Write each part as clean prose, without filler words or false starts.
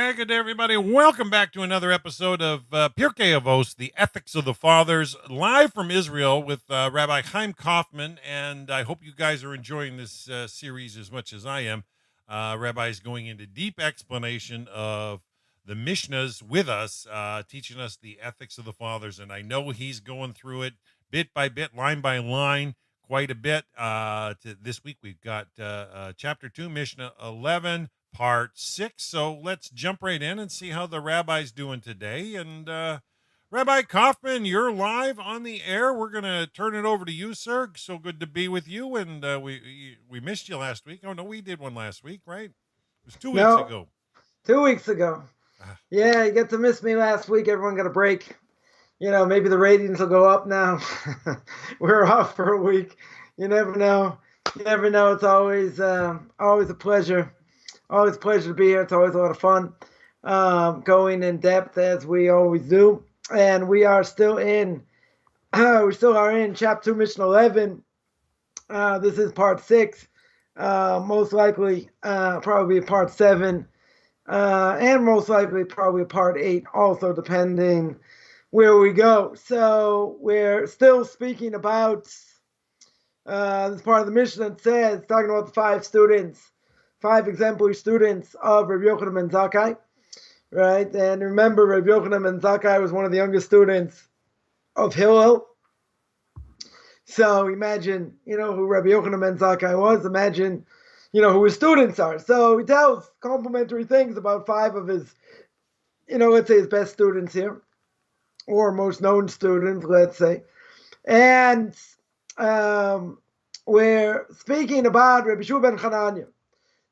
Hey, good day, everybody. Welcome back to another episode of Pirkei Avos, the Ethics of the Fathers, live from Israel with Rabbi Chaim Coffman. And I hope you guys are enjoying this series as much as I am. Rabbi is going into deep explanation of the Mishnas with us, teaching us the ethics of the fathers. And I know he's going through it bit by bit, line by line, quite a bit. This week we've got chapter 2, Mishnah 11. Part 6. So let's jump right in and see how the rabbi's doing today. And Rabbi Coffman, you're live on the air. We're going to turn it over to you, sir. So good to be with you. And we missed you last week. Oh, no, we did one last week, right? It was 2 weeks ago. 2 weeks ago. Yeah, you get to miss me last week. Everyone got a break. You know, maybe the ratings will go up now. We're off for a week. You never know. You never know. It's always a pleasure. Always a pleasure to be here. It's always a lot of fun going in depth as we always do. And we are still in, chapter 2, Mishnah 11. This is part 6. Most likely, probably part 7. And most likely, probably part 8 also, depending where we go. So we're still speaking about this part of the Mishnah. It says, talking about the 5 exemplary students of Rabbi Yochanan ben Zakkai, right? And remember, Rabbi Yochanan ben Zakkai was one of the youngest students of Hillel. So imagine, who Rabbi Yochanan ben Zakkai was. Imagine, who his students are. So he tells complimentary things about 5 of his, let's say his best students here, or most known students, let's say. And we're speaking about Rabbi Shua ben Chananya.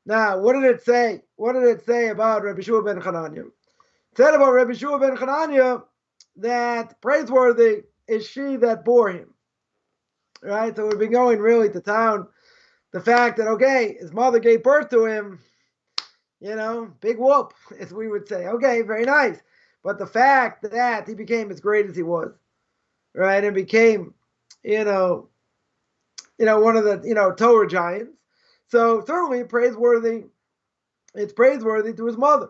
Now, what did it say? What did it say about Rabbi Shua ben Chananya? It said about Rabbi Shua ben Chananya that praiseworthy is she that bore him. Right? So we've been going really to town. The fact that, okay, his mother gave birth to him, big whoop, as we would say. Okay, very nice. But the fact that he became as great as he was, right, and became, one of the, Torah giants. So certainly it's praiseworthy to his mother,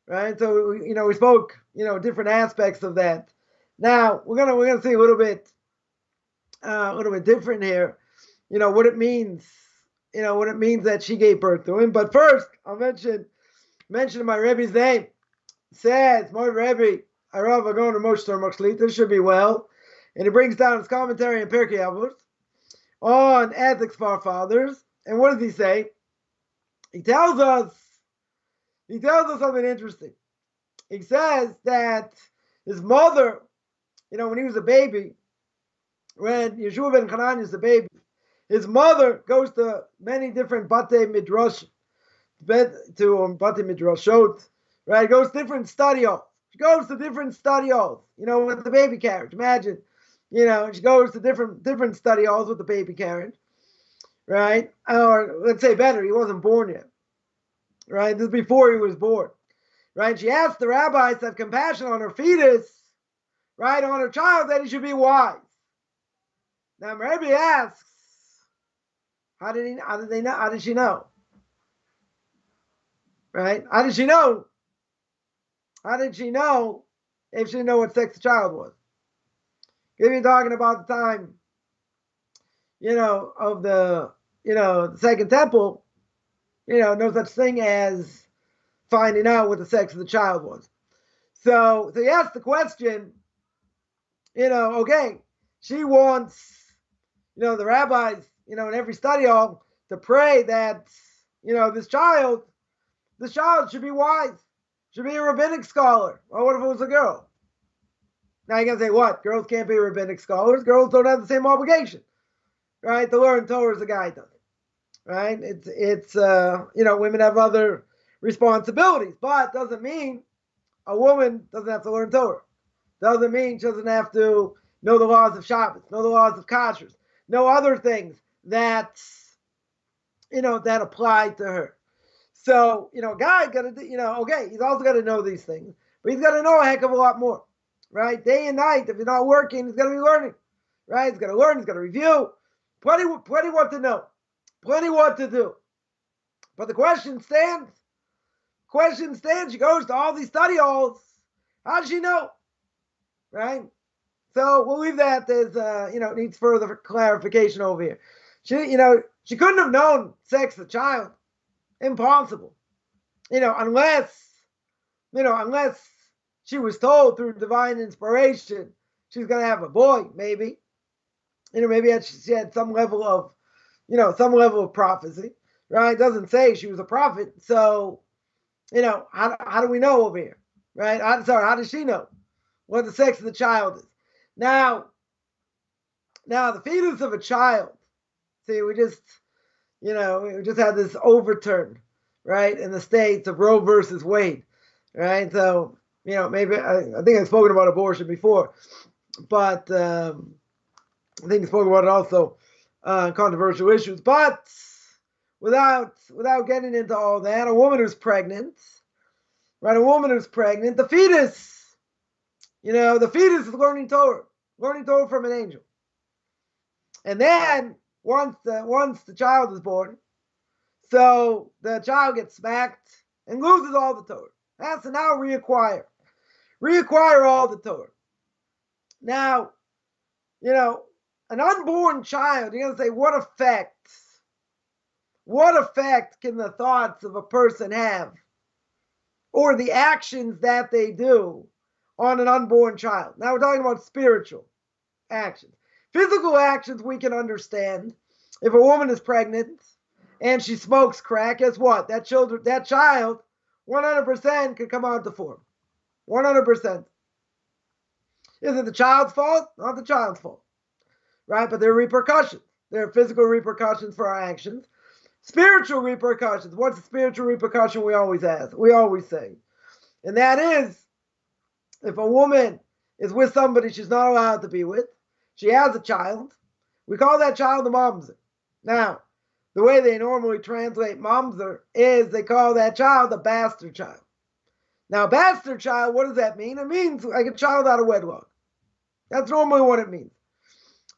right? So, we spoke, different aspects of that. Now we're gonna see a little bit different here, what it means, that she gave birth to him. But first, I'll mention my Rebbe's name. It says, my Rebbe, Arav Agon Moshe Moshlita, this should be well, and he brings down his commentary in Pirkei Avos on ethics for our fathers. And what does he say? He tells us something interesting. He says that his mother, when he was a baby, when Yeshua ben Chananya is a baby, his mother goes to many different Batei Midrash, right? Goes to different study halls. She goes to different study halls, with the baby carriage. Imagine, she goes to different study halls with the baby carriage. Right? Or let's say better, he wasn't born yet. Right? This is before he was born. Right? She asked the rabbis to have compassion on her fetus, right, on her child, that he should be wise. Now Rabbi asks, how did she know? Right? How did she know? How did she know if she didn't know what sex the child was? If you're talking about the time, of the, the Second Temple, no such thing as finding out what the sex of the child was. So he asked the question, okay, she wants, the rabbis, in every study hall to pray that, this child should be wise, should be a rabbinic scholar. Well, what if it was a girl? Now you're going to say, what? Girls can't be rabbinic scholars. Girls don't have the same obligation, right, to learn Torah as a guy does, right? It's women have other responsibilities, but doesn't mean a woman doesn't have to learn Torah. Doesn't mean she doesn't have to know the laws of Shabbos, know the laws of kashrus, know other things that, that apply to her. So, guy got to, okay, he's also got to know these things, but he's got to know a heck of a lot more, right? Day and night, if you're not working, he's got to be learning, right? He's got to learn, he's got to review. Plenty what to know, plenty what to do. But the question stands, question stands. She goes to all these study halls. How does she know? Right? So we'll leave that as, needs further clarification over here. She couldn't have known sex of the child. Impossible. Unless she was told through divine inspiration she's going to have a boy, maybe. Maybe she had some level of prophecy, right? It doesn't say she was a prophet. So, how do we know over here, right? How does she know what the sex of the child is? Now, the fetus of a child, see, we just had this overturn, right, in the states of Roe versus Wade, right? So, maybe, I think I've spoken about abortion before, but I think I've spoken about it also, controversial issues, but without getting into all that, a woman who's pregnant, right, the fetus, the fetus is learning Torah from an angel. And then once the child is born, so the child gets smacked and loses all the Torah. Has to now reacquire all the Torah. Now, an unborn child, you're going to say, what effect can the thoughts of a person have, or the actions that they do, on an unborn child? Now we're talking about spiritual actions. Physical actions we can understand. If a woman is pregnant and she smokes crack, guess what? That child, 100% could come out deformed. 100%. Is it the child's fault? Not the child's fault. Right? But there are repercussions. There are physical repercussions for our actions. Spiritual repercussions. What's the spiritual repercussion we always ask? We always say. And that is, if a woman is with somebody she's not allowed to be with, she has a child, we call that child a mamzer. Now, the way they normally translate mamzer is they call that child a bastard child. Now, bastard child, what does that mean? It means like a child out of wedlock. That's normally what it means,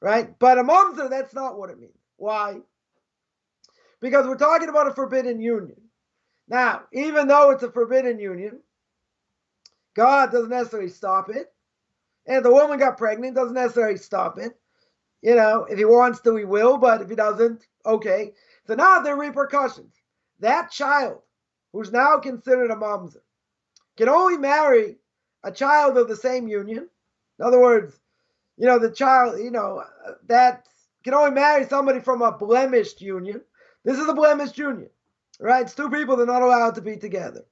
right? But a mamzer, that's not what it means. Why? Because we're talking about a forbidden union. Now, even though it's a forbidden union, God doesn't necessarily stop it. And if the woman got pregnant, doesn't necessarily stop it. If he wants to, he will, but if he doesn't, okay. So now there are repercussions. That child, who's now considered a mamzer, can only marry a child of the same union. In other words, the child, that can only marry somebody from a blemished union. This is a blemished union, right? It's two people that are not allowed to be together.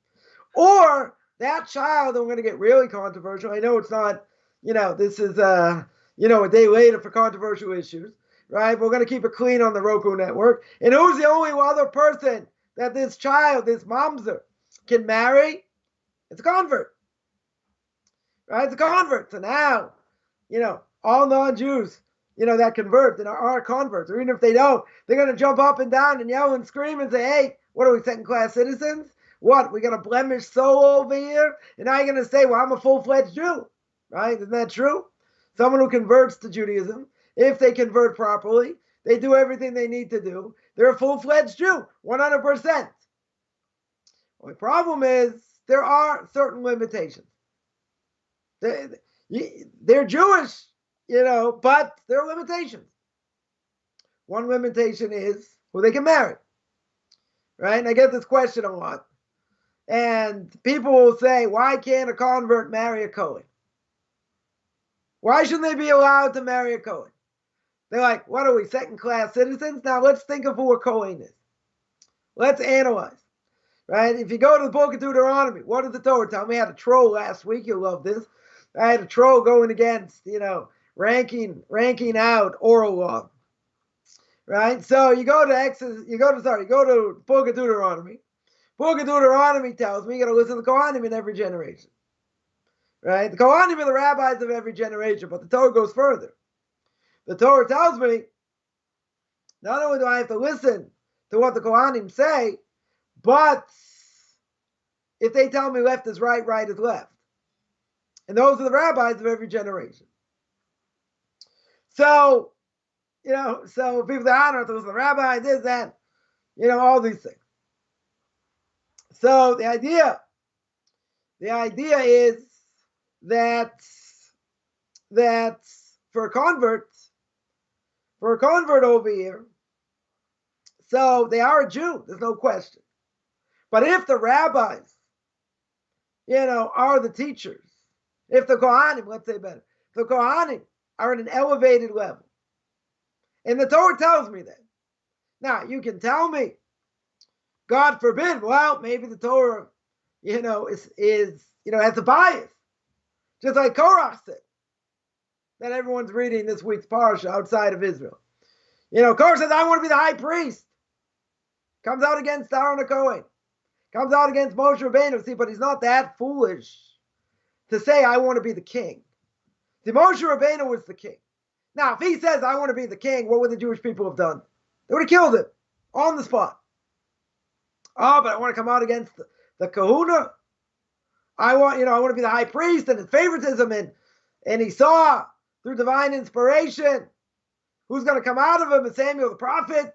Or that child, and we're going to get really controversial. I know it's not, this is, a day later for controversial issues, right? We're going to keep it clean on the Roku network. And who's the only other person that this child, this mamzer, can marry? It's a convert, right? It's a convert. So now, all non-Jews, that convert, that are converts, or even if they don't, they're going to jump up and down and yell and scream and say, hey, what are we, second-class citizens? What, we got a blemished soul over here? And now you're going to say, well, I'm a full-fledged Jew, right? Isn't that true? Someone who converts to Judaism, if they convert properly, they do everything they need to do, they're a full-fledged Jew, 100%. The problem is there are certain limitations. They're Jewish, but there are limitations. One limitation is who they can marry, right? And I get this question a lot. And people will say, why can't a convert marry a Kohen? Why shouldn't they be allowed to marry a Kohen? They're like, what are we, second-class citizens? Now let's think of who a Kohen is. Let's analyze, right? If you go to the book of Deuteronomy, what did the Torah tell me? I had a troll last week. You'll love this. I had a troll going against, ranking out oral law, right? So you go to book of Deuteronomy. Book of Deuteronomy tells me you got to listen to the Kohanim in every generation, right? The Kohanim are the rabbis of every generation, but the Torah goes further. The Torah tells me not only do I have to listen to what the Kohanim say, but if they tell me left is right, right is left. And those are the rabbis of every generation. So, so people that honor those, the rabbi, this, that, all these things. So the idea is that for a convert over here, so they are a Jew, there's no question. But if the rabbis, are the teachers, if the Kohanim, let's say better, if the Kohanim are at an elevated level, and the Torah tells me that. Now, you can tell me, God forbid, well, maybe the Torah, is has a bias. Just like Korach said, that everyone's reading this week's parsha outside of Israel. Korach says, I want to be the high priest. Comes out against Aaron HaKohen. Comes out against Moshe Rabbeinu. See, but he's not that foolish to say, I want to be the king. See, Moshe Rabbeinu was the king. Now, if he says, I want to be the king, what would the Jewish people have done? They would have killed him on the spot. Oh, but I want to come out against the kahuna. I want to be the high priest, and his favoritism, and he saw through divine inspiration who's going to come out of him, and Samuel the prophet.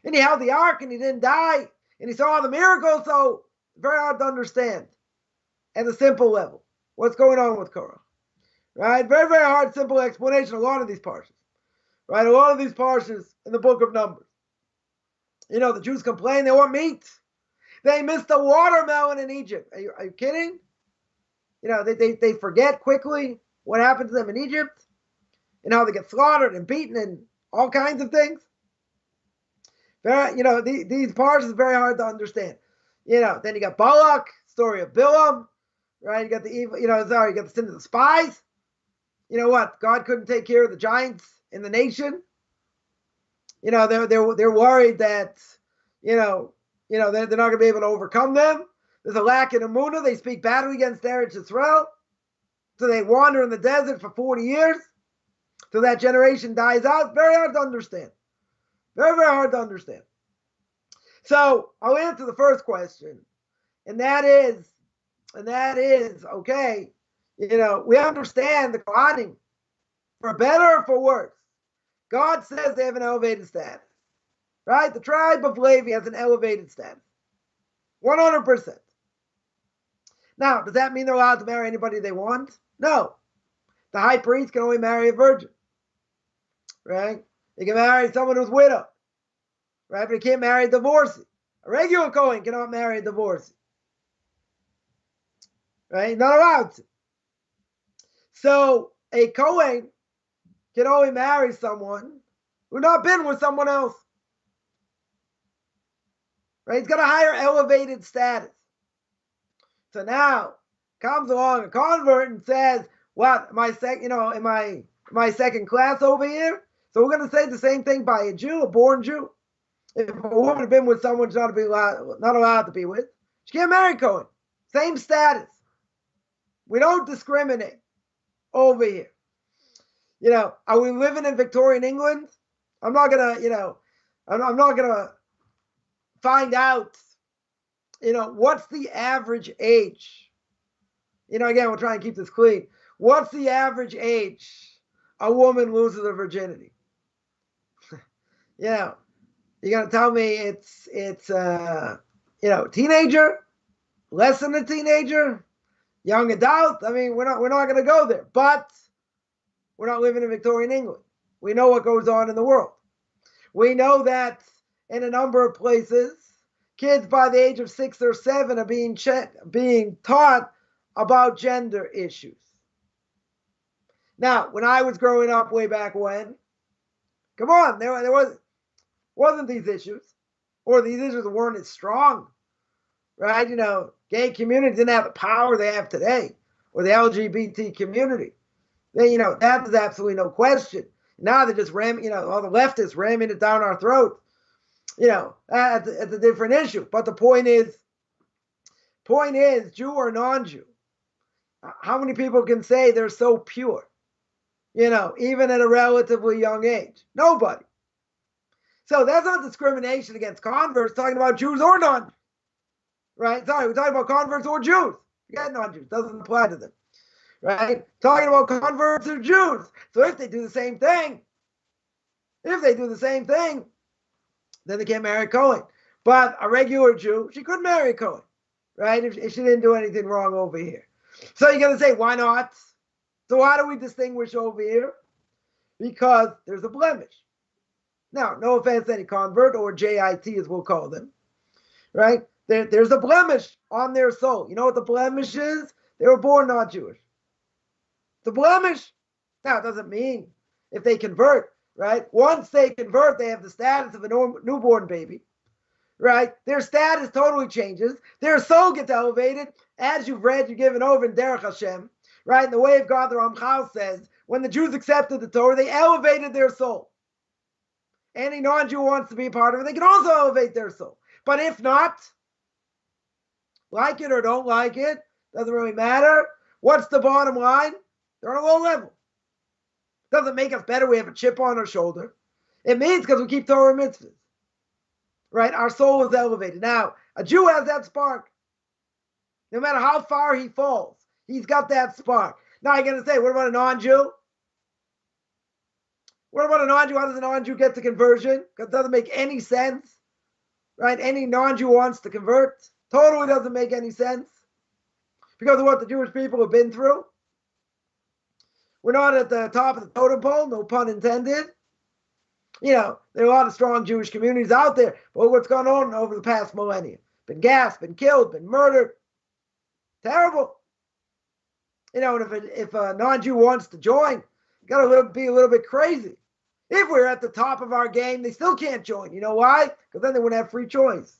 And he held the ark, and he didn't die, and he saw all the miracles, so very hard to understand at a simple level what's going on with Korah. Right? Very, very hard, simple explanation, a lot of these parshas. Right? A lot of these parshas in the book of Numbers. The Jews complain they want meat. They missed the watermelon in Egypt. Are you kidding? They forget quickly what happened to them in Egypt and how they get slaughtered and beaten and all kinds of things. These parshas are very hard to understand. Then you got Balak, story of Bilam, right? You got the evil, you got the sin of the spies. You know what? God couldn't take care of the giants in the nation. They're worried that, they're not going to be able to overcome them. There's a lack in Emunah. They speak badly against Eretz Yisrael. So they wander in the desert for 40 years. So that generation dies out. Very hard to understand. Very, very hard to understand. So I'll answer the first question. And that is, okay, we understand the Kohanim, for better or for worse. God says they have an elevated status, right? The tribe of Levi has an elevated status, 100%. Now, does that mean they're allowed to marry anybody they want? No. The high priest can only marry a virgin, right? He can marry someone who's widowed, right? But he can't marry a divorcee. A regular Kohen cannot marry a divorcee, right? He's not allowed to. So a Kohen can only marry someone who's not been with someone else. Right? He's got a higher elevated status. So now comes along a convert and says, what, am I second class over here? So we're going to say the same thing by a Jew, a born Jew. If a woman had been with someone she's not allowed to be with, she can't marry Cohen. Same status. We don't discriminate over here. Are we living in Victorian England? I'm not gonna find out, what's the average age? Again, we'll try and keep this clean. What's the average age a woman loses her virginity? You're gonna tell me it's teenager, less than a teenager, young adult? I mean, we're not gonna go there, but we're not living in Victorian England. We know what goes on in the world. We know that in a number of places, kids by the age of 6 or 7 are being taught about gender issues. Now, when I was growing up way back when, come on, there wasn't these issues, or these issues weren't as strong, right? Gay community didn't have the power they have today, or the LGBT community. That is absolutely no question. Now they're just ramming, all the leftists ramming it down our throat. That's a different issue. But the point is, Jew or non-Jew, how many people can say they're so pure? Even at a relatively young age? Nobody. So that's not discrimination against converts, talking about Jews or non-Jews. Right? Sorry, we're talking about converts or Jews. Forget non-Jews. Doesn't apply to them. Right? Talking about converts or Jews. So if they do the same thing, then they can't marry Cohen. But a regular Jew, she could marry a Kohen, right? If she didn't do anything wrong over here. So you're going to say, why not? So why do we distinguish over here? Because there's a blemish. Now, no offense to any convert or JIT as we'll call them, right? There's a blemish on their soul. You know what the blemish is? They were born not Jewish. The blemish. Now, it doesn't mean if they convert, right? Once they convert, they have the status of a newborn baby, right? Their status totally changes. Their soul gets elevated. As you've read, you're given over in Derech Hashem, right? In the way of God, the Ramchal says, when the Jews accepted the Torah, they elevated their soul. Any non-Jew wants to be a part of it, they can also elevate their soul. But if not, like it or don't like it, doesn't really matter. What's the bottom line? They're on a low level. Doesn't make us better. We have a chip on our shoulder. It means because we keep Torah mitzvahs, right? Our soul is elevated. Now, a Jew has that spark. No matter how far he falls, he's got that spark. Now you're going to say, what about a non-Jew? What about a non-Jew? How does a non-Jew get to conversion? Because it doesn't make any sense, right? Any non-Jew wants to convert. Totally doesn't make any sense because of what the Jewish people have been through. We're not at the top of the totem pole, no pun intended. You know, there are a lot of strong Jewish communities out there, but what's gone on over the past millennium? Been gassed, been killed, been murdered. Terrible. You know, and if a non-Jew wants to join, you got to be a little bit crazy. If we're at the top of our game, they still can't join. You know why? Because then they wouldn't have free choice.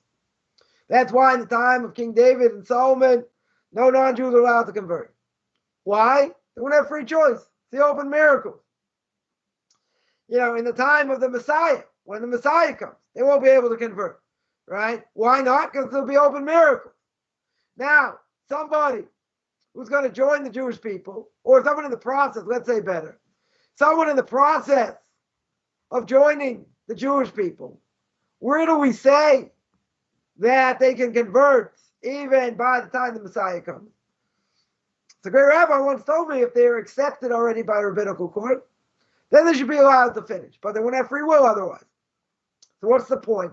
That's why in the time of King David and Solomon, no non-Jews are allowed to convert. Why? They wouldn't have free choice. It's the open miracle. You know, in the time of the Messiah, when the Messiah comes, they won't be able to convert, right? Why not? Because there'll be open miracles. Now, somebody who's going to join the Jewish people, or someone in the process, let's say better, someone in the process of joining the Jewish people, where do we say that they can convert even by the time the Messiah comes? The great rabbi once told me if they're accepted already by rabbinical court, then they should be allowed to finish, but they wouldn't have free will otherwise. So what's the point?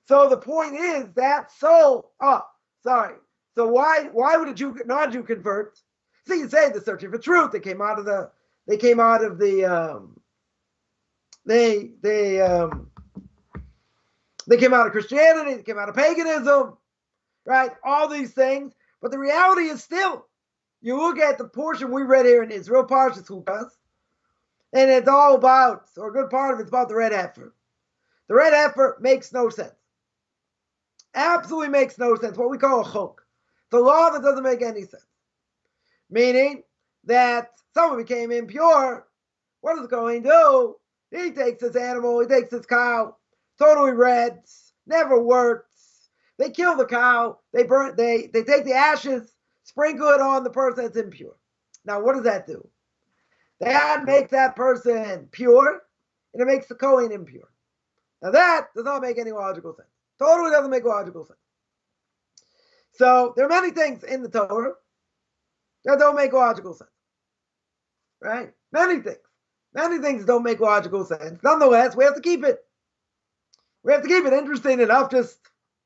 So the point is that soul. So why would a Jew, non-Jew convert? So you say they're searching for truth. They came out of Christianity. They came out of paganism, right? All these things. But the reality is still, you look at the portion we read here in Israel, Parshas Chukas, and it's all about, or a good part of it's about the red heifer. The red heifer makes no sense. Absolutely makes no sense. What we call a chok. The law that doesn't make any sense. Meaning that someone became impure. What does the Kohen do? He takes this animal, he takes this cow, totally red, never works. They kill the cow, they take the ashes, sprinkle it on the person that's impure. Now, what does that do? That makes that person pure, and it makes the Kohen impure. Now, that does not make any logical sense. Totally doesn't make logical sense. So, there are many things in the Torah that don't make logical sense. Right? Many things. Many things don't make logical sense. Nonetheless, we have to keep it. We have to keep it interesting enough just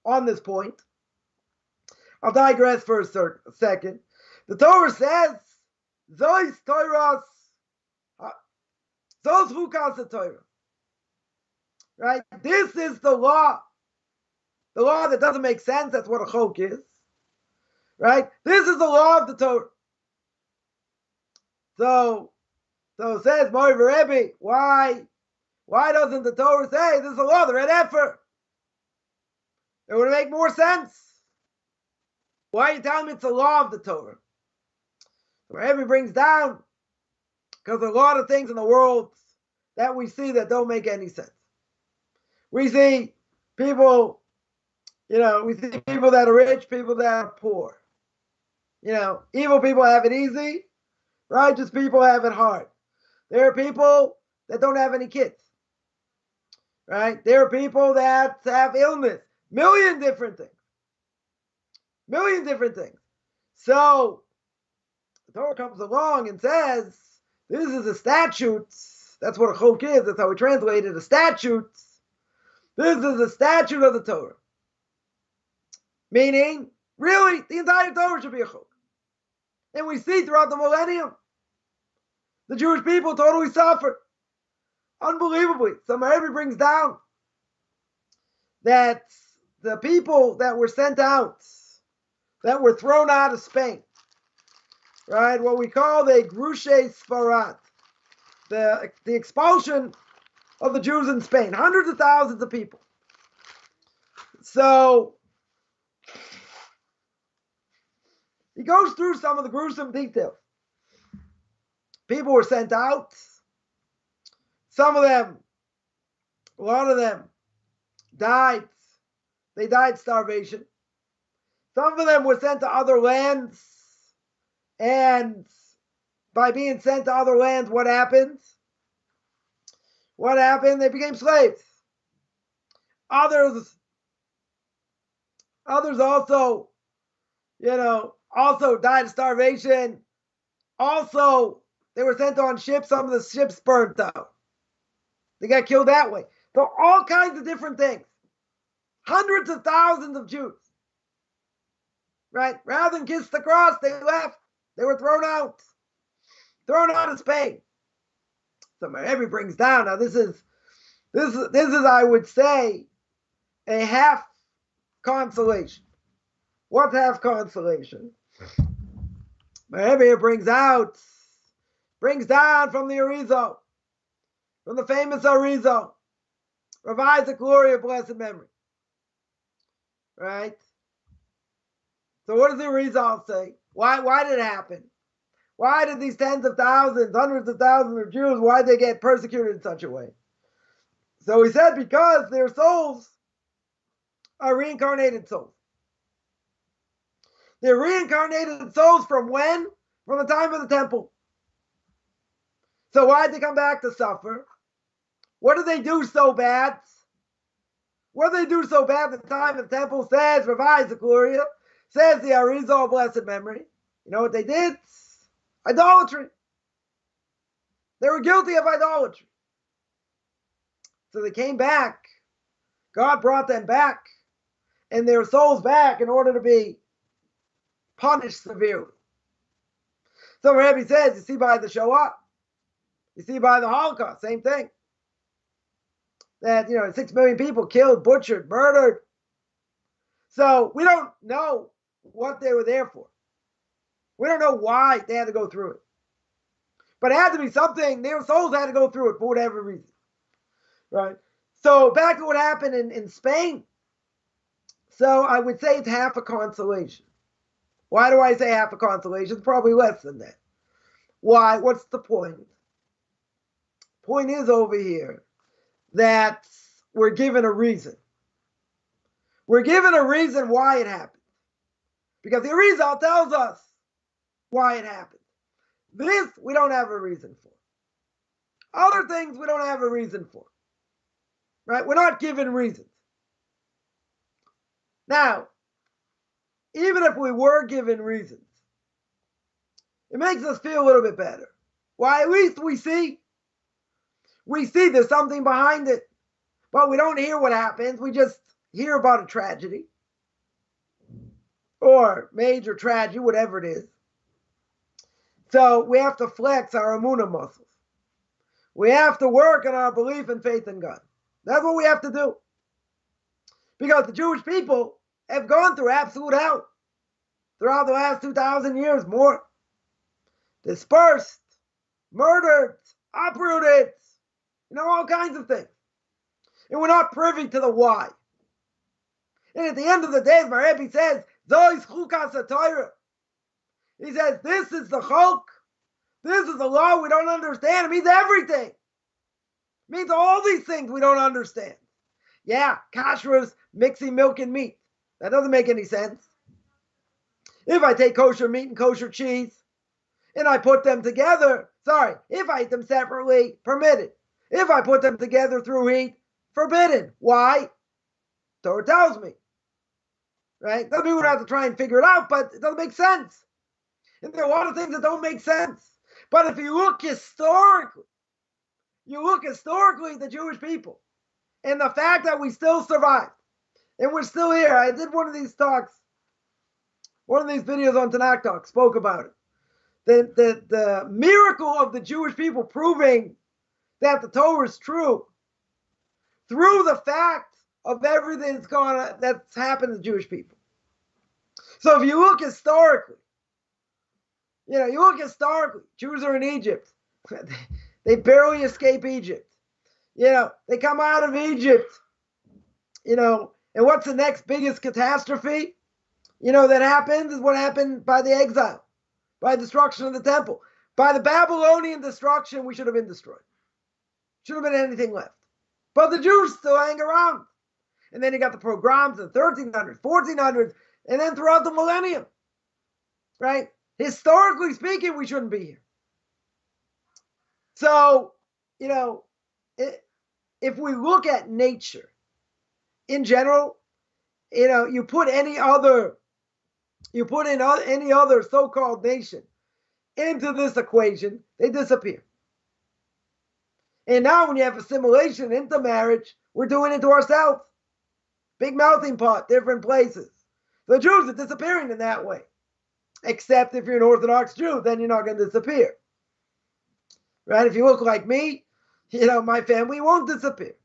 on this point. I'll digress for a second. The Torah says, Zois Torahs, Zos Chukas the Torah. Right? This is the law. The law that doesn't make sense. That's what a chok is. Right? This is the law of the Torah. So it says, Mori Rebbe, why doesn't the Torah say this is the law, the red heifer? It would make more sense. Why are you telling me it's the law of the Torah? Rebbe brings down, because there are a lot of things in the world that we see that don't make any sense. We see people, we see people that are rich, people that are poor. Evil people have it easy, righteous people have it hard. There are people that don't have any kids, right? There are people that have illness, million different things. So the Torah comes along and says, this is a statute. That's what a chok is. That's how we translate it, a statute This is a statute of the Torah. Meaning, really, the entire Torah should be a chok. And we see throughout the millennium, the Jewish people totally suffered. Unbelievably. So Rebbe brings down that the people that were sent out, that were thrown out of Spain, right, what we call the Grushe Sfarad, the expulsion of the Jews in Spain, hundreds of thousands of people. So he goes through some of the gruesome details. People were sent out. Some of them, a lot of them, died. They died starvation. Some of them were sent to other lands. And by being sent to other lands, what happened? What happened? They became slaves. Others also, also died of starvation. Also, they were sent on ships. Some of the ships burnt out. They got killed that way. So all kinds of different things. Hundreds of thousands of Jews. Right? Rather than kiss the cross, they left. They were thrown out. Thrown out of Spain. So Rebbe brings down. Now this is, I would say, a half consolation. What's half consolation? Rebbe brings down from the Arizal, from the famous Arizal, Rav Isaac Glory of blessed memory. Right? So what does the Arizal say? Why did it happen? Why did these tens of thousands, hundreds of thousands of Jews, why did they get persecuted in such a way? So he said because their souls are reincarnated souls. They're reincarnated souls from when? From the time of the temple. So why did they come back to suffer? What did they do so bad? What did they do so bad at the time of the temple? Says Rav Isaac Gloria, says the Arizal blessed memory. You know what they did? Idolatry. They were guilty of idolatry. So they came back. God brought them back and their souls back in order to be punished severely. So Rebbe says, you see by the Shoah, you see by the Holocaust, same thing. That, 6 million people killed, butchered, murdered. So we don't know what they were there for. We don't know why they had to go through it. But it had to be something, their souls had to go through it for whatever reason. Right? So back to what happened in Spain. So I would say it's half a consolation. Why do I say half a consolation? It's probably less than that. Why? What's the point? Point is over here that we're given a reason. We're given a reason why it happened. Because the Arizal tells us why it happened. This we don't have a reason for. Other things we don't have a reason for. Right? We're not given reasons. Now, even if we were given reasons, it makes us feel a little bit better. Why? At least we see there's something behind it. But we don't hear what happens. We just hear about a tragedy. Or major tragedy, whatever it is. So we have to flex our emunah muscles. We have to work on our belief and faith in God. That's what we have to do. Because the Jewish people have gone through absolute hell throughout the last 2,000 years, more. Dispersed, murdered, uprooted, all kinds of things. And we're not privy to the why. And at the end of the day, my Rebbe says, Zois chukas haTorah. He says, this is the chok. This is the law we don't understand. It means everything. It means all these things we don't understand. Yeah, kashrus, mixing milk and meat. That doesn't make any sense. If I take kosher meat and kosher cheese, and I put them together, if I eat them separately, permitted. If I put them together through heat, forbidden. Why? Torah tells me. Right? Doesn't mean we don't have to try and figure it out, but it doesn't make sense. And there are a lot of things that don't make sense. But if you look historically at the Jewish people, And the fact that we still survived and we're still here. I did one of these talks, one of these videos on Tanakh Talk, spoke about it. The miracle of the Jewish people proving that the Torah is true through the fact of everything that's happened to the Jewish people. So if you look historically, Jews are in Egypt. They barely escape Egypt. They come out of Egypt, and what's the next biggest catastrophe, that happens is what happened by the exile, by destruction of the temple. By the Babylonian destruction, we should have been destroyed. Should have been anything left. But the Jews still hang around. And then you got the pogroms in the 1300s, 1400s, and then throughout the millennium. Right? Historically speaking, we shouldn't be here. So, if we look at nature in general, you put any other so-called nation into this equation, they disappear. And now when you have assimilation into marriage, we're doing it to ourselves. Big melting pot, different places. The Jews are disappearing in that way. Except if you're an Orthodox Jew, then you're not going to disappear. Right? If you look like me, my family won't disappear.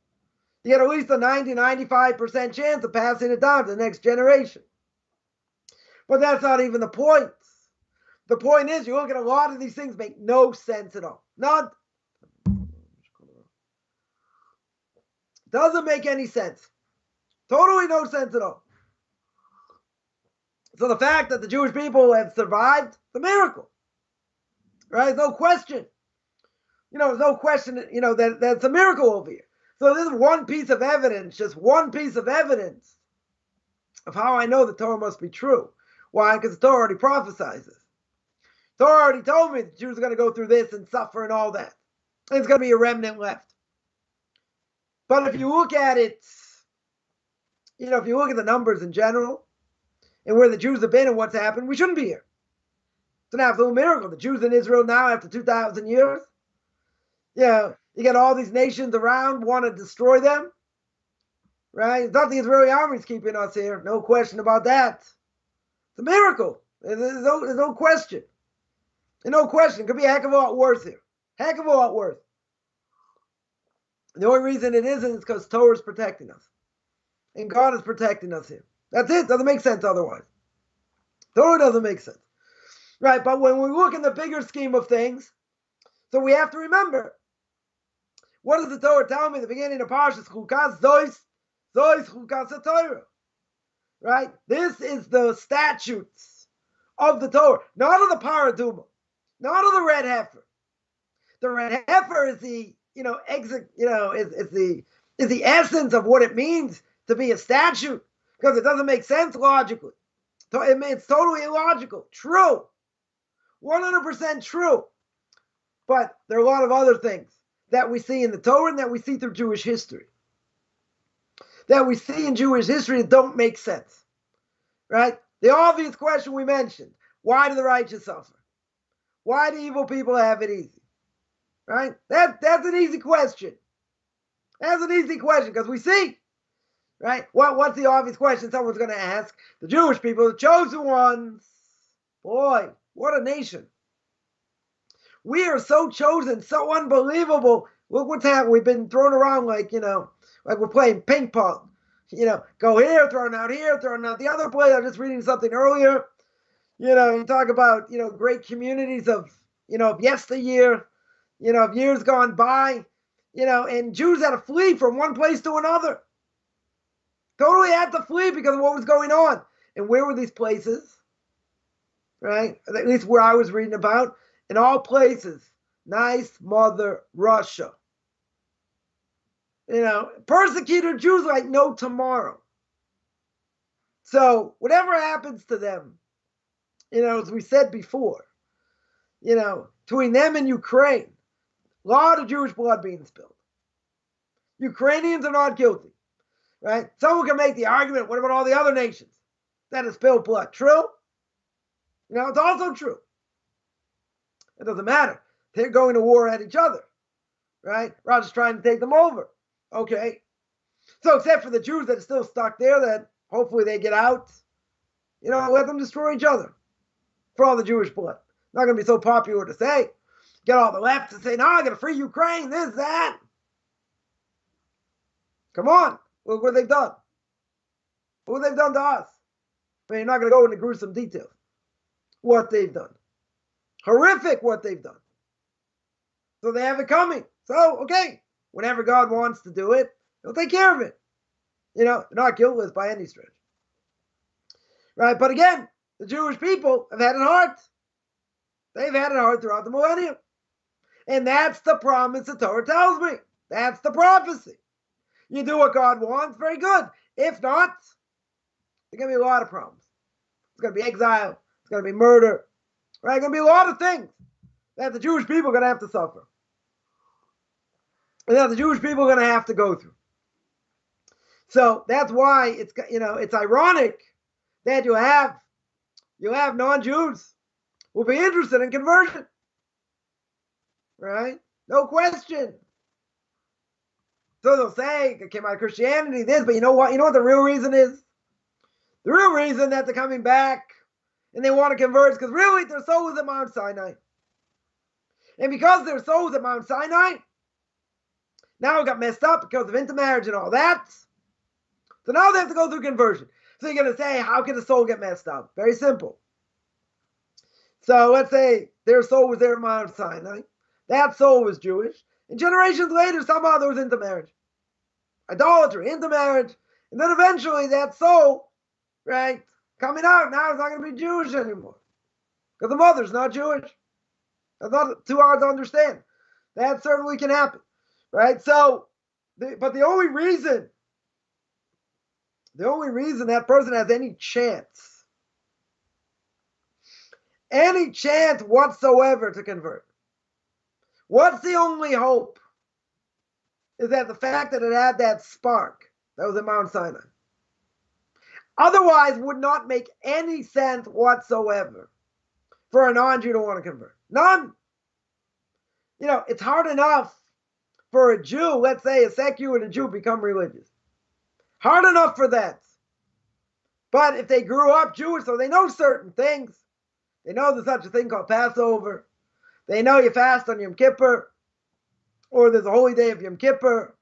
You get at least a 90-95% chance of passing it down to the next generation. But that's not even the point. The point is, you look at a lot of these things make no sense at all. Doesn't make any sense. Totally no sense at all. So the fact that the Jewish people have survived, the miracle. Right? No question. There's no question, that's a miracle over here. So this is one piece of evidence, just one piece of evidence of how I know the Torah must be true. Why? Because the Torah already prophesizes. The Torah already told me the Jews are going to go through this and suffer and all that. And there's going to be a remnant left. But if you look at it, if you look at the numbers in general, and where the Jews have been and what's happened, we shouldn't be here. It's an absolute miracle. The Jews in Israel now, after 2,000 years, you got all these nations around want to destroy them, right? It's not the Israeli army's keeping us here. No question about that. It's a miracle. There's no question. There's no question. It could be a heck of a lot worse here. Heck of a lot worse. The only reason it isn't is because Torah is protecting us. And God is protecting us here. That's it. Doesn't make sense otherwise. Totally doesn't make sense. Right, but when we look in the bigger scheme of things, so we have to remember, what does the Torah tell me at the beginning of Parshas Chukas? Zois Chukas Torah. Right? This is the statutes of the Torah, not of the paraduma, not of the red heifer. The red heifer is the, is the essence of what it means to be a statute, because it doesn't make sense logically. It's totally illogical. True. 100% true. But there are a lot of other things that we see in the Torah and that we see through Jewish history. That we see in Jewish history that don't make sense. Right? The obvious question we mentioned. Why do the righteous suffer? Why do evil people have it easy? Right? That's an easy question. That's an easy question because we see. Right? What's the obvious question someone's going to ask? The Jewish people, the chosen ones. Boy, what a nation. We are so chosen, so unbelievable. Look what's happened. We've been thrown around like we're playing ping pong. Go here, thrown out here, thrown out the other place. I was just reading something earlier. You talk about, great communities of yesteryear, of years gone by, and Jews had to flee from one place to another. Totally had to flee because of what was going on. And where were these places? Right? At least where I was reading about. In all places. Nice mother Russia. Persecuted Jews like no tomorrow. So whatever happens to them, as we said before, between them and Ukraine, a lot of Jewish blood being spilled. Ukrainians are not guilty. Right? Someone can make the argument, what about all the other nations that have spilled blood? True? It's also true. It doesn't matter. They're going to war at each other. Right? Russia's trying to take them over. Okay. So except for the Jews that are still stuck there, that hopefully they get out, let them destroy each other for all the Jewish blood. Not going to be so popular to say. Get all the left to say, no, I'm going to free Ukraine, this, that. Come on. Look what they've done. What they've done to us. I mean, you're not going to go into gruesome details. What they've done. Horrific what they've done. So they have it coming. So, okay, whenever God wants to do it, he'll take care of it. They're not guiltless by any stretch. Right? But again, the Jewish people have had it hard. They've had it hard throughout the millennium. And that's the promise the Torah tells me. That's the prophecy. You do what God wants, very good. If not, there's going to be a lot of problems. It's going to be exile. It's going to be murder. Right? It's going to be a lot of things that the Jewish people are going to have to suffer. And that the Jewish people are going to have to go through. So that's why it's ironic that you have non-Jews who will be interested in conversion. Right? No question. So they'll say it came out of Christianity, this, but you know what? You know what the real reason is? The real reason that they're coming back and they want to convert is because really their soul was at Mount Sinai. And because their soul was at Mount Sinai, now it got messed up because of intermarriage and all that. So now they have to go through conversion. So you're going to say, how can the soul get messed up? Very simple. So let's say their soul was there at Mount Sinai. That soul was Jewish. And generations later, somehow there was intermarriage. Idolatry, intermarriage. And then eventually that soul, right, coming out, now it's not going to be Jewish anymore. Because the mother's not Jewish. That's not too hard to understand. That certainly can happen. Right? So, but the only reason that person has any chance whatsoever to convert, what's the only hope? Is that the fact that it had that spark that was in Mount Sinai. Otherwise, would not make any sense whatsoever for a non-Jew to want to convert. None. It's hard enough for a Jew, let's say a secular Jew, become religious. Hard enough for that. But if they grew up Jewish, so they know certain things. They know there's such a thing called Passover. They know you fast on Yom Kippur. Or there's a holy day of Yom Kippur.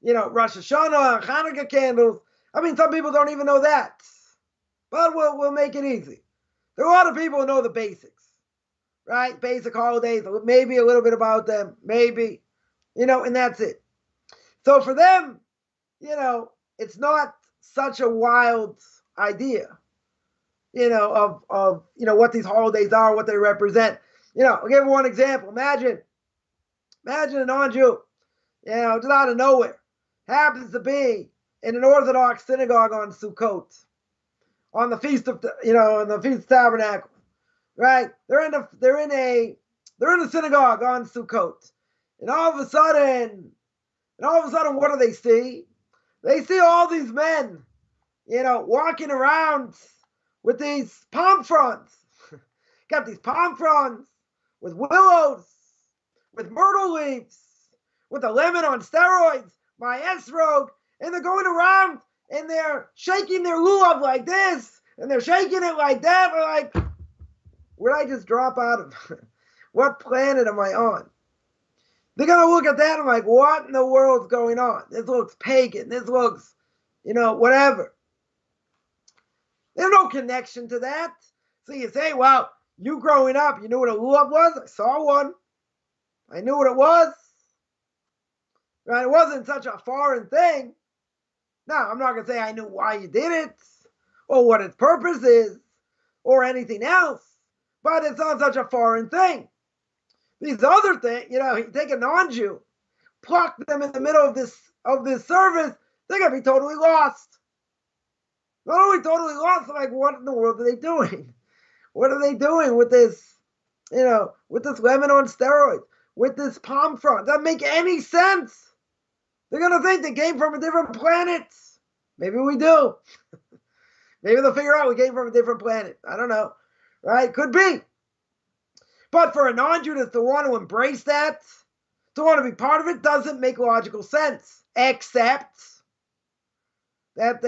Rosh Hashanah, Hanukkah candles. I mean, some people don't even know that. But we'll make it easy. There are a lot of people who know the basics. Right? Basic holidays. Maybe a little bit about them. Maybe. And that's it. So for them, it's not such a wild idea, of what these holidays are, what they represent. I'll give you one example. Imagine a non-Jew, just out of nowhere, happens to be in an Orthodox synagogue on Sukkot, on the Feast of, on the Feast of Tabernacles, right? They're in a synagogue on Sukkot, and all of a sudden, what do they see? They see all these men, walking around with these palm fronds. Got these palm fronds with willows, with myrtle leaves, with a lemon on steroids, maestro, and they're going around and they're shaking their lulav like this, and they're shaking it like that. We're like, where'd I just drop out of? What planet am I on? They're going to look at that and like, what in the world's going on? This looks pagan. This looks, whatever. There's no connection to that. So you say, well, you growing up, you knew what a lulav was? I saw one. I knew what it was. Right? It wasn't such a foreign thing. Now, I'm not going to say I knew why you did it or what its purpose is or anything else, but it's not such a foreign thing. These other things, you take a non-Jew, pluck them in the middle of this service, they're going to be totally lost. Not only totally lost, like, what in the world are they doing? What are they doing with this, with this lemon on steroids, with this palm frond? Doesn't make any sense. They're going to think they came from a different planet. Maybe we do. Maybe they'll figure out we came from a different planet. I don't know. Right? Could be. But for a non-Jew to want to embrace that, to want to be part of it, doesn't make logical sense. Except that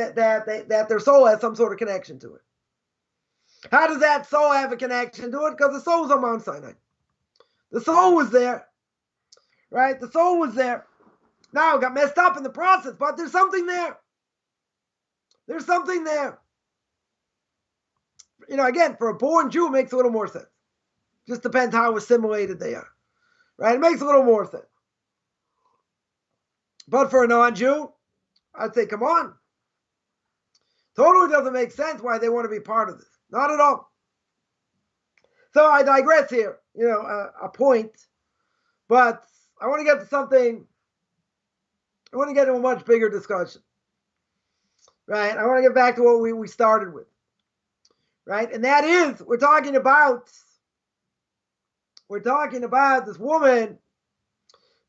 their soul has some sort of connection to it. How does that soul have a connection to it? Because the soul was on Mount Sinai. The soul was there, right? The soul was there. Now it got messed up in the process, but there's something there. There's something there. Again, for a born Jew, it makes a little more sense. Just depends how assimilated they are, right? It makes a little more sense. But for a non-Jew, I'd say, come on. Totally doesn't make sense why they want to be part of this. Not at all. So I digress here, a point. But I want to get to something. I want to get to a much bigger discussion. Right? I want to get back to what we started with. Right? And that is, we're talking about this woman,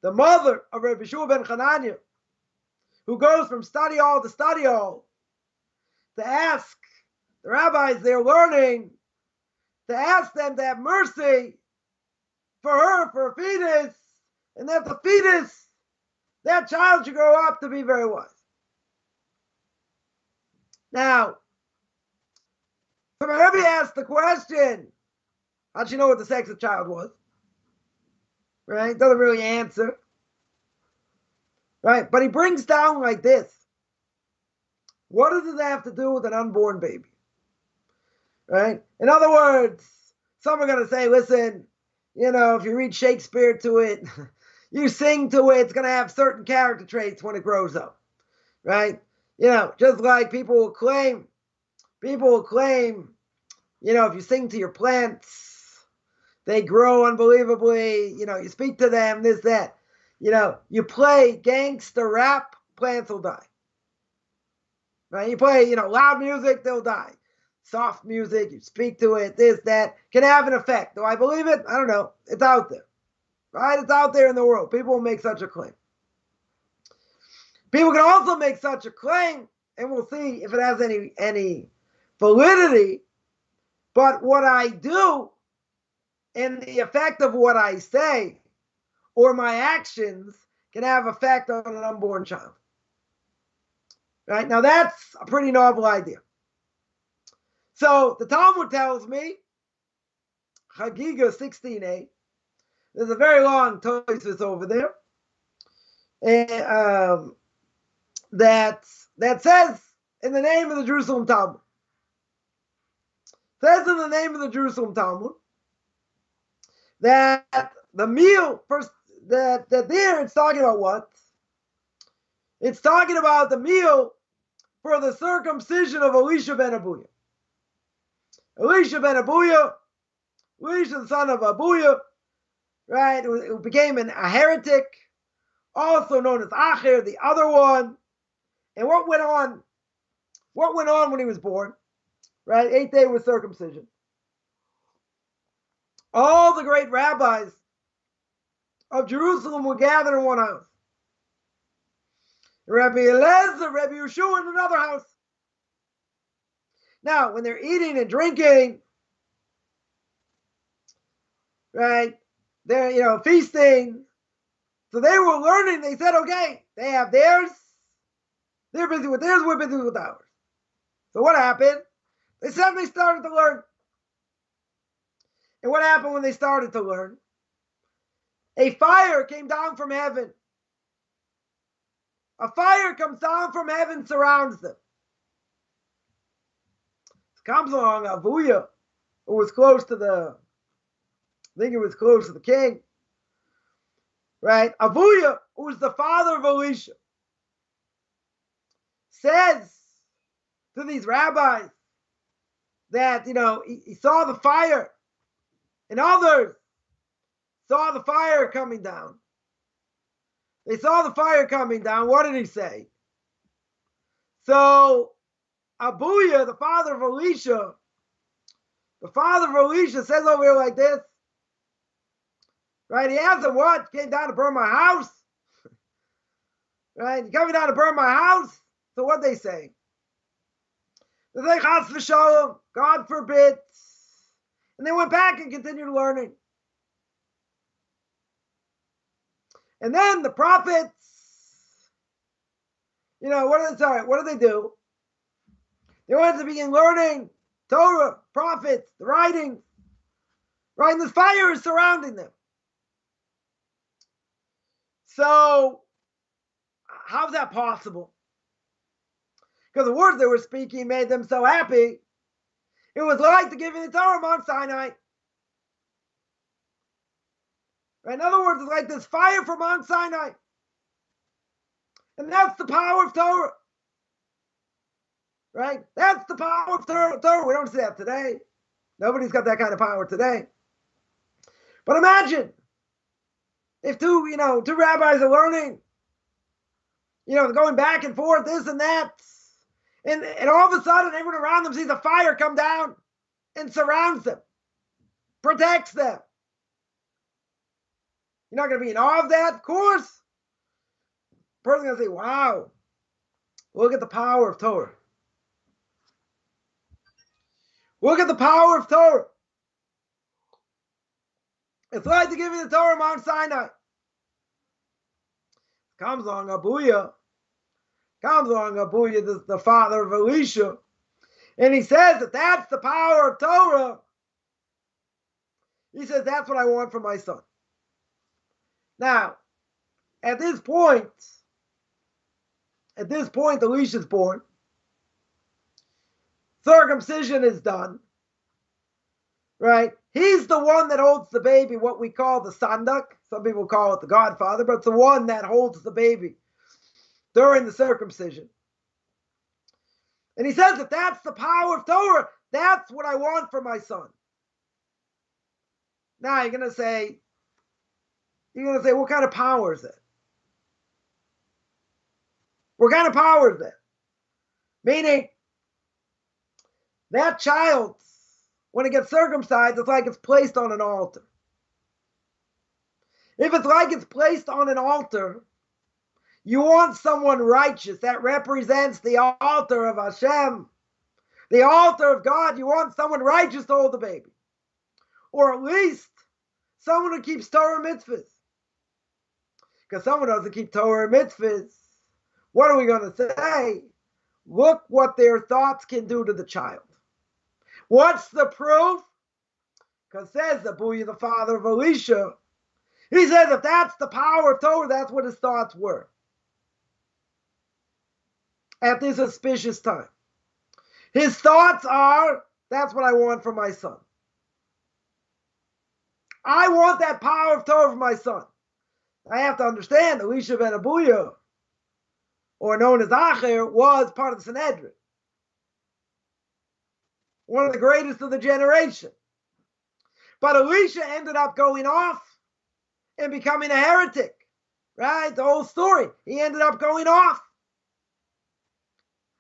the mother of Rabbi Shua ben Chananya, who goes from study hall to study hall to ask the rabbis they're learning, to ask them to have mercy for her, for a fetus, and that the fetus, that child should grow up to be very wise. Now, the Rebbe asked the question, how'd she know what the sex of the child was? Right? Doesn't really answer. Right? But he brings down like this. What does it have to do with an unborn baby? Right? In other words, some are going to say, listen, if you read Shakespeare to it, you sing to it, it's going to have certain character traits when it grows up. Right? Just like people will claim, if you sing to your plants, they grow unbelievably, you speak to them, this, that. You play gangster rap, plants will die. Right? You play, loud music, they'll die. Soft music, you speak to it, this, that, can have an effect. Do I believe it? I don't know. It's out there. Right? It's out there in the world. People will make such a claim. People can also make such a claim, and we'll see if it has any validity. But what I do and the effect of what I say or my actions can have effect on an unborn child. Right? Now that's a pretty novel idea. So the Talmud tells me, Chagiga 16a, there's a very long Tosfos over there, and, that says in the name of the Jerusalem Talmud. Says in the name of the Jerusalem Talmud that the meal first that there it's talking about what? It's talking about the meal for the circumcision of Elisha ben Abuya. Elisha ben Abuya, Elisha the son of Abuya, right? Who became a heretic, also known as Acher, the other one. And what went on? What went on when he was born? Right, 8th day was circumcision. All the great rabbis of Jerusalem were gathered in one house. Rabbi Eliezer, Rabbi Yeshua in another house. Now, when they're eating and drinking, right, they're, feasting. So they were learning. They said, okay, they have theirs. They're busy with theirs. We're busy with ours. So what happened? They suddenly started to learn. And what happened when they started to learn? A fire came down from heaven. A fire comes down from heaven, surrounds them. Comes along Avuya, who was close to the king. Right? Avuya, who was the father of Elisha, says to these rabbis that, he saw the fire, and others saw the fire coming down. They saw the fire coming down. What did he say? So Abuya, the father of Elisha, says over here like this. Right? He asked him, what? Came down to burn my house? Right? You coming down to burn my house? So what they say? They say, Chas v'shalom, God forbid. And they went back and continued learning. And then the prophets What do they do? They want to begin learning Torah, prophets, the writings, right? And this fire is surrounding them. So, how's that possible? Because the words they were speaking made them so happy. It was like the giving the Torah on Mount Sinai. Right? In other words, it's like this fire from Mount Sinai. And that's the power of Torah. Right? That's the power of Torah. We don't see that today. Nobody's got that kind of power today. But imagine if two rabbis are learning, going back and forth, this and that. And all of a sudden, everyone around them sees a fire come down and surrounds them, protects them. You're not going to be in awe of that? Of course. The person's going to say, wow, look at the power of Torah. Look at the power of Torah. It's like to give you the Torah on Mount Sinai. Comes along Abuya, the father of Elisha, and he says that that's the power of Torah. He says, that's what I want for my son. Now, at this point, Elisha's born. Circumcision is done. Right? He's the one that holds the baby, what we call the sandak. Some people call it the godfather, but it's the one that holds the baby during the circumcision. And he says that that's the power of Torah. That's what I want for my son. Now you're going to say, what kind of power is that? What kind of power is that? Meaning, that child, when it gets circumcised, it's like it's placed on an altar. If it's like it's placed on an altar, you want someone righteous that represents the altar of Hashem, the altar of God. You want someone righteous to hold the baby. Or at least someone who keeps Torah mitzvahs. Because someone doesn't keep Torah mitzvahs, what are we going to say? Look what their thoughts can do to the child. What's the proof? Because says Abuya, the father of Elisha, he says if that's the power of Torah, that's what his thoughts were at this auspicious time. His thoughts are, that's what I want for my son. I want that power of Torah for my son. I have to understand that Elisha ben Abuya, or known as Acher, was part of the Sanhedrin. One of the greatest of the generation. But Elisha ended up going off and becoming a heretic. Right? The whole story. He ended up going off.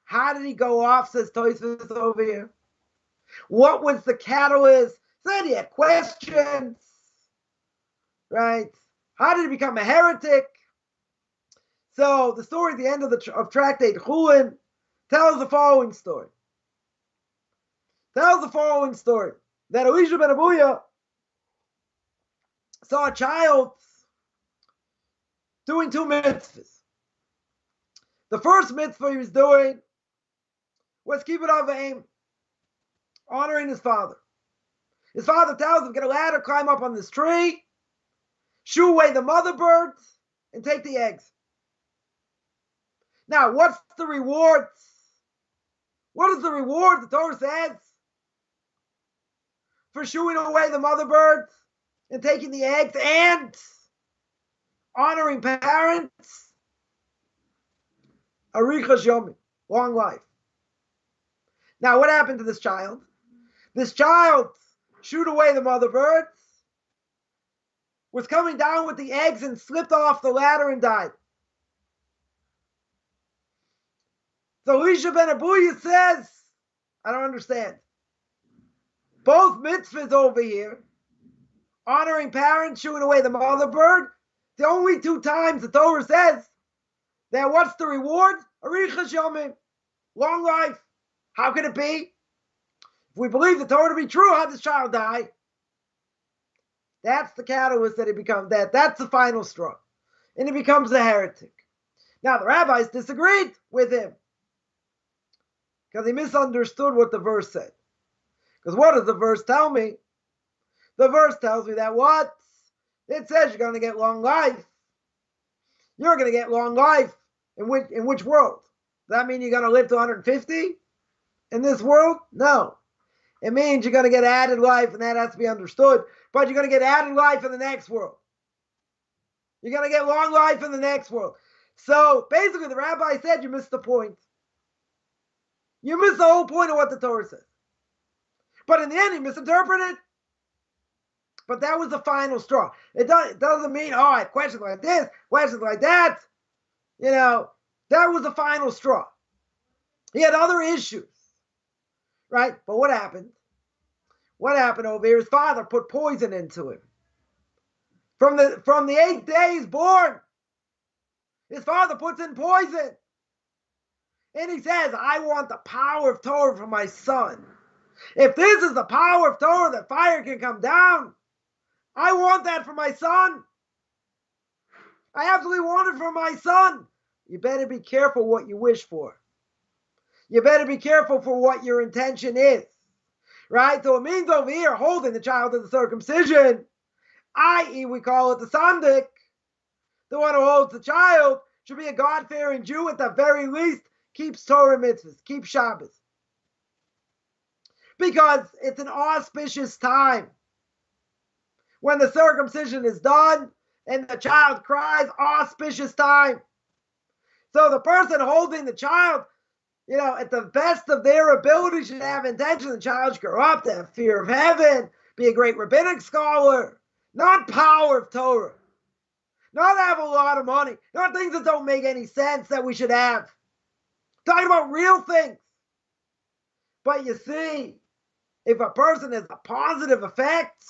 How did he go off, says Tosfos over here? What was the catalyst? Said he had questions. Right? How did he become a heretic? So the story at the end of Tractate Chulin tells the following story. That Elisha ben Abuya saw a child doing two mitzvahs. The first mitzvah he was doing was kibbud avim, honoring his father. His father tells him, get a ladder, climb up on this tree, shoo away the mother birds, and take the eggs. Now, what's the reward? What is the reward the Torah says for shooing away the mother birds and taking the eggs and honoring parents? Arichas Yomi, long life. Now, what happened to this child? This child shooed away the mother birds, was coming down with the eggs and slipped off the ladder and died. So Elisha ben Abuya says, I don't understand. Both mitzvahs over here, honoring parents, shooing away the mother bird, the only two times the Torah says that what's the reward? Arichas Yomim, long life. How can it be? If we believe the Torah to be true, how did this child die? That's the catalyst that he becomes that. That's the final straw. And he becomes a heretic. Now, the rabbis disagreed with him because he misunderstood what the verse said. Because what does the verse tell me? The verse tells me that what? It says you're going to get long life. You're going to get long life. In which world? Does that mean you're going to live to 150 in this world? No. It means you're going to get added life, and that has to be understood. But you're going to get added life in the next world. You're going to get long life in the next world. So basically, the rabbi said you missed the point. You missed the whole point of what the Torah says. But in the end, he misinterpreted. But that was the final straw. It doesn't mean, oh, I have questions like this, questions like that. That was the final straw. He had other issues, right? But what happened? What happened over here? His father put poison into him. From the 8 days born, his father puts in poison. And he says, I want the power of Torah for my son. If this is the power of Torah, that fire can come down, I want that for my son. I absolutely want it for my son. You better be careful what you wish for. You better be careful for what your intention is. Right? So it means over here, holding the child to the circumcision, i.e. we call it the sandik, the one who holds the child, should be a God-fearing Jew at the very least, keeps Torah mitzvahs, keeps Shabbos. Because it's an auspicious time. When the circumcision is done and the child cries, auspicious time. So the person holding the child, at the best of their ability should have intention. The child should grow up to have fear of heaven, be a great rabbinic scholar, not power of Torah, not have a lot of money, not things that don't make any sense that we should have. Talking about real things. But you see, if a person has a positive effect,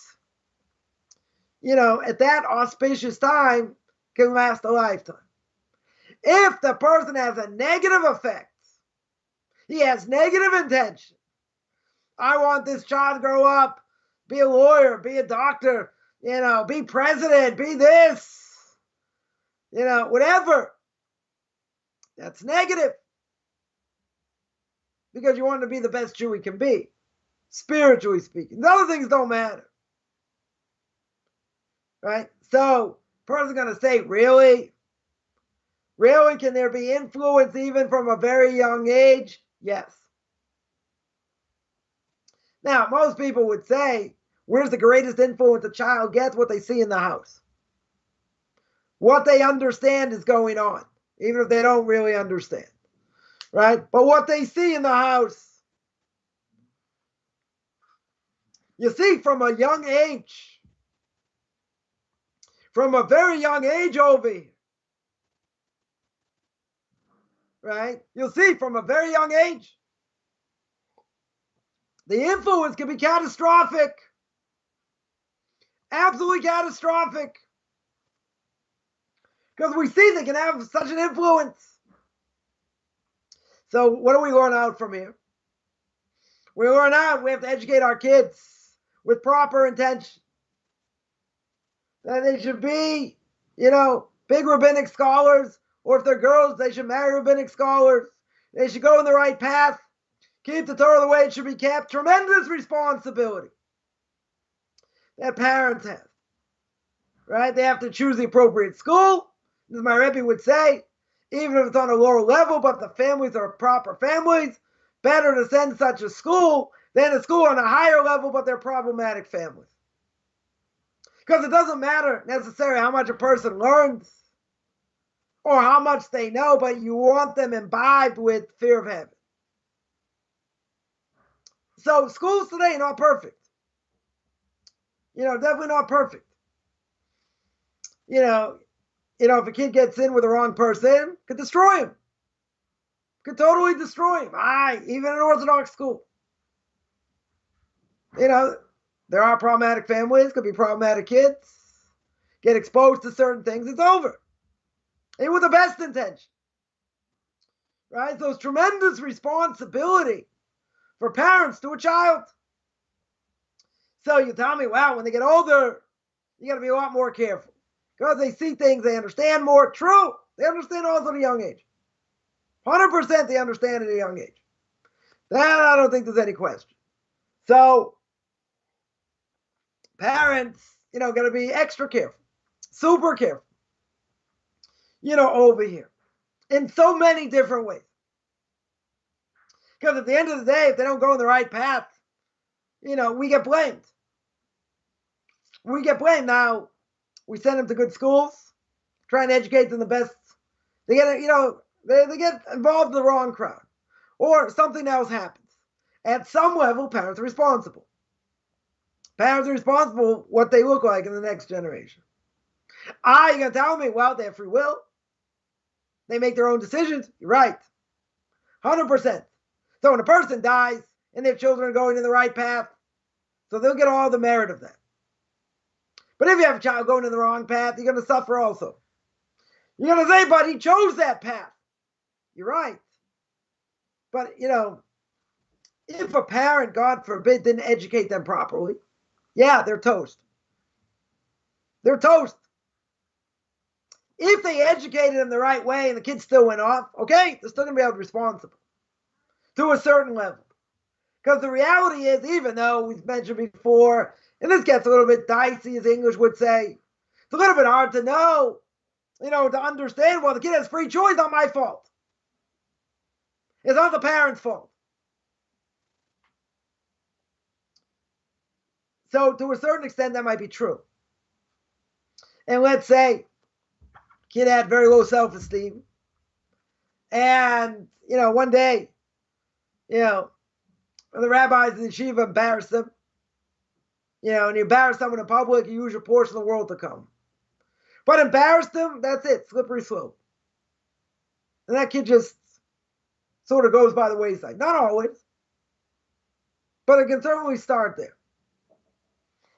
at that auspicious time, can last a lifetime. If the person has a negative effect, he has negative intention. I want this child to grow up, be a lawyer, be a doctor, be president, be this, whatever. That's negative. Because you want to be the best Jew he can be, spiritually speaking. The other things don't matter. Right? So, person's going to say, really? Really? Can there be influence even from a very young age? Yes. Now, most people would say, where's the greatest influence a child gets? What they see in the house. What they understand is going on, even if they don't really understand. Right? But what they see in the house. You see, from a young age, from a very young age over here, right? You'll see from a very young age, the influence can be catastrophic. Absolutely catastrophic. Because we see they can have such an influence. So what do we learn out from here? We learn out we have to educate our kids with proper intention. That they should be, big rabbinic scholars, or if they're girls, they should marry rabbinic scholars. They should go in the right path, keep the Torah the way it should be kept. Tremendous responsibility that parents have, right? They have to choose the appropriate school, as my Rebbe would say, even if it's on a lower level, but the families are proper families. Better to send such a school than a school on a higher level, but they're problematic families. Because it doesn't matter necessarily how much a person learns or how much they know, but you want them imbibed with fear of heaven. So schools today are not perfect. Definitely not perfect. If a kid gets in with the wrong person, could destroy him. Could totally destroy him. Even an Orthodox school. There are problematic families, could be problematic kids, get exposed to certain things, it's over. And with the best intention. Right? So it's tremendous responsibility for parents to a child. So you tell me, wow, when they get older, you got to be a lot more careful. because they see things, they understand more. True. They understand also at a young age. 100% they understand at a young age. That I don't think there's any question. So parents, got to be extra careful, super careful, over here in so many different ways. Because at the end of the day, if they don't go in the right path, we get blamed. We get blamed. Now, we send them to good schools, try and educate them the best. They get, they get involved in the wrong crowd. Or something else happens. At some level, parents are responsible. Parents are responsible for what they look like in the next generation. You're going to tell me, well, they have free will. They make their own decisions. You're right. 100%. So when a person dies and their children are going in the right path, so they'll get all the merit of that. But if you have a child going in the wrong path, you're going to suffer also. You're going to say, but he chose that path. You're right. But, if a parent, God forbid, didn't educate them properly, yeah, they're toast. They're toast. If they educated them the right way and the kids still went off, okay, they're still going to be held responsible to a certain level. Because the reality is, even though we've mentioned before, and this gets a little bit dicey, as English would say, it's a little bit hard to know, to understand, well, the kid has free choice, not my fault. It's not the parents' fault. So to a certain extent, that might be true. And let's say kid had very low self-esteem. And, one day, the rabbis in the yeshiva embarrassed him. And you embarrass someone in public, you use your portion of the world to come. But embarrassed him, that's it, slippery slope. And that kid just sort of goes by the wayside. Not always, but it can certainly start there.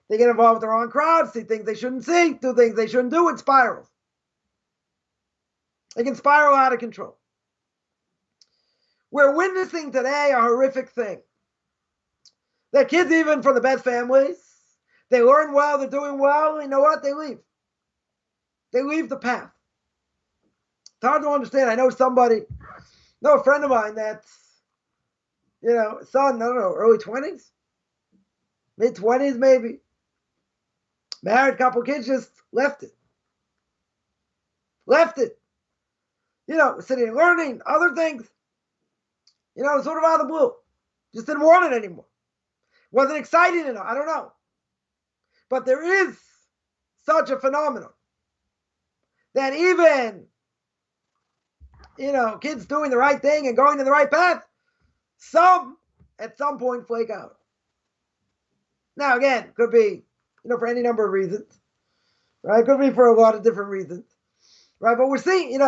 They get involved with the wrong crowd, see things they shouldn't see, do things they shouldn't do, it spirals. It can spiral out of control. We're witnessing today a horrific thing. That kids, even from the best families, they learn well, they're doing well, you know what? They leave. They leave the path. It's hard to understand. I know a friend of mine that's, son, I don't know, early 20s? Mid-20s maybe. Married, couple kids, just left it. Sitting and learning, other things. Sort of out of the blue. Just didn't want it anymore. Wasn't exciting enough. I don't know. But there is such a phenomenon that even, kids doing the right thing and going to the right path, some at some point flake out. Now, again, could be, for any number of reasons, right? Could be for a lot of different reasons, right? But we're seeing,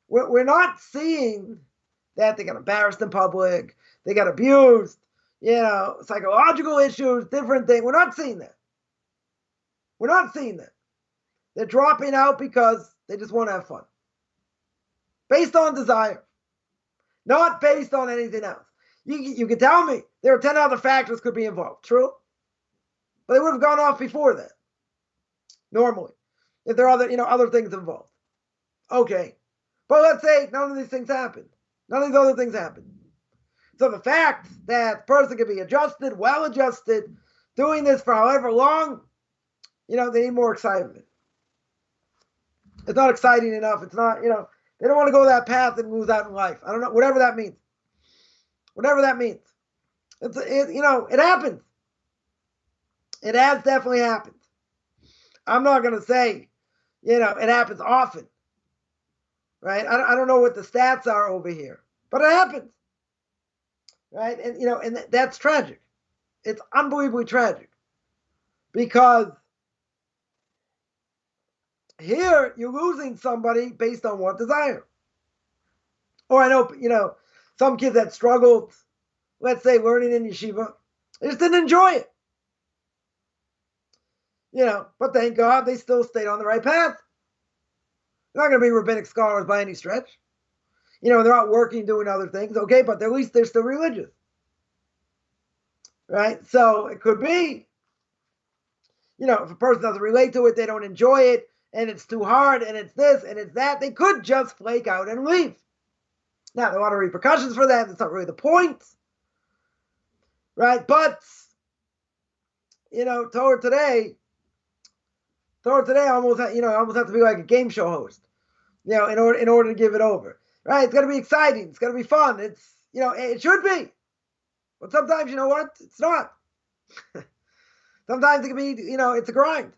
we're not seeing that they got embarrassed in public, they got abused, psychological issues, different things. We're not seeing that. They're dropping out because they just want to have fun. Based on desire. Not based on anything else. You can tell me there are 10 other factors could be involved. True? But they would have gone off before that. Normally. If there are other things involved. Okay. But let's say none of these things happen. None of these other things happen. So the fact that the person can be adjusted, well adjusted, doing this for however long, they need more excitement. It's not exciting enough. It's not, they don't want to go that path and lose out in life. I don't know, whatever that means. It happens. It has definitely happened. I'm not going to say, it happens often. Right? I don't know what the stats are over here, but it happens. Right? And, and that's tragic. It's unbelievably tragic. Because here you're losing somebody based on what desire. Or I know, some kids that struggled, let's say, learning in yeshiva, they just didn't enjoy it. But thank God they still stayed on the right path. They're not going to be rabbinic scholars by any stretch. They're out working, doing other things, okay, but at least they're still religious. Right? So it could be, if a person doesn't relate to it, they don't enjoy it, and it's too hard, and it's this, and it's that, they could just flake out and leave. Now, there are a lot of repercussions for that. That's not really the point, right? But, Torah today almost, almost have to be like a game show host, in order to give it over, right? It's going to be exciting. It's going to be fun. It's, it should be. But sometimes, you know what? It's not. Sometimes it can be, it's a grind.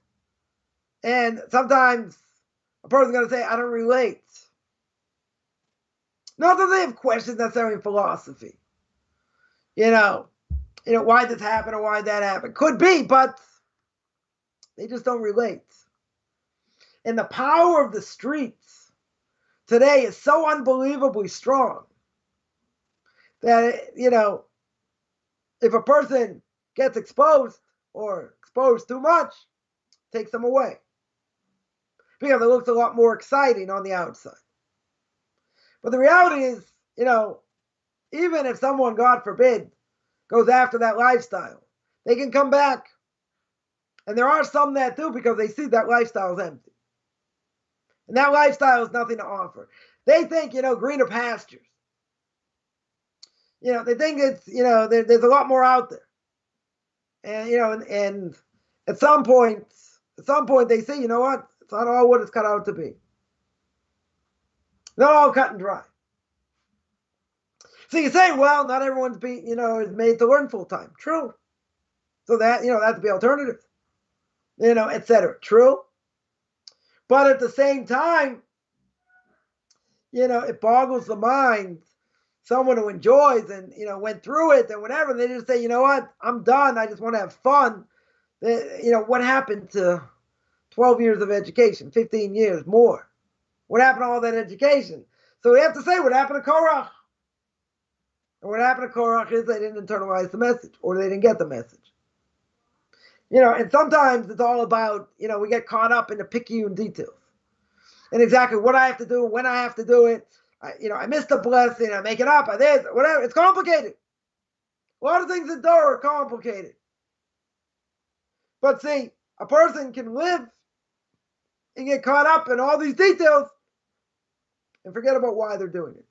And sometimes a person's going to say, I don't relate. Not that they have questions necessarily in philosophy. Why this happened or why that happened. Could be, but they just don't relate. And the power of the streets today is so unbelievably strong that, if a person gets exposed or exposed too much, it takes them away. Because it looks a lot more exciting on the outside. But the reality is, even if someone, God forbid, goes after that lifestyle, they can come back. And there are some that do because they see that lifestyle is empty. And that lifestyle has nothing to offer. They think, greener pastures. They think it's, there's a lot more out there. And, and at some point they say, you know what? It's not all what it's cut out to be. Not all cut and dry. So you say, well, not everyone's is made to learn full time. True. So that, that's the alternative. Etc. True. But at the same time, it boggles the mind. Someone who enjoys and, went through it and whatever, and they just say, you know what, I'm done. I just want to have fun. What happened to 12 years of education, 15 years more? What happened to all that education? So we have to say, what happened to Korach? And what happened to Korach is they didn't internalize the message, or they didn't get the message. And sometimes it's all about, we get caught up in the picayune details. And exactly what I have to do, when I have to do it. I missed a blessing, I make it up, I this, whatever. It's complicated. A lot of things in Torah are complicated. But see, a person can live and get caught up in all these details and forget about why they're doing it.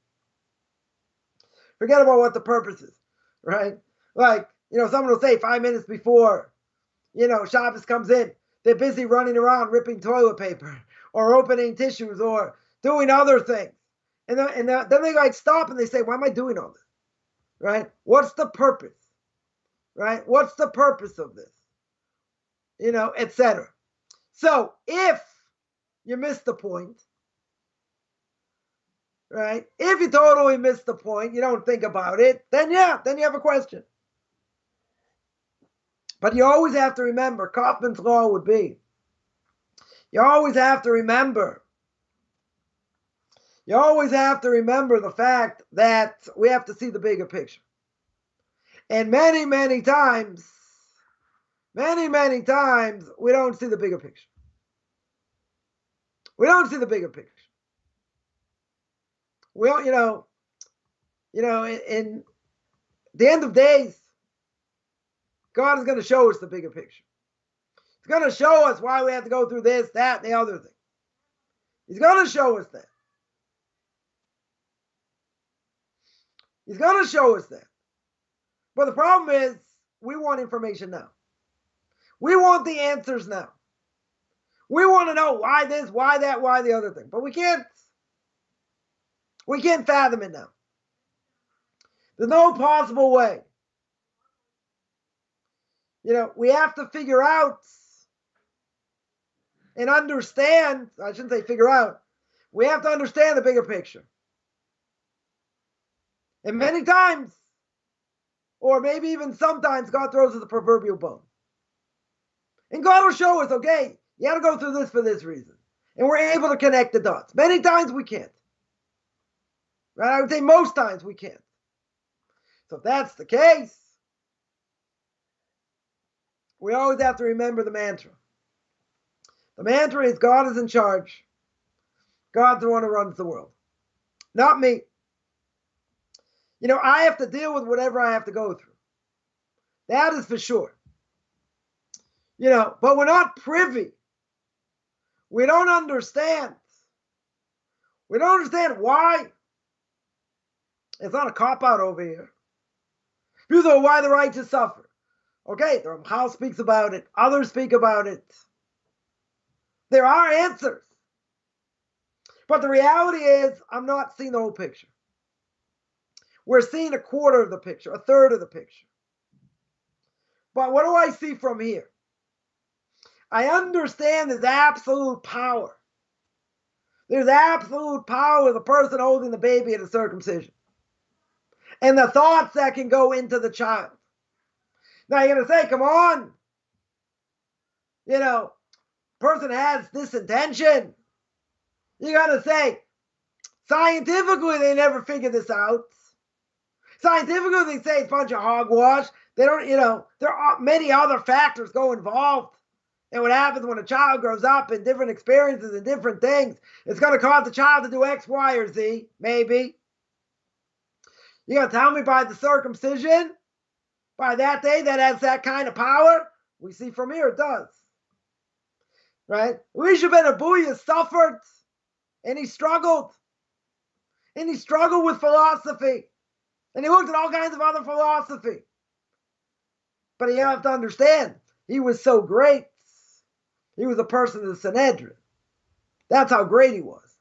Forget about what the purpose is, right? Like, someone will say 5 minutes before, Shabbos comes in, they're busy running around ripping toilet paper or opening tissues or doing other things. And then they stop and they say, why am I doing all this? Right? What's the purpose? Right? What's the purpose of this? Etc. So if you miss the point, right? If you totally miss the point, you don't think about it, then you have a question. But you always have to remember, Coffman's law would be, you always have to remember the fact that we have to see the bigger picture. And many, many times, we don't see the bigger picture. We don't see the bigger picture. We don't, in the end of days, God is going to show us the bigger picture. He's going to show us why we have to go through this, that, and the other thing. He's going to show us that. He's going to show us that. But the problem is, we want information now. We want the answers now. We want to know why this, why that, why the other thing. But we can't fathom it now. There's no possible way. We have to figure out and understand, I shouldn't say figure out, we have to understand the bigger picture. And many times, or maybe even sometimes, God throws us the proverbial bone. And God will show us, okay, you got to go through this for this reason. And we're able to connect the dots. Many times we can't. Right? I would say most times we can't. So if that's the case, we always have to remember the mantra. The mantra is God is in charge. God's the one who runs the world. Not me. I have to deal with whatever I have to go through. That is for sure. But we're not privy. We don't understand. We don't understand why. It's not a cop-out over here. You know why the righteous suffer. Okay, the Ramchal speaks about it. Others speak about it. There are answers. But the reality is, I'm not seeing the whole picture. We're seeing a quarter of the picture, a third of the picture. But what do I see from here? I understand there's absolute power. There's absolute power with the person holding the baby at a circumcision. And the thoughts that can go into the child. Now you're going to say, come on. Person has this intention. You got to say, scientifically, they never figured this out. Scientifically, they say it's a bunch of hogwash. They don't, there are many other factors go involved. And what happens when a child grows up in different experiences and different things, it's going to cause the child to do X, Y, or Z, maybe. You're going to tell me by the circumcision, by that day, that has that kind of power? We see from here it does. Right? Elisha ben Abuya suffered, and he struggled. And he struggled with philosophy. And he looked at all kinds of other philosophy. But you have to understand, he was so great. He was a person of the Sanhedrin. That's how great he was.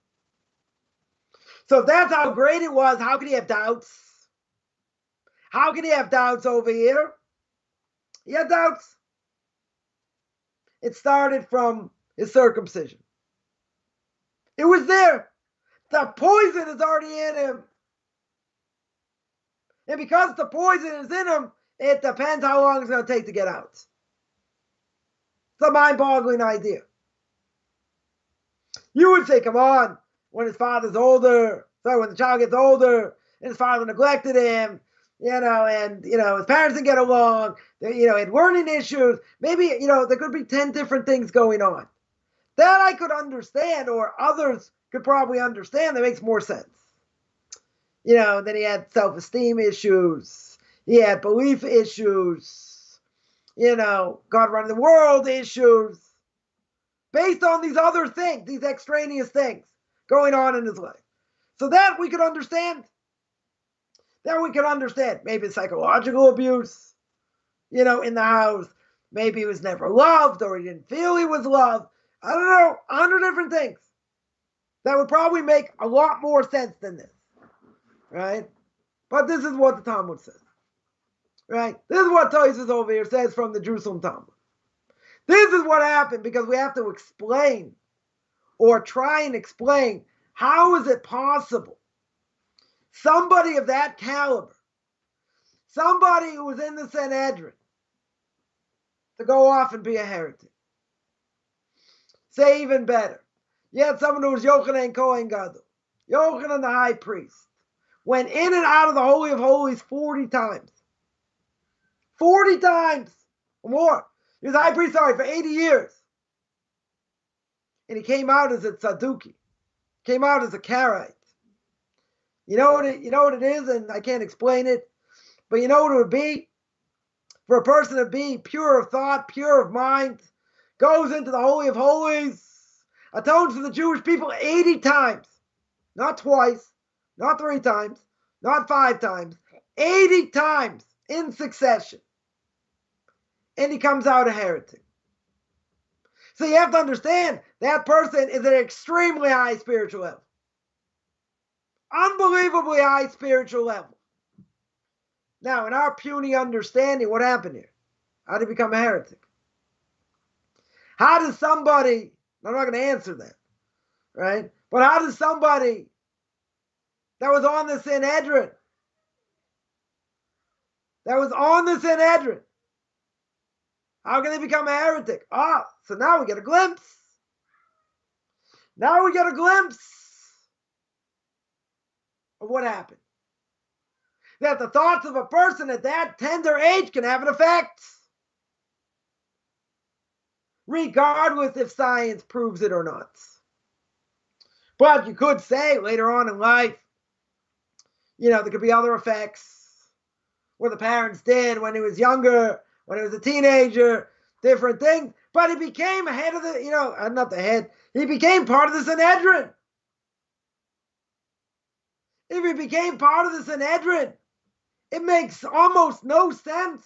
So if that's how great it was, how could he have doubts? How could he have doubts over here? He had doubts. It started from his circumcision. It was there. The poison is already in him. And because the poison is in him, it depends how long it's going to take to get out. It's a mind-boggling idea. You would say, come on, when his father's older, when the child gets older, and his father neglected him, and his parents didn't get along, had learning issues, maybe, there could be 10 different things going on. That I could understand, or others could probably understand. That makes more sense. Then he had self-esteem issues. He had belief issues. God running the world issues. Based on these other things, these extraneous things going on in his life. So that we could understand. That we could understand. Maybe psychological abuse, in the house. Maybe he was never loved, or he didn't feel he was loved. I don't know, 100 different things. That would probably make a lot more sense than this. Right? But this is what the Talmud says. Right? This is what Tosfos over here says from the Jerusalem Talmud. This is what happened, because we have to explain, or try and explain, how is it possible somebody of that caliber, somebody who was in the Sanhedrin, to go off and be a heretic? Say even better. You had someone who was Yochanan Kohen Gadol, Yochanan the high priest, went in and out of the Holy of Holies 40 times. 40 times or more. He was high priest, for 80 years. And he came out as a tzadduki. Came out as a Karaite. You know what it is, and I can't explain it, but you know what it would be? For a person to be pure of thought, pure of mind, goes into the Holy of Holies, atones for the Jewish people 80 times. Not twice, not 3 times, not 5 times, 80 times in succession. And he comes out a heretic. So you have to understand, that person is at an extremely high spiritual level. Unbelievably high spiritual level. Now, in our puny understanding, what happened here? How did he become a heretic? How does somebody, I'm not going to answer that, right? But how does somebody that was on the Sanhedrin, how can they become a heretic? So now we get a glimpse. Now we get a glimpse of what happened. That the thoughts of a person at that tender age can have an effect. Regardless if science proves it or not. But you could say later on in life, there could be other effects. What the parents did when he was younger, when he was a teenager, different things. But he became head of the, not the head. He became part of the Sanhedrin. If he became part of the Sanhedrin, it makes almost no sense.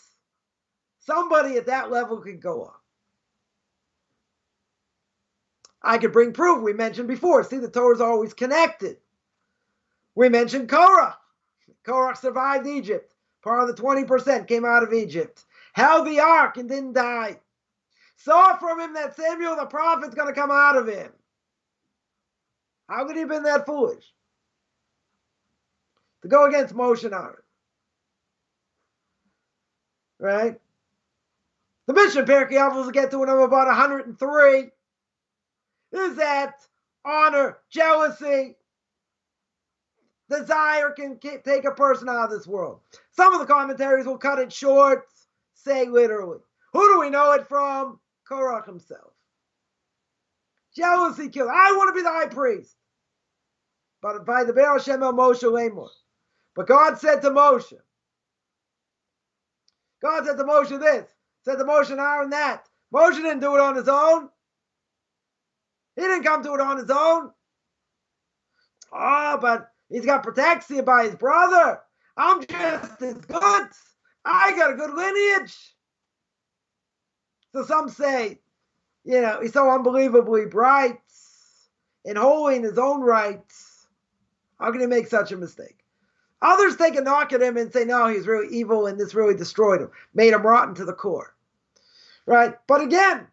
Somebody at that level could go up. I could bring proof. We mentioned before. See, the Torah is always connected. We mentioned Korach. Korach survived Egypt. Part of the 20% came out of Egypt. Held the ark and didn't die. Saw from him that Samuel the prophet's going to come out of him. How could he have been that foolish? To go against Moshe and Aaron. Right? The Mishna Pirkei Avos will get to when I'm about 103. Is that honor, jealousy, desire can take a person out of this world. Some of the commentaries will cut it short, say literally. Who do we know it from? Korach himself. Jealousy killed. I want to be the high priest. But by the Be'er Hashem el Moshe Lemor. But God said to Moshe this. Said to Moshe and Aaron that. Moshe didn't do it on his own. He didn't come to it on his own. Oh, but he's got protection by his brother. I'm just as good. I got a good lineage. So some say, he's so unbelievably bright and holy in his own right. How can he make such a mistake? Others take a knock at him and say, no, he's really evil and this really destroyed him, made him rotten to the core. Right? But again,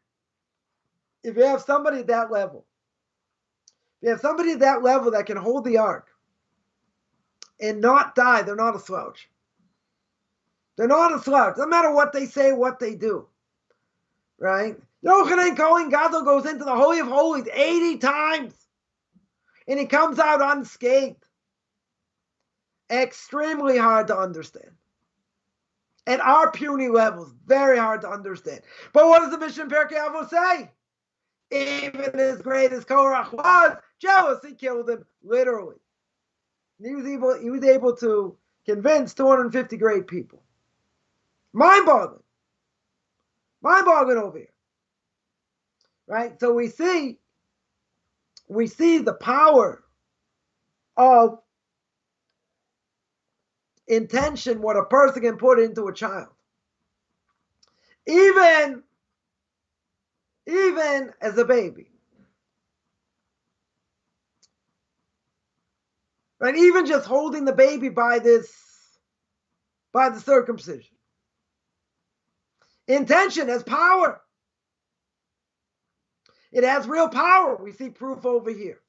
if you have somebody at that level, that can hold the ark and not die, they're not a slouch. They're not a slouch. No matter what they say, what they do. Right? Yochanan Kohen Gadol goes into the Holy of Holies 80 times. And he comes out unscathed. Extremely hard to understand. At our puny levels, very hard to understand. But what does the Mishna Pirkei Avos say? Even as great as Korach was, jealousy killed him, literally. And he was able to convince 250 great people. Mind-boggling. Mind-boggling over here. Right? So we see the power of intention, what a person can put into a child. Even as a baby. Right? Even just holding the baby by the circumcision. Intention has power. It has real power. We see proof over here.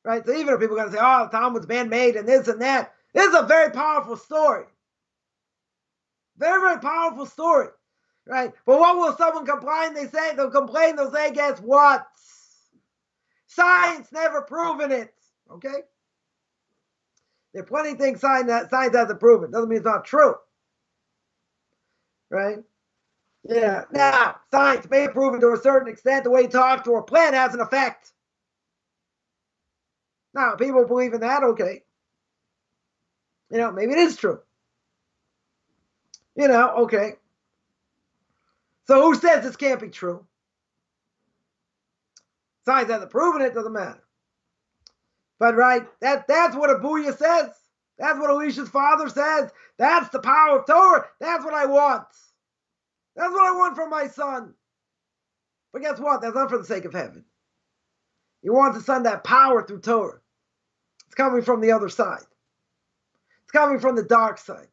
Right? So even if people are going to say, oh, the Talmud's man-made and this and that, this is a very powerful story. Very, very powerful story. Right? But what will someone complain? They'll say, guess what? Science never proven it. Okay? There are plenty of things science hasn't proven. Doesn't mean it's not true. Right? Yeah. Now, science may have proven to a certain extent the way you talk to a plant has an effect. Now, people believe in that, okay. Maybe it is true. Okay. So who says this can't be true? Science hasn't proven it, doesn't matter. But right, that's what Abuya says. That's what Elisha's father says. That's the power of Torah. That's what I want. That's what I want from my son. But guess what? That's not for the sake of heaven. You want the son to have power through Torah. It's coming from the other side. It's coming from the dark side.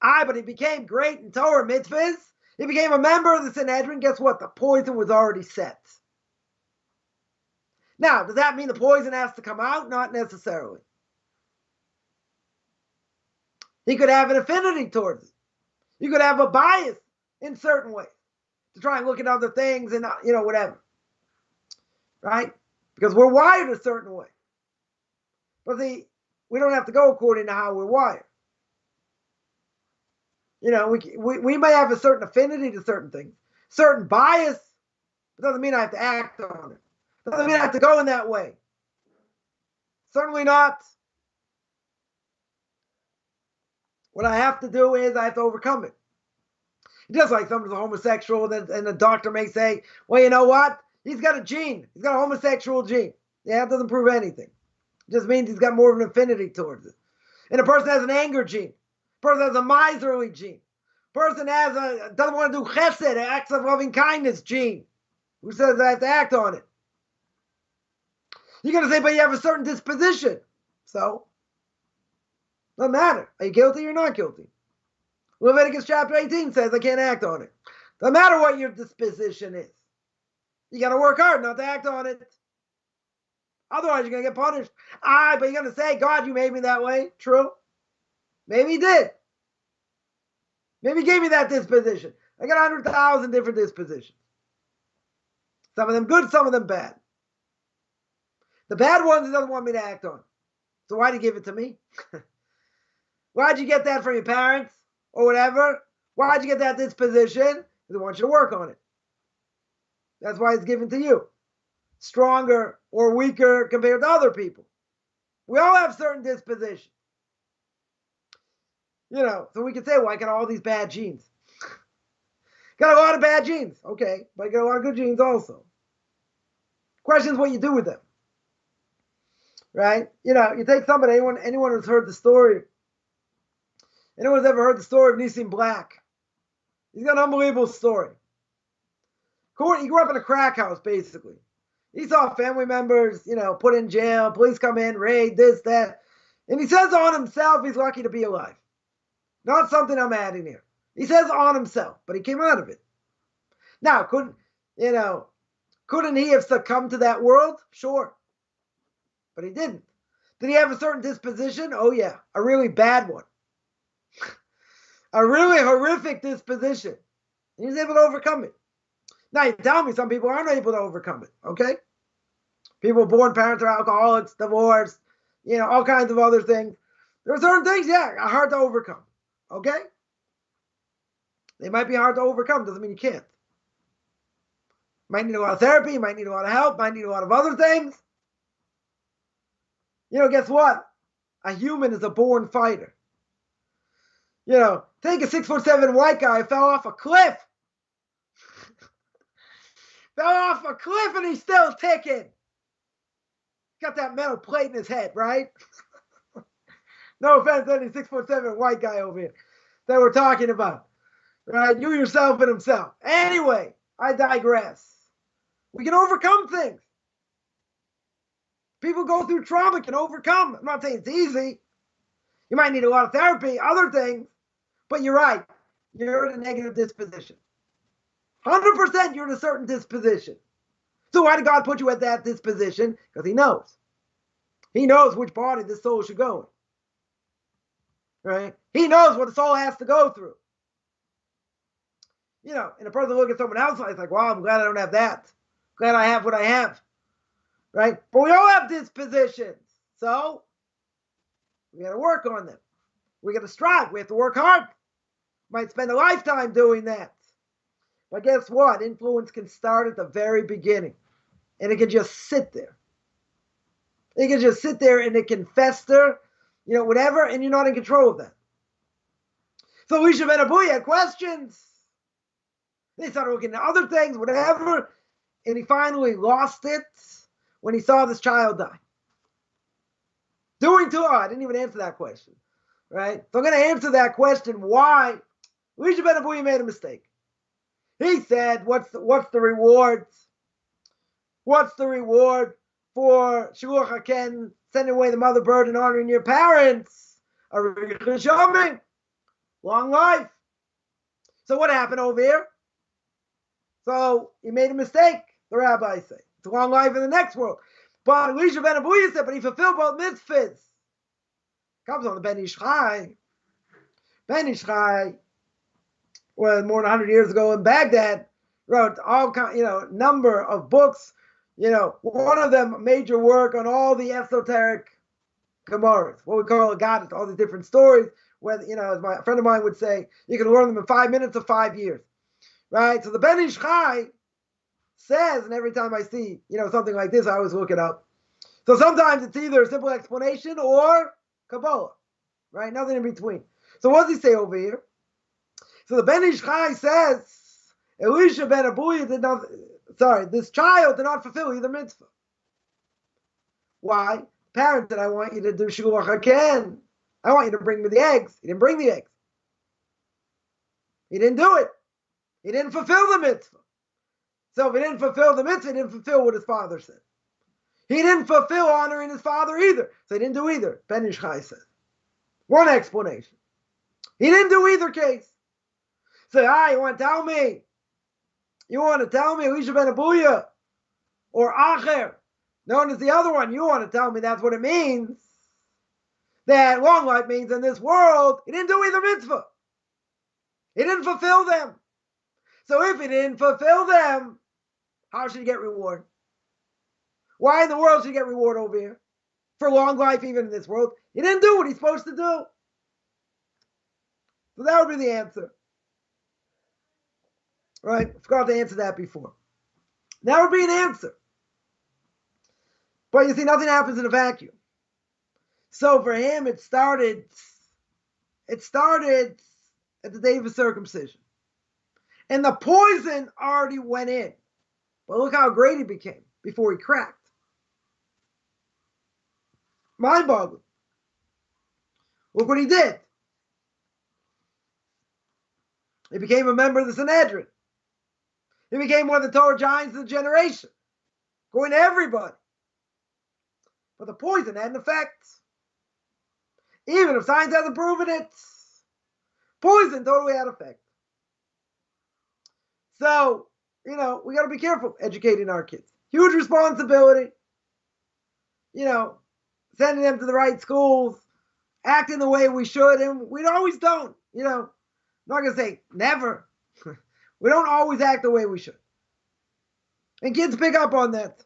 But he became great in Torah mitzvahs. He became a member of the Sanhedrin. Guess what? The poison was already set. Now, does that mean the poison has to come out? Not necessarily. He could have an affinity towards it. You could have a bias in certain ways to try and look at other things and, whatever. Right? Because we're wired a certain way. But we don't have to go according to how we're wired. We may have a certain affinity to certain things, certain bias. It doesn't mean I have to act on it. It doesn't mean I have to go in that way. Certainly not. What I have to do is I have to overcome it. Just like someone's a homosexual, and the doctor may say, well, you know what? He's got a gene. He's got a homosexual gene. Yeah, it doesn't prove anything. It just means he's got more of an affinity towards it. And a person has an anger gene. A person has a miserly gene. A person doesn't want to do chesed, acts of loving kindness gene. Who says I have to act on it? You're going to say, but you have a certain disposition. So, doesn't matter. Are you guilty or not guilty? Leviticus chapter 18 says I can't act on it. Doesn't matter what your disposition is. You got to work hard not to act on it. Otherwise, you're going to get punished. But you're going to say, God, you made me that way. True. Maybe he did. Maybe he gave me that disposition. I got 100,000 different dispositions. Some of them good, some of them bad. The bad ones he doesn't want me to act on. So why'd he give it to me? Why'd you get that from your parents or whatever? Why'd you get that disposition? Because he wants you to work on it. That's why it's given to you. Stronger or weaker compared to other people. We all have certain dispositions. So we can say, well, I got all these bad genes. Got a lot of bad genes. Okay, but I got a lot of good genes also. Question is what you do with them. Right? You take somebody, anyone who's heard the story, anyone who's ever heard the story of Nissim Black. He's got an unbelievable story. He grew up in a crack house, basically. He saw family members, put in jail, police come in, raid, this, that. And he says on himself, he's lucky to be alive. Not something I'm adding here. He says on himself, but he came out of it. Now, couldn't he have succumbed to that world? Sure. But he didn't. Did he have a certain disposition? Oh, yeah. A really bad one. A really horrific disposition. He was able to overcome it. Now, you tell me some people aren't able to overcome it, okay? People born parents are alcoholics, divorced, all kinds of other things. There are certain things, are hard to overcome, okay? They might be hard to overcome. Doesn't mean you can't. Might need a lot of therapy. You might need a lot of help. Might need a lot of other things. Guess what? A human is a born fighter. Take a 6'7" white guy who fell off a cliff. Fell off a cliff and he's still ticking. Got that metal plate in his head, right? No offense to any 6'7" white guy over here that we're talking about. Right? You, yourself, and himself. Anyway, I digress. We can overcome things. People go through trauma, can overcome. I'm not saying it's easy. You might need a lot of therapy, other things. But you're right. You're in a negative disposition. 100% you're in a certain disposition. So why did God put you at that disposition? Because he knows. He knows which body this soul should go in. Right? He knows what the soul has to go through. And a person look at someone else, it's like, wow, I'm glad I don't have that. Glad I have what I have. Right? But we all have dispositions. So we got to work on them. We got to strive. We have to work hard. Might spend a lifetime doing that. But guess what? Influence can start at the very beginning. And it can just sit there. It can just sit there and it can fester, whatever, and you're not in control of that. So Elisha ben Abuya had questions. They started looking at other things, whatever. And he finally lost it when he saw this child die. I didn't even answer that question. Right? So I'm going to answer that question, why Elisha ben Abuya made a mistake. He said, what's the reward? What's the reward for Shiluach HaKen, sending away the mother bird and honoring your parents? Long life. So what happened over here? So he made a mistake, the rabbis say. It's a long life in the next world. But Elisha ben Abuya said, but he fulfilled both mitzvahs. Comes on the Ben Ish Chai. Ben Ish Chai, well, more than 100 years ago in Baghdad, wrote all number of books. One of them, major work on all the esoteric Gemaras, what we call a goddess, all the different stories. Where as my friend of mine would say, you can learn them in 5 minutes or 5 years, right? So the Ben Ish Chai says, and every time I see something like this, I always look it up. So sometimes it's either a simple explanation or Kabbalah, right? Nothing in between. So what does he say over here? So the Ben Ish Chai says, Elisha ben Abuya did not, this child did not fulfill either mitzvah. Why? Parent said, I want you to do Shulach HaKen. I want you to bring me the eggs. He didn't bring the eggs. He didn't do it. He didn't fulfill the mitzvah. So if he didn't fulfill the mitzvah, he didn't fulfill what his father said. He didn't fulfill honoring his father either. So he didn't do either, Ben Ish Chai says. One explanation. He didn't do either case. So, you want to tell me? You want to tell me Elisha ben Abuya or Acher, known as the other one, you want to tell me that's what it means? That long life means in this world, he didn't do either mitzvah. He didn't fulfill them. So if he didn't fulfill them, how should he get reward? Why in the world should he get reward over here? For long life, even in this world. He didn't do what he's supposed to do. So that would be the answer. Right? I forgot to answer that before. That would be an answer. But you see, nothing happens in a vacuum. So for him, it started at the day of his circumcision. And the poison already went in. But look how great he became before he cracked. Mind-boggling. Look what he did. He became a member of the Sanhedrin. He became one of the Torah giants of the generation. Going to everybody. But the poison had an effect. Even if science hasn't proven it, poison totally had effect. So, we got to be careful educating our kids. Huge responsibility. Sending them to the right schools, acting the way we should, and we always don't. I'm not going to say never. We don't always act the way we should. And kids pick up on that.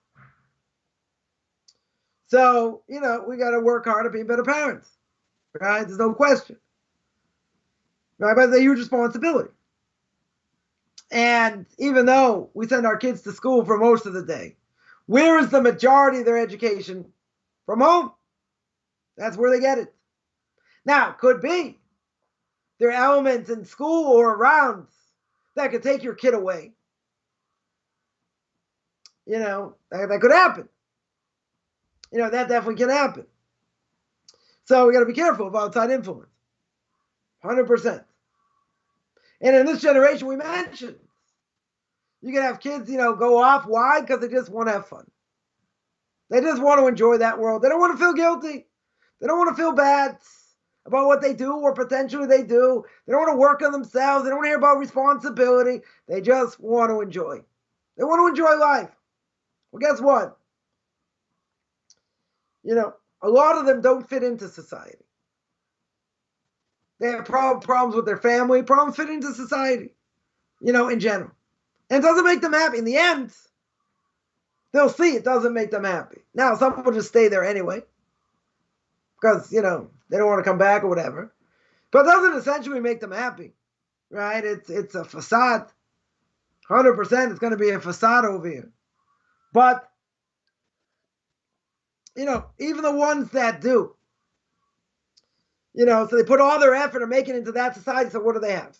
So, we got to work hard at being better parents. Right? There's no question. Right? But it's a huge responsibility. And even though we send our kids to school for most of the day, where is the majority of their education? From home. That's where they get it. Now, could be there are elements in school or around that could take your kid away. That could happen. That definitely can happen. So we got to be careful of outside influence. 100%. And in this generation, we mentioned, you can have kids, go off. Why? Because they just want to have fun. They just want to enjoy that world. They don't want to feel guilty. They don't want to feel bad about what they do or potentially they do. They don't want to work on themselves. They don't want to hear about responsibility. They just want to enjoy. They want to enjoy life. Well, guess what? A lot of them don't fit into society. They have problems with their family, problems fitting into society, in general. And it doesn't make them happy. In the end, they'll see it doesn't make them happy. Now, some will just stay there anyway because, they don't want to come back or whatever. But it doesn't essentially make them happy, right? It's a facade. 100% it's going to be a facade over here. But, even the ones that do, so they put all their effort and make it into that society. So what do they have?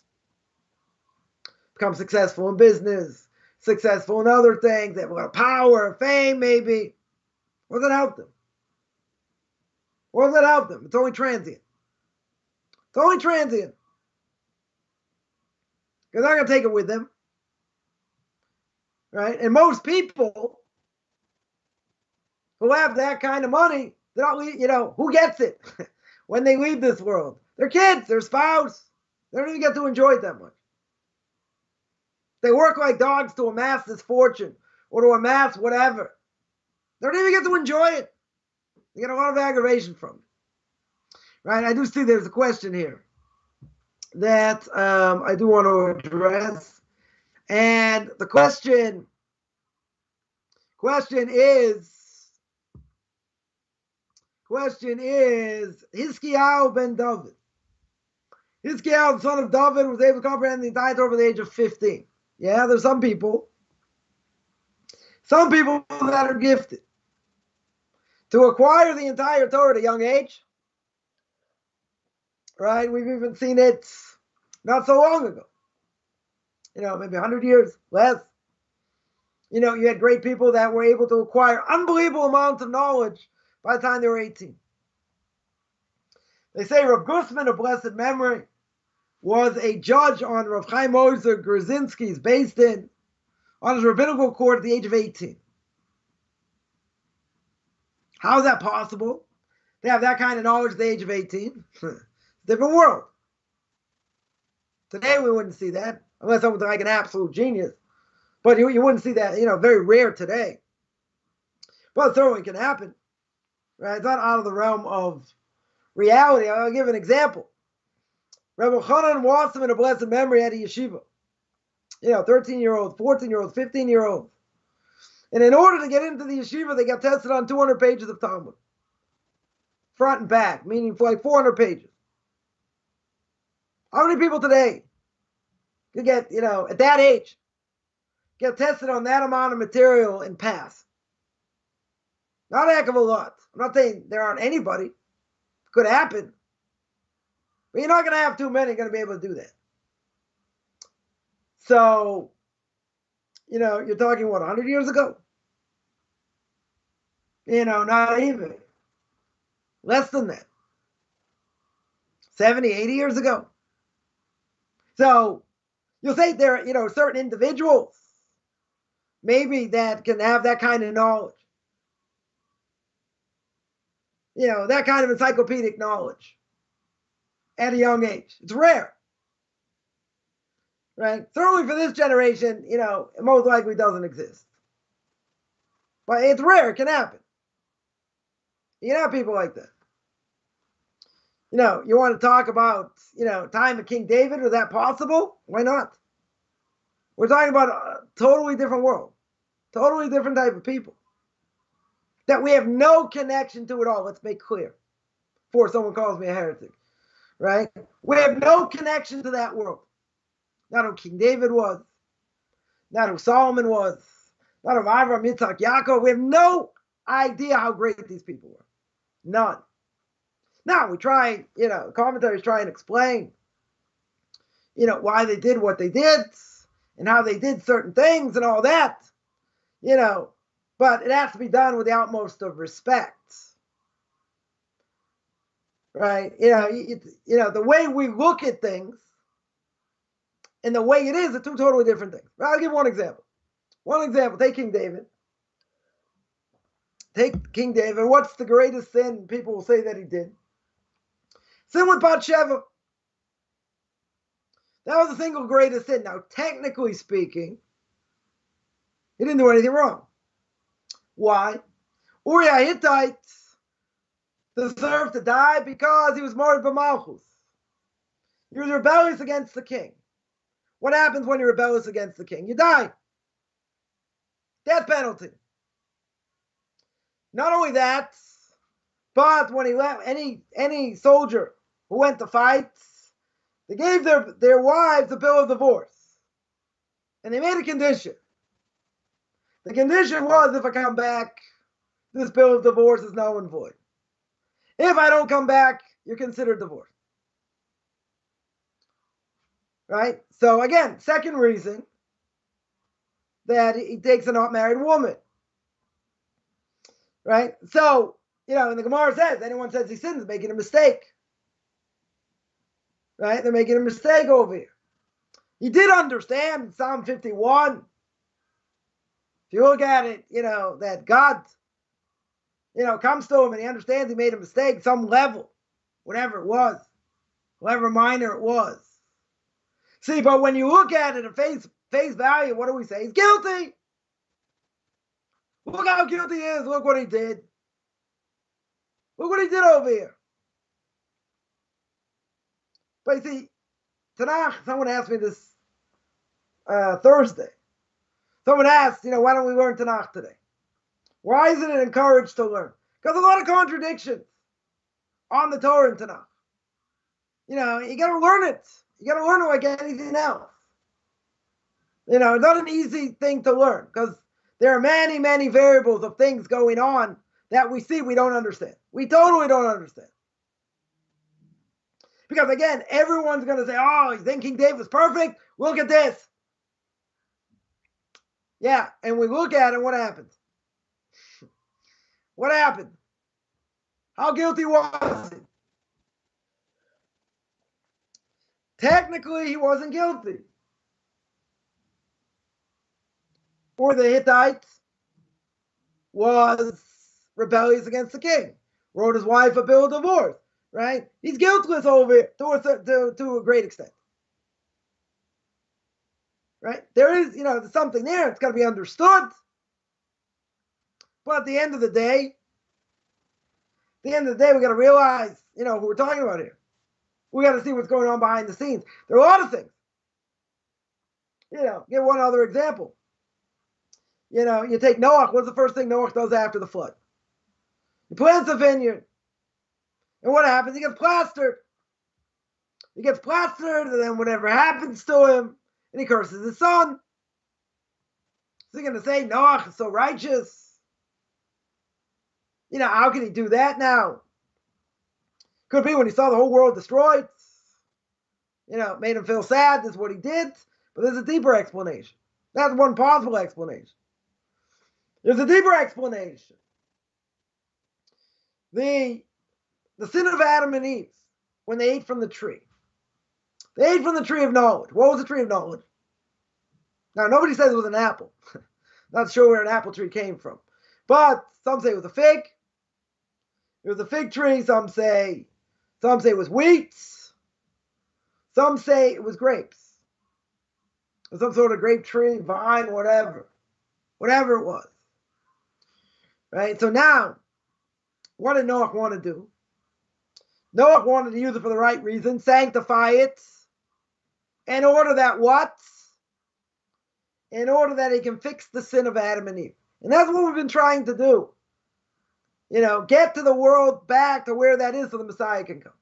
Become successful in business, successful in other things. They have a lot of power, fame, maybe. What does that help them? What does that help them? It's only transient. It's only transient. Because they're not going to take it with them. Right? And most people who have that kind of money, they don't, who gets it when they leave this world? Their kids, their spouse. They don't even get to enjoy it that much. They work like dogs to amass this fortune or to amass whatever. They don't even get to enjoy it. They get a lot of aggravation from it. Right? I do see there's a question here that I do want to address. And the question is Hiskiyahu ben David. Hiskiyahu, the son of David, was able to comprehend the entire Torah by the age of 15. Yeah, there's some people that are gifted to acquire the entire Torah at a young age. Right? We've even seen it not so long ago. maybe 100 years, less. You had great people that were able to acquire unbelievable amounts of knowledge by the time they were 18. They say Rav Gusman of blessed memory was a judge on Rav Chaim Grzinski's based in on his rabbinical court at the age of 18. How is that possible? They have that kind of knowledge at the age of 18. It's a different world. Today we wouldn't see that, unless someone's like an absolute genius. But you wouldn't see that, very rare today. But it certainly can happen. Right? It's not out of the realm of reality. I'll give an example. Rabbi Chaim Coffman of blessed memory had a yeshiva. 13-year-olds, 14-year-olds, 15-year-olds. And in order to get into the yeshiva, they got tested on 200 pages of Talmud. Front and back, meaning for like 400 pages. How many people today could get, at that age, get tested on that amount of material and pass? Not a heck of a lot. I'm not saying there aren't anybody. Could happen. But you're not going to have too many going to be able to do that. So, you're talking, 100 years ago? Not even. Less than that. 70, 80 years ago. So, you'll say there are, certain individuals maybe that can have that kind of knowledge. That kind of encyclopedic knowledge at a young age. It's rare. Right? Certainly for this generation, it most likely doesn't exist. But it's rare. It can happen. You have people like that. You want to talk about, time of King David? Was that possible? Why not? We're talking about a totally different world. Totally different type of people. That we have no connection to at all. Let's make clear. Before someone calls me a heretic. Right? We have no connection to that world. Not who King David was. Not who Solomon was. Not who Avraham, Yitzhak, Yaakov. We have no idea how great these people were. None. Now, we try, commentaries try and explain, why they did what they did and how they did certain things and all that, but it has to be done with the utmost of respect. Right? The way we look at things and the way it is are two totally different things. I'll give one example. Take King David. What's the greatest sin people will say that he did? Sin with Bathsheba. That was the single greatest sin. Now, technically speaking, he didn't do anything wrong. Why? Uriah Hittite deserved to die because he was married by Malchus. He was rebellious against the king. What happens when you're rebellious against the king? You die. Death penalty. Not only that, but when he left, any soldier who went to fight, they gave their wives a bill of divorce. And they made a condition. The condition was, if I come back, this bill of divorce is null and void. If I don't come back, you're considered divorced. Right? So again, second reason that he takes a not married woman. Right? So, and the Gemara says, anyone says he sins, making a mistake. Right? They're making a mistake over here. He did understand in Psalm 51. If you look at it, that God, comes to him and he understands he made a mistake, some level, whatever it was, however minor it was. See, but when you look at it at face value, what do we say? He's guilty. Look how guilty he is. Look what he did. Look what he did over here. But you see, Tanakh, someone asked me this Thursday. Someone asked, why don't we learn Tanakh today? Why isn't it encouraged to learn? Because a lot of contradictions on the Torah and Tanakh. You got to learn it. You got to learn it like anything else. It's not an easy thing to learn because there are many, many variables of things going on that we see we don't understand. We totally don't understand. Because again, everyone's going to say, oh, you think King David was perfect? Look at this. Yeah, and we look at it, what happened? What happened? How guilty was he? Technically, he wasn't guilty. For the Hittites, was rebellious against the king. Wrote his wife a bill of divorce, right? He's guiltless over it to a great extent. Right? There is, there's something there. It's got to be understood. But at the end of the day, we got to realize, who we're talking about here. We got to see what's going on behind the scenes. There are a lot of things. Give one other example. You take Noah. What's the first thing Noah does after the flood? He plants a vineyard. And what happens? He gets plastered. And then whatever happens to him, and he curses his son. Is he going to say Noah is so righteous? How can he do that now? Could be when he saw the whole world destroyed. Made him feel sad. That's what he did. But there's a deeper explanation. That's one possible explanation. There's a deeper explanation. The sin of Adam and Eve, when they ate from the tree. They ate from the tree of knowledge. What was the tree of knowledge? Now, nobody says it was an apple. Not sure where an apple tree came from. But some say it was a fig. It was a fig tree. Some say it was wheat. Some say it was grapes. Or some sort of grape tree, vine, whatever. Whatever it was. Right? So now, what did Noah want to do? Noah wanted to use it for the right reason, sanctify it, in order that what? In order that he can fix the sin of Adam and Eve. And that's what we've been trying to do. Get to the world back to where that is so the Messiah can come.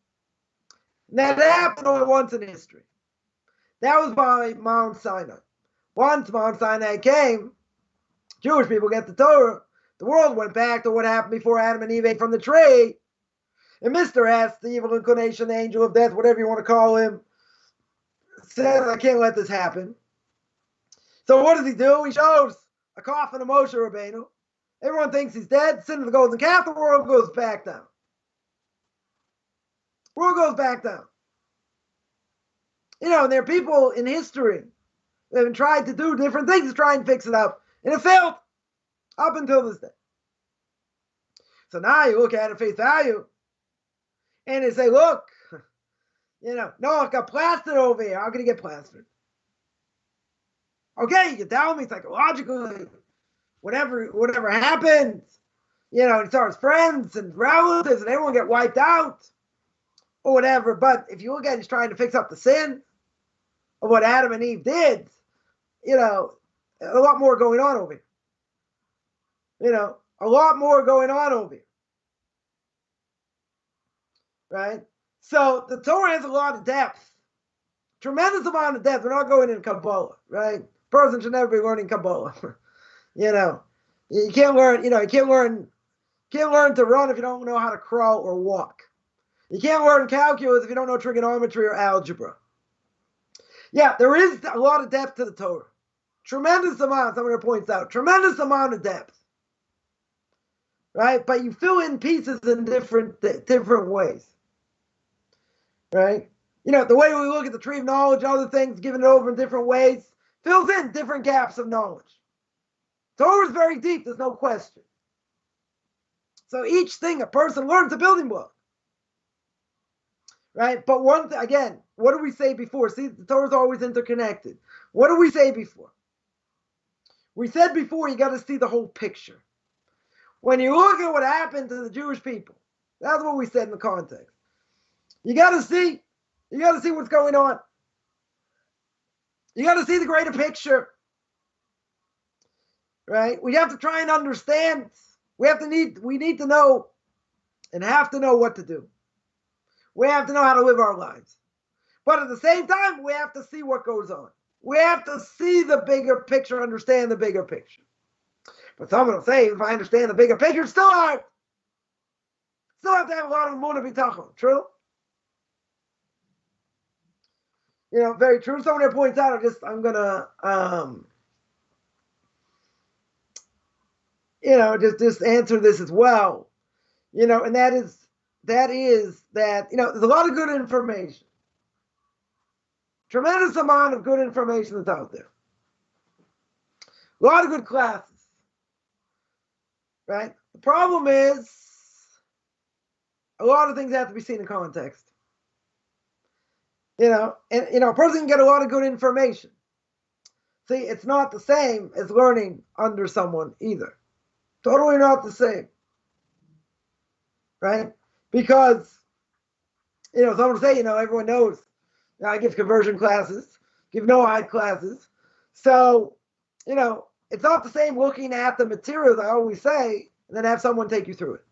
And that happened only once in history. That was by Mount Sinai. Once Mount Sinai came, Jewish people get the Torah. The world went back to what happened before Adam and Eve ate from the tree. And Mr. S, the evil inclination, the angel of death, whatever you want to call him, says, I can't let this happen. So what does he do? He shows a coffin of Moshe Rabbeinu. Everyone thinks he's dead. Sin of the golden calf, the world goes back down. World goes back down. And there are people in history that have tried to do different things to try and fix it up. And it failed up until this day. So now you look at it face value and they say, look, Noah got plastered over here. How can he get plastered? Okay, you can tell me psychologically, whatever happened, he saw his friends and relatives and everyone get wiped out or whatever. But if you look at it, he's trying to fix up the sin of what Adam and Eve did, a lot more going on over here. A lot more going on over here. Right? So the Torah has a lot of depth. Tremendous amount of depth. We're not going in Kabbalah, right? Person should never be learning Kabbalah. You can't learn, you can't learn to run if you don't know how to crawl or walk. You can't learn calculus if you don't know trigonometry or algebra. Yeah, there is a lot of depth to the Torah. Tremendous amount, somebody points out. Tremendous amount of depth. Right? But you fill in pieces in different ways. Right? The way we look at the tree of knowledge, other things, giving it over in different ways, fills in different gaps of knowledge. Torah is very deep, there's no question. So each thing a person learns a building block. Right? But one thing, again, what did we say before? See, the Torah is always interconnected. What did we say before? We said before you got to see the whole picture. When you look at what happened to the Jewish people, that's what we said in the context. You got to see what's going on. You got to see the greater picture. Right? We have to try and understand. We need to know and have to know what to do. We have to know how to live our lives. But at the same time, we have to see what goes on. We have to see the bigger picture, understand the bigger picture. But someone will say, if I understand the bigger picture, it's still hard. Still have to have a lot of emunah bitachon. True? Very true. Someone here points out, I'm going to just answer this as well. And that is that, there's a lot of good information. Tremendous amount of good information that's out there. A lot of good classes. Right? The problem is a lot of things have to be seen in context. And a person can get a lot of good information. See, it's not the same as learning under someone either. Totally not the same. Right? Because, someone will say, everyone knows, I give conversion classes, give Noahide classes. So, it's not the same looking at the materials, I always say, and then have someone take you through it.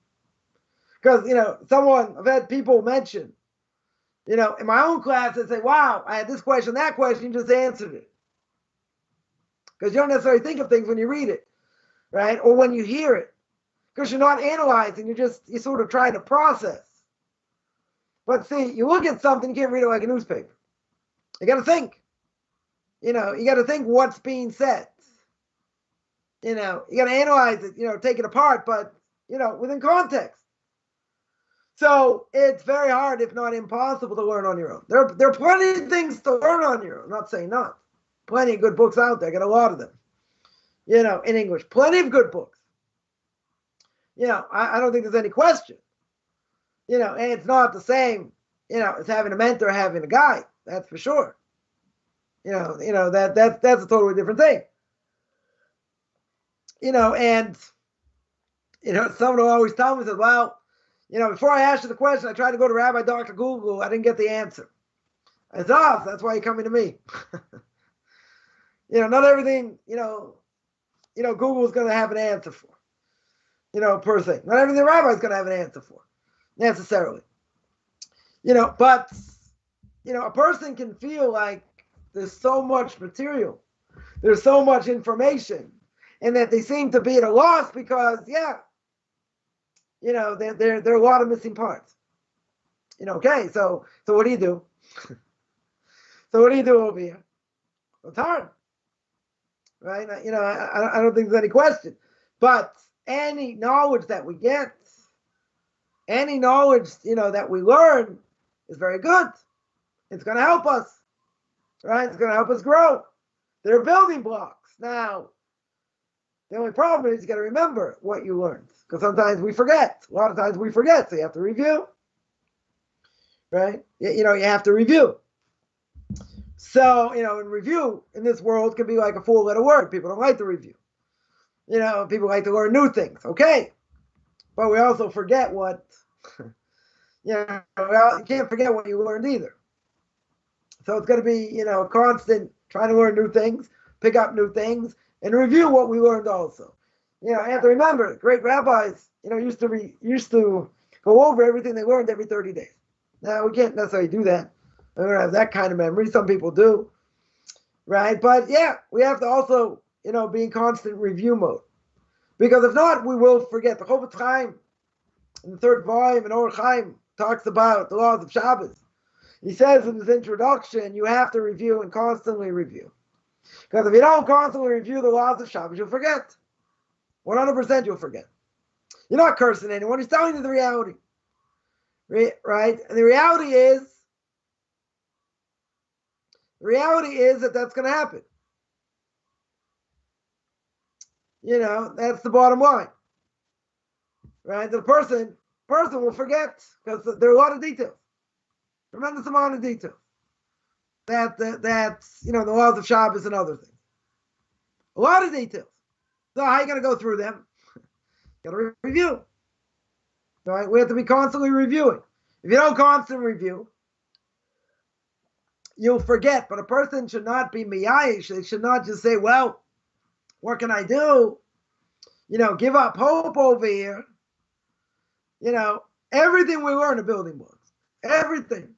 Because, I've had people mention, in my own class, they say, wow, I had this question, that question, you just answered it. Because you don't necessarily think of things when you read it, right? Or when you hear it. Because you're not analyzing, you're sort of trying to process. But see, you look at something, you can't read it like a newspaper. You got to think. You got to think what's being said. You got to analyze it, take it apart, but, within context. So it's very hard, if not impossible, to learn on your own. There are plenty of things to learn on your own. I'm not saying not. Plenty of good books out there. I got a lot of them, in English. Plenty of good books. I don't think there's any question. And it's not the same, as having a mentor or having a guide. That's for sure. That's a totally different thing. And someone will always tell me that, well, before I asked you the question, I tried to go to Rabbi Dr. Google. I didn't get the answer. I said, oh, that's why you're coming to me. Not everything, Google's going to have an answer for, per se. Not everything the rabbi's going to have an answer for, necessarily. But, a person can feel like there's so much material, there's so much information, and that they seem to be at a loss because, there are a lot of missing parts. Okay, so what do you do? So what do you do over here? It's hard, right? I don't think there's any question. But any knowledge that we get, any knowledge, that we learn is very good. It's going to help us, right? It's going to help us grow. They're building blocks. Now, the only problem is you got to remember what you learned. Because sometimes we forget. A lot of times we forget, so you have to review. Right? You have to review. So, in review in this world can be like a four-letter word. People don't like to review. People like to learn new things. Okay. But we also forget what, you can't forget what you learned either. So it's going to be, constant trying to learn new things, pick up new things, and review what we learned also. I have to remember, great rabbis, used to go over everything they learned every 30 days. Now, we can't necessarily do that. We don't have that kind of memory. Some people do, right? But, we have to also, be in constant review mode. Because if not, we will forget. The Avos Chaim, in the third volume, in Or Chaim, talks about the laws of Shabbos. He says in his introduction, you have to review and constantly review. Because if you don't constantly review the laws of Shabbos, you'll forget. 100% you'll forget. You're not cursing anyone. He's telling you the reality. Right? And the reality is that that's going to happen. That's the bottom line. Right? The person will forget because there are a lot of details. Tremendous amount of detail. That's, the laws of Shabbos and other things. A lot of details. So how are you going to go through them? Got to review. All right? We have to be constantly reviewing. If you don't constantly review, you'll forget. But a person should not be miyayish. They should not just say, well, what can I do? Give up hope over here. Everything we learn are building blocks. Everything.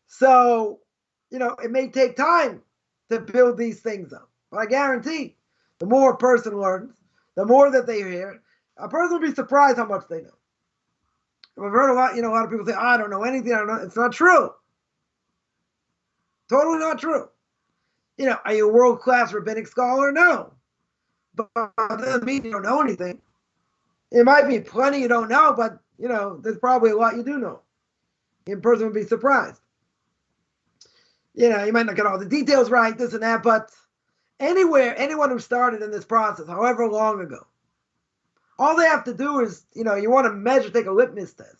So, it may take time to build these things up. But I guarantee, the more a person learns, the more that they hear, a person will be surprised how much they know. I've heard a lot of people say, I don't know anything. I don't know. It's not true. Totally not true. Are you a world-class rabbinic scholar? No. but it doesn't mean you don't know anything. It might be plenty you don't know, but, there's probably a lot you do know. A person would be surprised. You might not get all the details right, this and that, but anyone who started in this process, however long ago, all they have to do is, you want to measure, take a litmus test.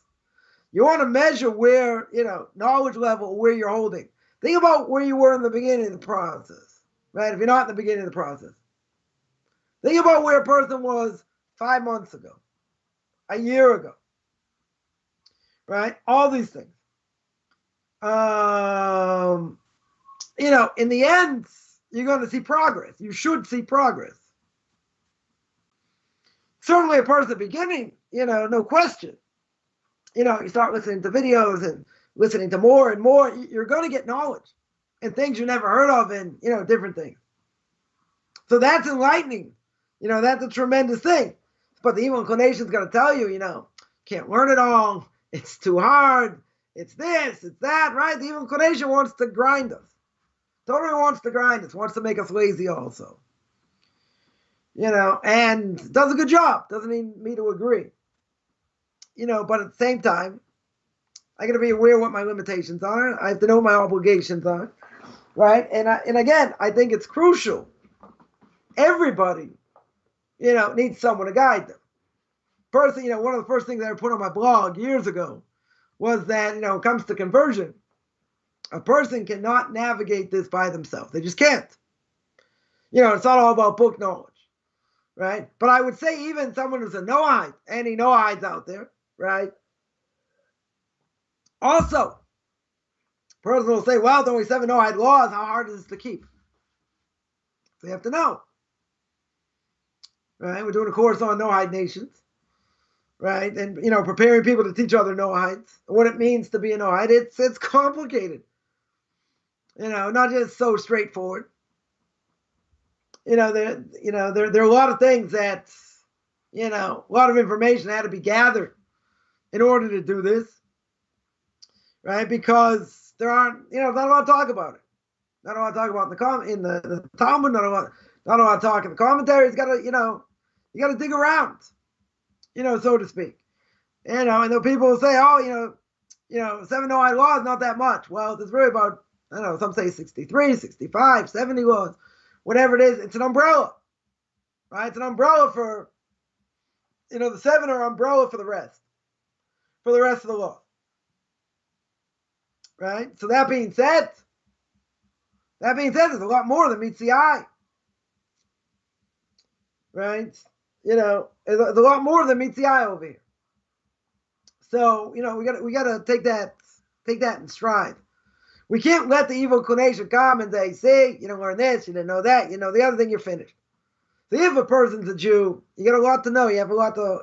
You want to measure where, knowledge level, where you're holding. Think about where you were in the beginning of the process, right? If you're not in the beginning of the process. Think about where a person was 5 months ago, a year ago, right? All these things. In the end, you're going to see progress. You should see progress. Certainly a person at the beginning, no question. You start listening to videos and listening to more and more, you're going to get knowledge and things you never heard of and, different things. So that's enlightening. That's a tremendous thing. But the evil inclination is going to tell you, can't learn it all. It's too hard. It's this, it's that, right? The evil inclination wants to grind us. Totally wants to grind us, wants to make us lazy also. And does a good job. Doesn't mean me to agree. But at the same time, I got to be aware what my limitations are. I have to know what my obligations are, right? And again, I think it's crucial. Everybody, needs someone to guide them. Personally, one of the first things I put on my blog years ago was that, when it comes to conversion, a person cannot navigate this by themselves. They just can't. It's not all about book knowledge, right? But I would say even someone who's a Noahide, any Noahides out there, right? Also, a person will say, well, there's only 7 Noahide laws. How hard is this to keep? So you have to know. Right? We're doing a course on Noahide nations. Right? And, preparing people to teach other Noahides. What it means to be a Noahide. It's complicated. Not just so straightforward. There are a lot of things that, a lot of information had to be gathered in order to do this. Right? Because there aren't, not a lot to talk about it. Not a lot to talk about in the Talmud, not a lot to talk in the commentaries. You gotta dig around, so to speak. And the people will say, 7 Noahide laws, not that much. Well, there's really about, some say 63, 65, 70 laws, whatever it is. It's an umbrella, right? It's an umbrella for, the 7 are umbrella for the rest of the law. Right? So that being said, there's a lot more than meets the eye. Right? There's a lot more than meets the eye over here. So, we gotta take that in stride. We can't let the evil inclination come and say, see, you didn't learn this, you didn't know that, the other thing, you're finished. So if a person's a Jew, you got a lot to know. You have a lot to,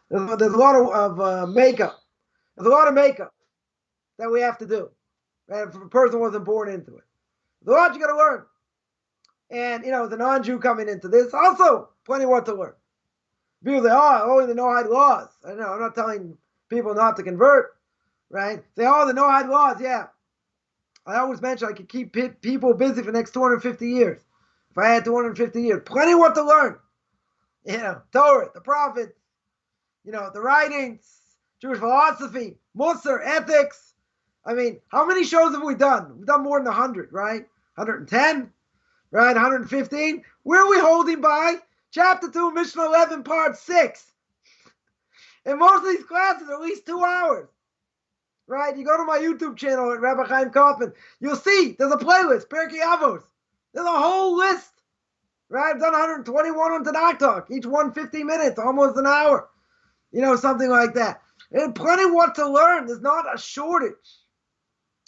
there's a lot of makeup. There's a lot of makeup that we have to do. Right? If a person wasn't born into it. There's a lot you got to learn. And, as a non-Jew coming into this, also plenty what to learn. People say, only the Noahide laws. I know, I'm not telling people not to convert, right? Say, the Noahide laws, yeah. I always mention I could keep people busy for the next 250 years. If I had 250 years, plenty what to learn. Torah, the prophets, the writings, Jewish philosophy, Musar, ethics. I mean, how many shows have we done? We've done more than 100, right? 110, right? 115. Where are we holding by? Chapter 2, Mishna 11, part 6. And most of these classes are at least 2 hours. Right? You go to my YouTube channel at Rabbi Chaim Coffman, you'll see there's a playlist, Pirkei Avos. There's a whole list. Right? I've done 121 on Tanakh Talk. Each one 50 minutes, almost an hour. Something like that. And plenty what to learn. There's not a shortage.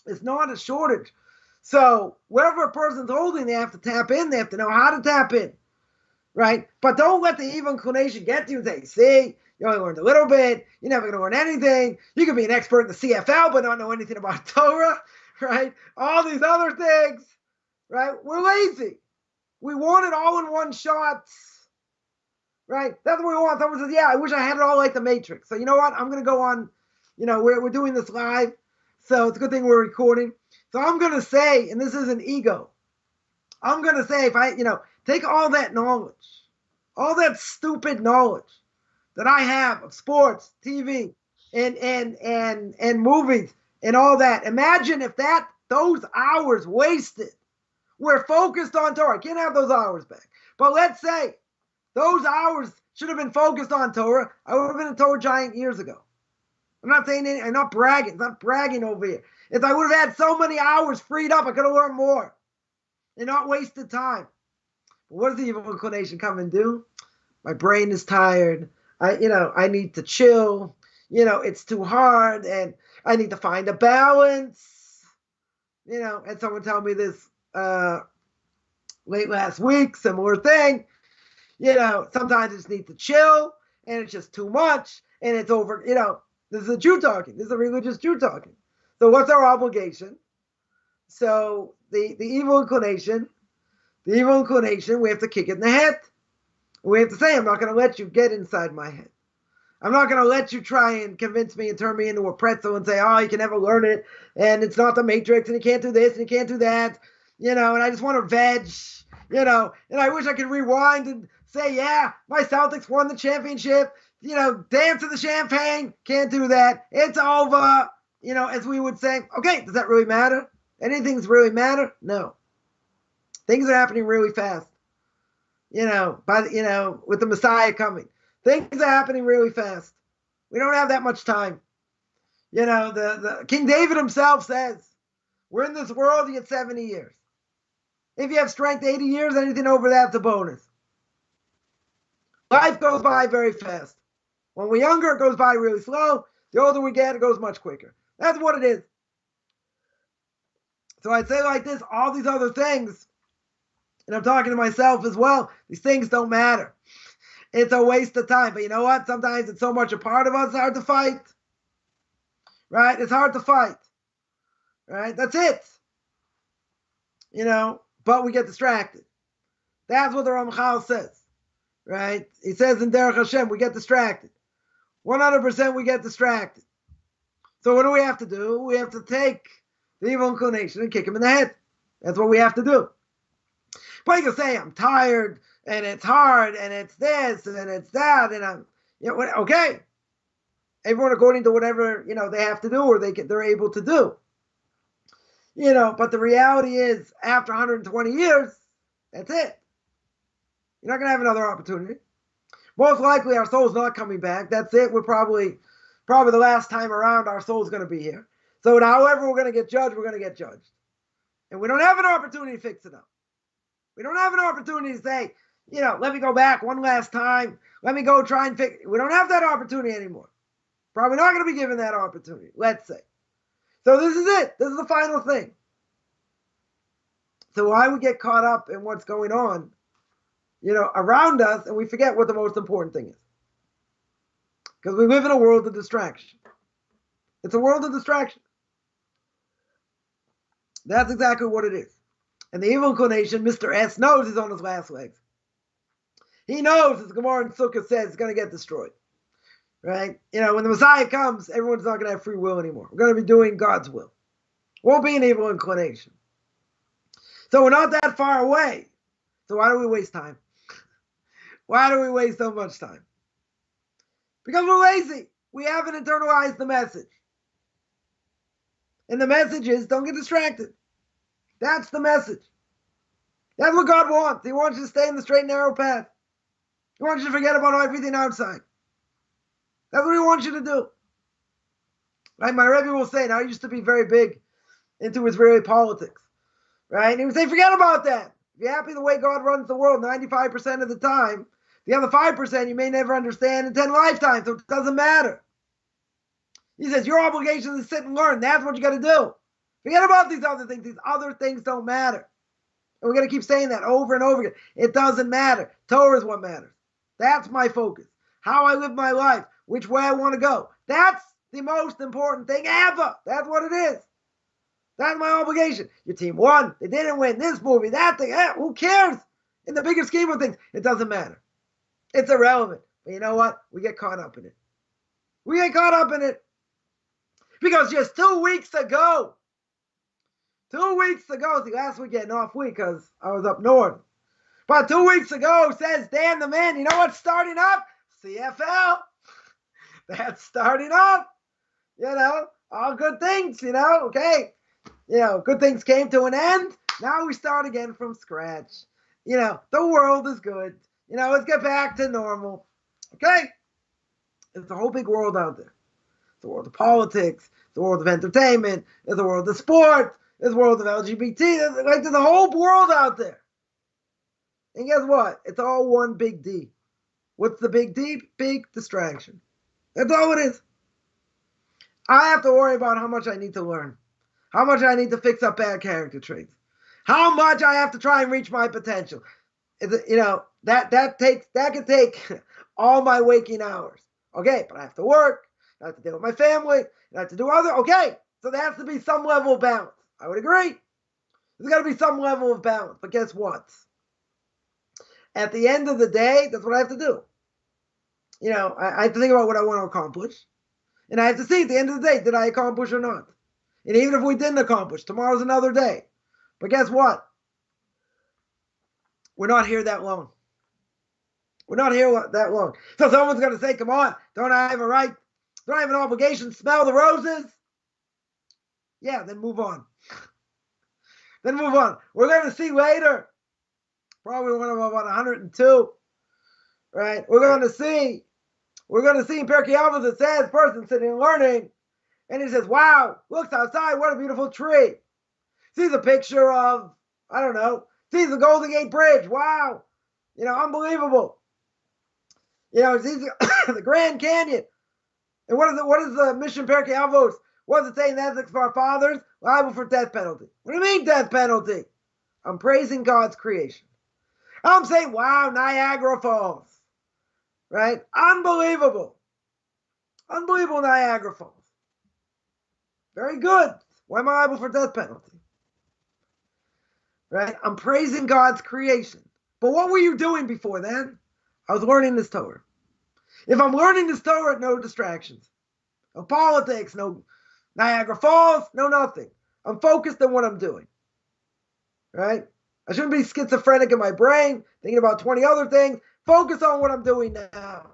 It's not a shortage. So wherever a person's holding, they have to tap in. They have to know how to tap in. Right? But don't let the evil inclination get to you and say, see, you only learned a little bit. You're never going to learn anything. You could be an expert in the CFL, but not know anything about Torah. Right? All these other things. Right? We're lazy. We want it all in one shot. Right? That's what we want. Someone says, yeah, I wish I had it all like the Matrix. So you know what? I'm going to go on. We're doing this live. So it's a good thing we're recording. So I'm going to say, and this isn't ego. I'm going to say, if Take all that knowledge, all that stupid knowledge that I have of sports, TV, and movies and all that. Imagine if those hours wasted were focused on Torah. I can't have those hours back. But let's say those hours should have been focused on Torah. I would have been a Torah giant years ago. I'm not saying anything, I'm not bragging. It's not bragging over here. If I would have had so many hours freed up, I could have learned more and not wasted time. But what does the evil inclination come and do? My brain is tired. I need to chill. It's too hard, and I need to find a balance. And someone told me this late last week, similar thing. Sometimes I just need to chill, and it's just too much, and it's over. This is a Jew talking. This is a religious Jew talking. So what's our obligation? So the evil inclination, we have to kick it in the head. We have to say, I'm not going to let you get inside my head. I'm not going to let you try and convince me and turn me into a pretzel and say, oh, you can never learn it, and it's not the Matrix, and you can't do this, and you can't do that, and I just want to veg, and I wish I could rewind and say, yeah, my Celtics won the championship, dance to the champagne. Can't do that. It's over, as we would say. Okay, does that really matter? Anything's really matter? No. Things are happening really fast. With the Messiah coming. Things are happening really fast. We don't have that much time. The King David himself says, we're in this world, you get 70 years. If you have strength, 80 years, anything over that's a bonus. Life goes by very fast. When we're younger, it goes by really slow. The older we get, it goes much quicker. That's what it is. So I'd say like this, all these other things, and I'm talking to myself as well, these things don't matter. It's a waste of time. But you know what? Sometimes it's so much a part of us, it's hard to fight. Right? It's hard to fight. Right? That's it. But we get distracted. That's what the Ramchal says. Right? He says in Derech Hashem, we get distracted. 100% we get distracted. So what do we have to do? We have to take the evil inclination and kick him in the head. That's what we have to do. But you can say, I'm tired, and it's hard, and it's this, and it's that, and I'm, okay. Everyone according to whatever, they have to do or they're able to do. But the reality is, after 120 years, that's it. You're not going to have another opportunity. Most likely, our soul's not coming back. That's it. We're probably the last time around our soul's going to be here. So however we're going to get judged, we're going to get judged. And we don't have an opportunity to fix it up. We don't have an opportunity to say, let me go back one last time. Let me go try and fix it. We don't have that opportunity anymore. Probably not going to be given that opportunity, let's say. So this is it. This is the final thing. So why we get caught up in what's going on, around us, and we forget what the most important thing is. Because we live in a world of distraction. It's a world of distraction. That's exactly what it is. And the evil inclination, Mr. S, knows he's on his last legs. He knows, as Gemara in Sukkah says, he's going to get destroyed. Right? When the Messiah comes, everyone's not going to have free will anymore. We're going to be doing God's will. Won't be an evil inclination. So we're not that far away. So why do we waste time? Why do we waste so much time? Because we're lazy. We haven't internalized the message. And the message is, don't get distracted. That's the message. That's what God wants. He wants you to stay in the straight and narrow path. He wants you to forget about everything outside. That's what he wants you to do. Right? My Rebbe will say, now I used to be very big into Israeli politics. Right? And he would say, forget about that. If you're happy the way God runs the world 95% of the time, the other 5% you may never understand in 10 lifetimes, so it doesn't matter. He says, your obligation is to sit and learn. That's what you got to do. Forget about these other things. These other things don't matter. And we're going to keep saying that over and over again. It doesn't matter. Torah is what matters. That's my focus. How I live my life. Which way I want to go. That's the most important thing ever. That's what it is. That's my obligation. Your team won. They didn't win. This movie, that thing. Who cares? In the bigger scheme of things, it doesn't matter. It's irrelevant. But you know what? We get caught up in it. We get caught up in it. Because just 2 weeks ago, see, last week getting off week because I was up north. But 2 weeks ago, says Dan the man, you know what's starting up? CFL. That's starting up. All good things, okay. Good things came to an end. Now we start again from scratch. The world is good. Let's get back to normal. Okay? It's a whole big world out there. It's the world of politics. It's the world of entertainment. It's the world of sports. It's the world of LGBT. There's a whole world out there. And guess what? It's all one big D. What's the big D? Big distraction. That's all it is. I have to worry about how much I need to learn. How much I need to fix up bad character traits. How much I have to try and reach my potential. That can take all my waking hours. Okay, but I have to work. I have to deal with my family. I have to do other. Okay, so there has to be some level of balance. I would agree. There's got to be some level of balance. But guess what? At the end of the day, that's what I have to do. I have to think about what I want to accomplish. And I have to see at the end of the day, did I accomplish or not? And even if we didn't accomplish, tomorrow's another day. But guess what? We're not here that long. We're not here that long. So someone's going to say, come on, don't I have a right? Don't I have an obligation to smell the roses? Yeah, then move on. Then move on. We're going to see later. Probably one of about 102. Right? We're going to see in Pirkei Avos it says, person sitting and learning, and he says, wow, looks outside, what a beautiful tree. Sees a picture of, I don't know, sees the Golden Gate Bridge, wow. Unbelievable. Sees the Grand Canyon. And what is the mission Pirkei Avos? What does it say in the ethics of our fathers? Liable for death penalty. What do you mean death penalty? I'm praising God's creation. I'm saying, wow, Niagara Falls. Right? Unbelievable. Unbelievable Niagara Falls. Very good. Why am I liable for death penalty? Right? I'm praising God's creation. But what were you doing before then? I was learning this Torah. If I'm learning this Torah, no distractions. No politics, no Niagara Falls, no nothing. I'm focused on what I'm doing. Right? I shouldn't be schizophrenic in my brain, thinking about 20 other things. Focus on what I'm doing now.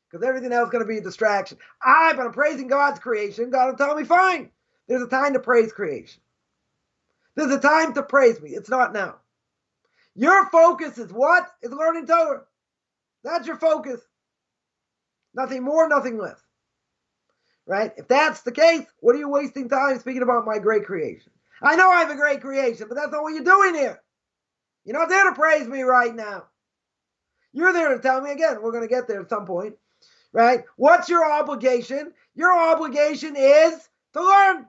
Because everything else is going to be a distraction. But I'm praising God's creation. God will tell me, fine. There's a time to praise creation. There's a time to praise me. It's not now. Your focus is what? Is learning Torah. That's your focus. Nothing more, nothing less. Right? If that's the case, what are you wasting time speaking about my great creation? I know I have a great creation, but that's not what you're doing here. You're not there to praise me right now. You're there to tell me, again, we're going to get there at some point, right? What's your obligation? Your obligation is to learn.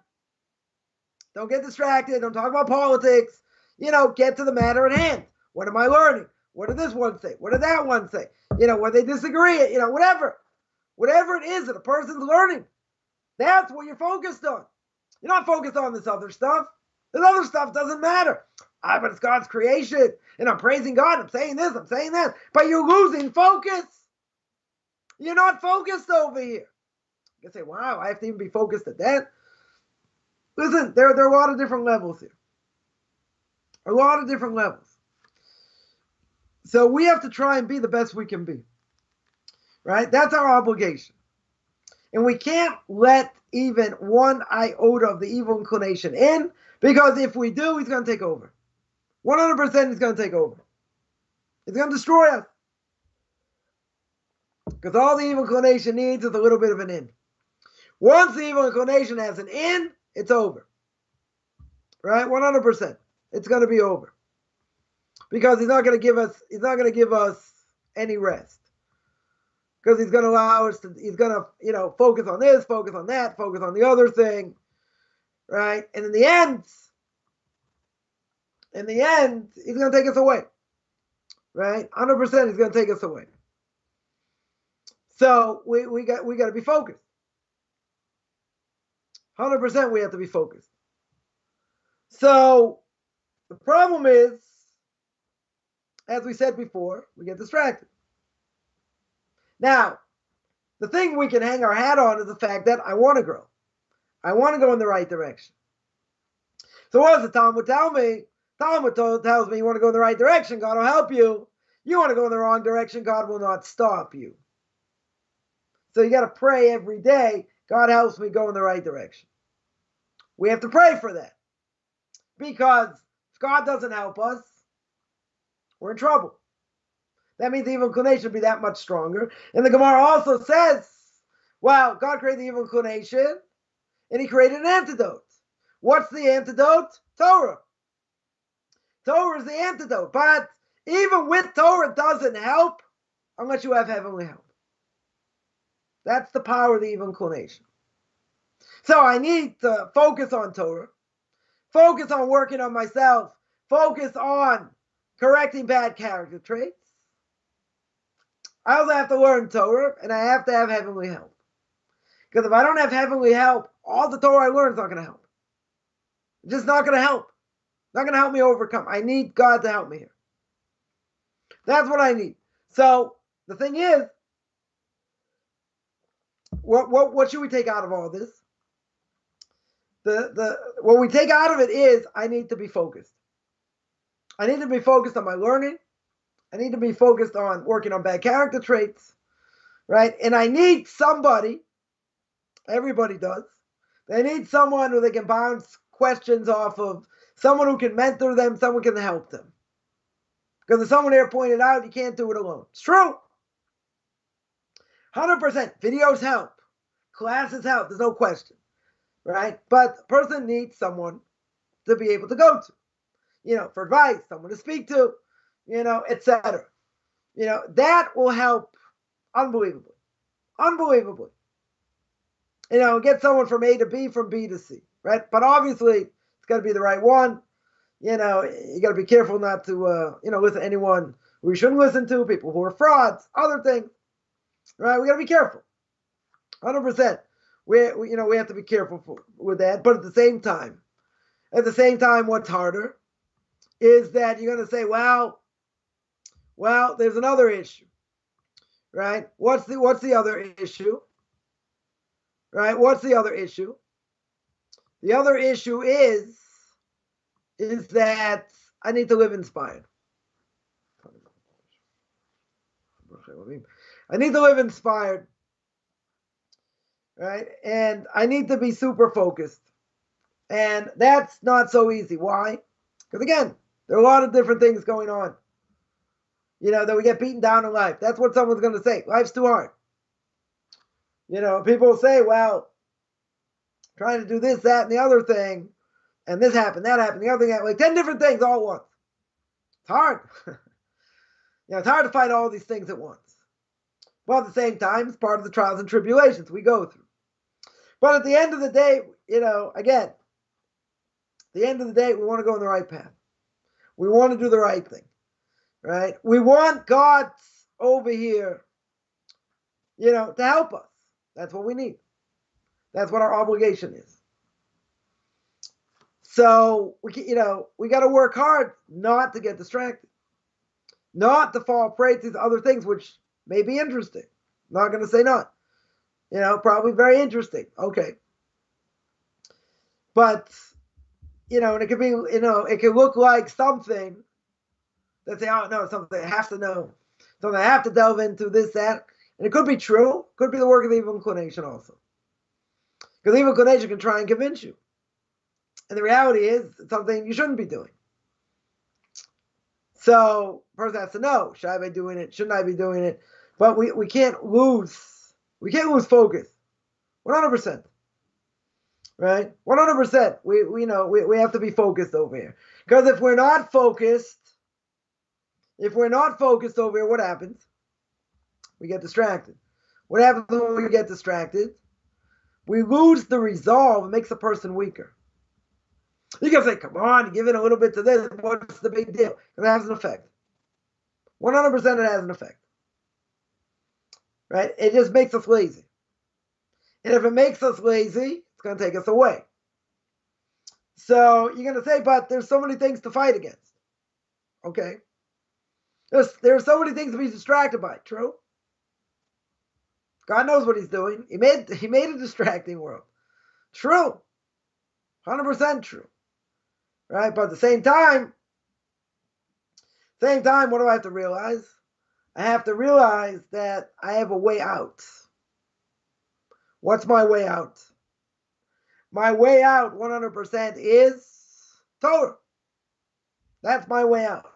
Don't get distracted. Don't talk about politics. Get to the matter at hand. What am I learning? What did this one say? What did that one say? Where they disagree, whatever. Whatever it is that a person's learning, that's what you're focused on. You're not focused on this other stuff. This other stuff doesn't matter. But it's God's creation, and I'm praising God. I'm saying this, I'm saying that. But you're losing focus. You're not focused over here. You can say, wow, I have to even be focused at that. Listen, there are a lot of different levels here. A lot of different levels. So we have to try and be the best we can be. Right? That's our obligation. And we can't let even one iota of the evil inclination in, because if we do, he's going to take over. 100% he's going to take over. He's going to destroy us. Because all the evil inclination needs is a little bit of an in. Once the evil inclination has an in, it's over. Right? 100%. It's going to be over. Because he's not going to give us any rest. Because he's going to allow us to, he's going to, focus on this, focus on that, focus on the other thing. Right? And in the end, he's going to take us away. Right? 100% he's going to take us away. So we got to be focused. 100% we have to be focused. So the problem is, as we said before, we get distracted. Now, the thing we can hang our hat on is the fact that I want to grow. I want to go in the right direction. So what does the Talmud tell me? Talmud tells me you want to go in the right direction, God will help you. You want to go in the wrong direction, God will not stop you. So you got to pray every day, God helps me go in the right direction. We have to pray for that. Because if God doesn't help us, we're in trouble. That means the evil inclination will be that much stronger. And the Gemara also says, well, God created the evil inclination, and he created an antidote. What's the antidote? Torah. Torah is the antidote. But even with Torah, it doesn't help unless you have heavenly help. That's the power of the evil inclination. So I need to focus on Torah, focus on working on myself, focus on correcting bad character traits. I also have to learn Torah, and I have to have heavenly help. Because if I don't have heavenly help, all the Torah I learn is not going to help. It's just not going to help. Not going to help me overcome. I need God to help me here. That's what I need. So the thing is, what should we take out of all this? What we take out of it is I need to be focused. I need to be focused on my learning. I need to be focused on working on bad character traits, right? And I need somebody, everybody does, they need someone who they can bounce questions off of, someone who can mentor them, someone who can help them. Because as someone here pointed out, you can't do it alone. It's true. 100%. Videos help. Classes help. There's no question, right? But a person needs someone to be able to go to, for advice, someone to speak to, etc. That will help unbelievably. Unbelievably. Get someone from A to B, from B to C, right? But obviously, it's got to be the right one. You got to be careful not to, listen to anyone who you shouldn't listen to, people who are frauds, other things, right? We got to be careful. 100%. We have to be careful with that. But at the same time, what's harder is that you're going to say, well, there's another issue, right? What's the other issue, right? What's the other issue? The other issue is that I need to live inspired. I need to live inspired, right? And I need to be super focused. And that's not so easy. Why? Because again, there are a lot of different things going on. That we get beaten down in life. That's what someone's going to say. Life's too hard. People say, well, trying to do this, that, and the other thing, and this happened, that happened, the other thing happened, like 10 different things all at once. It's hard. It's hard to fight all these things at once. But at the same time, it's part of the trials and tribulations we go through. But at the end of the day, again, at the end of the day, we want to go on the right path. We want to do the right thing, right? We want God over here, to help us. That's what we need. That's what our obligation is. So we got to work hard not to get distracted, not to fall prey to these other things, which may be interesting. Not going to say not. Probably very interesting. Okay. But, and it could be, it could look like something that say, oh, no, something I have to know. Something I have to delve into, this, that. And it could be true. Could be the work of the evil inclination also. Because the evil inclination can try and convince you. And the reality is, it's something you shouldn't be doing. So, the person has to know, should I be doing it? Shouldn't I be doing it? But we can't lose focus. 100%. Right? 100%. We have to be focused over here. Because if we're not focused over here, what happens? We get distracted. What happens when we get distracted? We lose the resolve. It makes a person weaker. You can say, come on, give it a little bit to this. What's the big deal? And it has an effect. 100% it has an effect. Right? It just makes us lazy. And if it makes us lazy, it's going to take us away. So you're going to say, but there's so many things to fight against. Okay. There's so many things to be distracted by. True. God knows what he's doing. He made a distracting world. True. 100% true. Right? But at the same time, Same time, what do I have to realize? I have to realize that I have a way out. What's my way out? My way out 100% is Torah. That's my way out.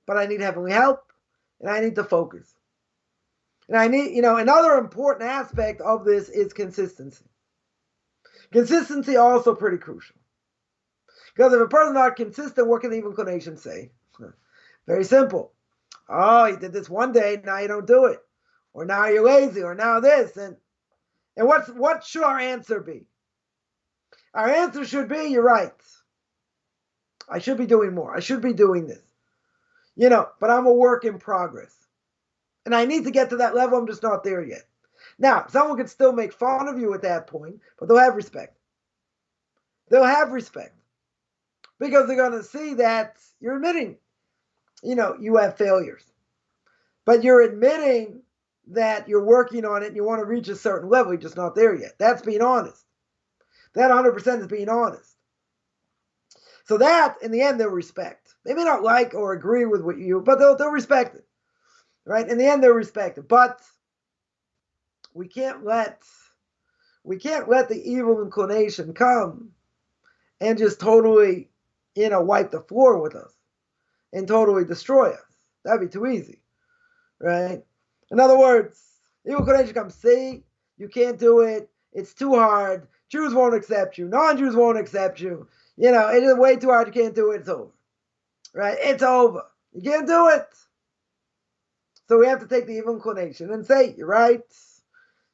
But I need heavenly help, and I need to focus. And I need, another important aspect of this is consistency. Consistency also pretty crucial. Because if a person's not consistent, what can the evil inclination say? Very simple. Oh, you did this one day, now you don't do it. Or now you're lazy, or now this. And what should our answer be? Our answer should be, you're right. I should be doing more. I should be doing this. But I'm a work in progress. And I need to get to that level. I'm just not there yet. Now, someone could still make fun of you at that point, but they'll have respect. They'll have respect. Because they're going to see that you're admitting, you have failures. But you're admitting that you're working on it and you want to reach a certain level. You're just not there yet. That's being honest. That 100% is being honest. So that, in the end, they'll respect. They may not like or agree with what you, but they'll respect it. Right? In the end, they'll respect it. But we can't let the evil inclination come and just totally, wipe the floor with us and totally destroy us. That'd be too easy. Right? In other words, evil inclination comes, see, you can't do it. It's too hard. Jews won't accept you. Non-Jews won't accept you. It is way too hard. You can't do it. It's over. Right? It's over. You can't do it. So we have to take the evil inclination and say, you're right.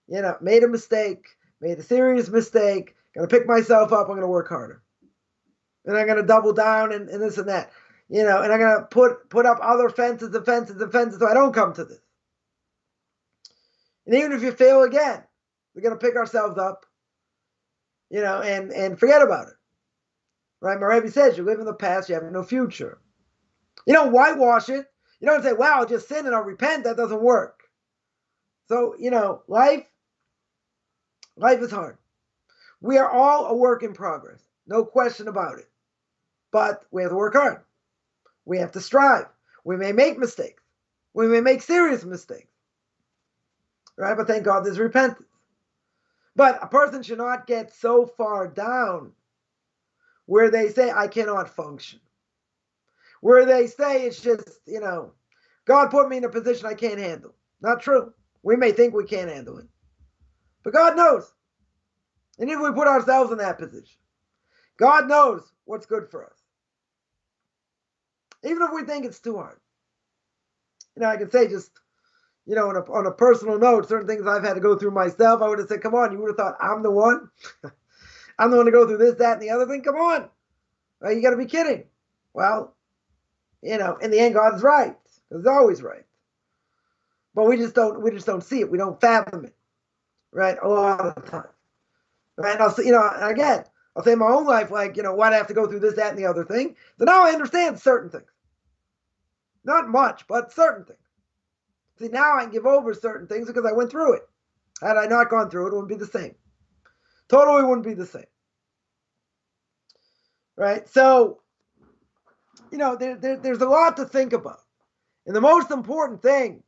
Made a mistake. Made a serious mistake. Going to pick myself up. I'm going to work harder. And I'm going to double down and this and that. And I'm going to put up other fences and fences and fences so I don't come to this. And even if you fail again, we're going to pick ourselves up, and forget about it. Right? My Rabbi says, you live in the past, you have no future. You don't whitewash it. You don't say, wow, I'll just sin and I'll repent. That doesn't work. So, life is hard. We are all a work in progress. No question about it. But we have to work hard. We have to strive. We may make mistakes. We may make serious mistakes. Right? But thank God there's repentance. But a person should not get so far down where they say, I cannot function. Where they say it's just, God put me in a position I can't handle. Not true. We may think we can't handle it. But God knows. And if we put ourselves in that position, God knows what's good for us. Even if we think it's too hard. I can say just, on a personal note, certain things I've had to go through myself, I would have said, come on, you would have thought, I'm the one? I'm the one to go through this, that, and the other thing? Come on. You got to be kidding. Well, in the end, God's right. He's always right. But we just don't see it. We don't fathom it. Right? A lot of the time. Right? And I'll say, again, I'll say in my own life, why do I have to go through this, that, and the other thing? So now I understand certain things. Not much, but certain things. See, now I can give over certain things because I went through it. Had I not gone through it, it wouldn't be the same. Totally wouldn't be the same. Right? So, there's a lot to think about. And the most important thing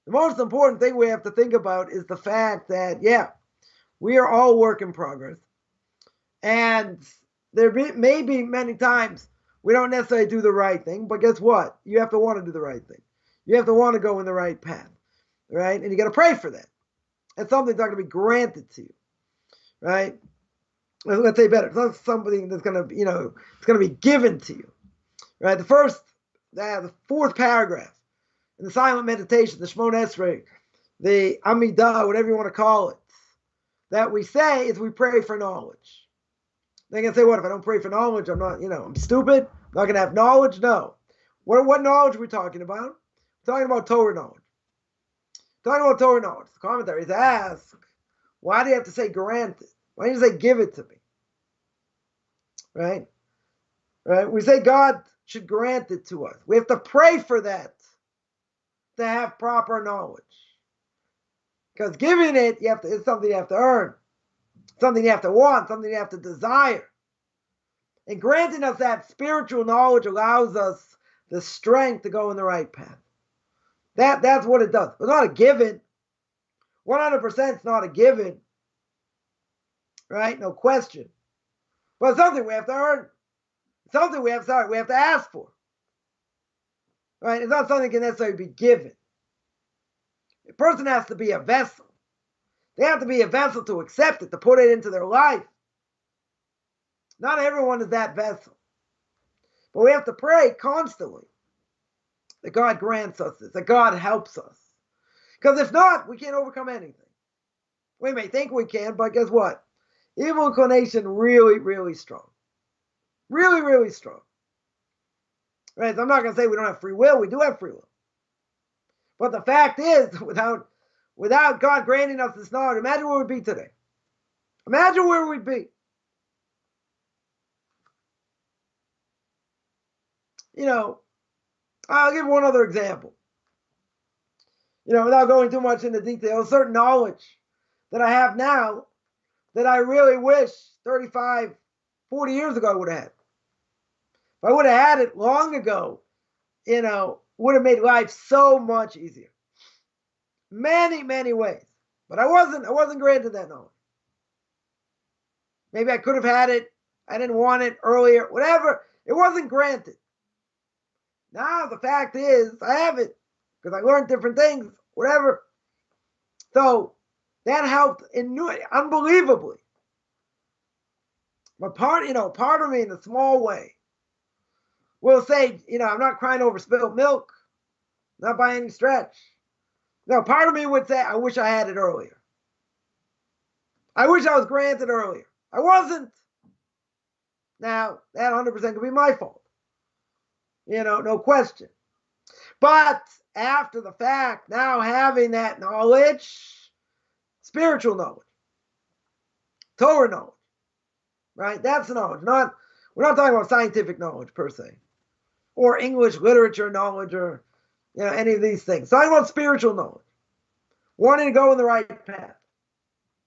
we have to think about is the fact that, we are all work in progress. And there may be many times we don't necessarily do the right thing, but guess what? You have to want to do the right thing. You have to want to go in the right path, right? And you got to pray for that. And something's not going to be granted to you, right? Let's say better. It's not something that's going to, it's going to be given to you, right? The fourth paragraph in the silent meditation, the Shemona Esrei, the Amidah, whatever you want to call it, that we say is we pray for knowledge. They can say, what, if I don't pray for knowledge, I'm not, I'm stupid? I'm not going to have knowledge? No. What knowledge are we talking about? We're talking about Torah knowledge. Talking about Torah knowledge. The commentaries ask, why do you have to say granted? Why don't you say give it to me? Right? Right? We say God should grant it to us. We have to pray for that to have proper knowledge. Because giving it, it's something you have to earn. Something you have to want, something you have to desire. And granting us that spiritual knowledge allows us the strength to go in the right path. That's what it does. It's not a given. 100% is not a given. Right? No question. But it's something we have to earn. It's something we have to ask for. Right? It's not something that can necessarily be given. A person has to be a vessel. They have to be a vessel to accept it, to put it into their life. Not everyone is that vessel. But we have to pray constantly that God grants us this, that God helps us. Because if not, we can't overcome anything. We may think we can, but guess what? Evil inclination really, really strong. Really, really strong. Right? So I'm not going to say we don't have free will. We do have free will. But the fact is, without God granting us this knowledge, imagine where we'd be today. Imagine where we'd be. I'll give one other example. Without going too much into detail, certain knowledge that I have now that I really wish 35, 40 years ago I would have had. If I would have had it long ago, would have made life so much easier. Many, many ways. But I wasn't granted that knowledge. Maybe I could have had it. I didn't want it earlier. Whatever. It wasn't granted. Now the fact is, I have it. Because I learned different things. Whatever. So, that helped unbelievably. But part of me in a small way will say, I'm not crying over spilled milk. Not by any stretch. No, part of me would say, I wish I had it earlier. I wish I was granted earlier. I wasn't. Now, that 100% could be my fault. No question. But after the fact, now having that knowledge, spiritual knowledge, Torah knowledge, right? That's knowledge. We're not talking about scientific knowledge per se, or English literature knowledge, or any of these things. Talking about spiritual knowledge, wanting to go in the right path,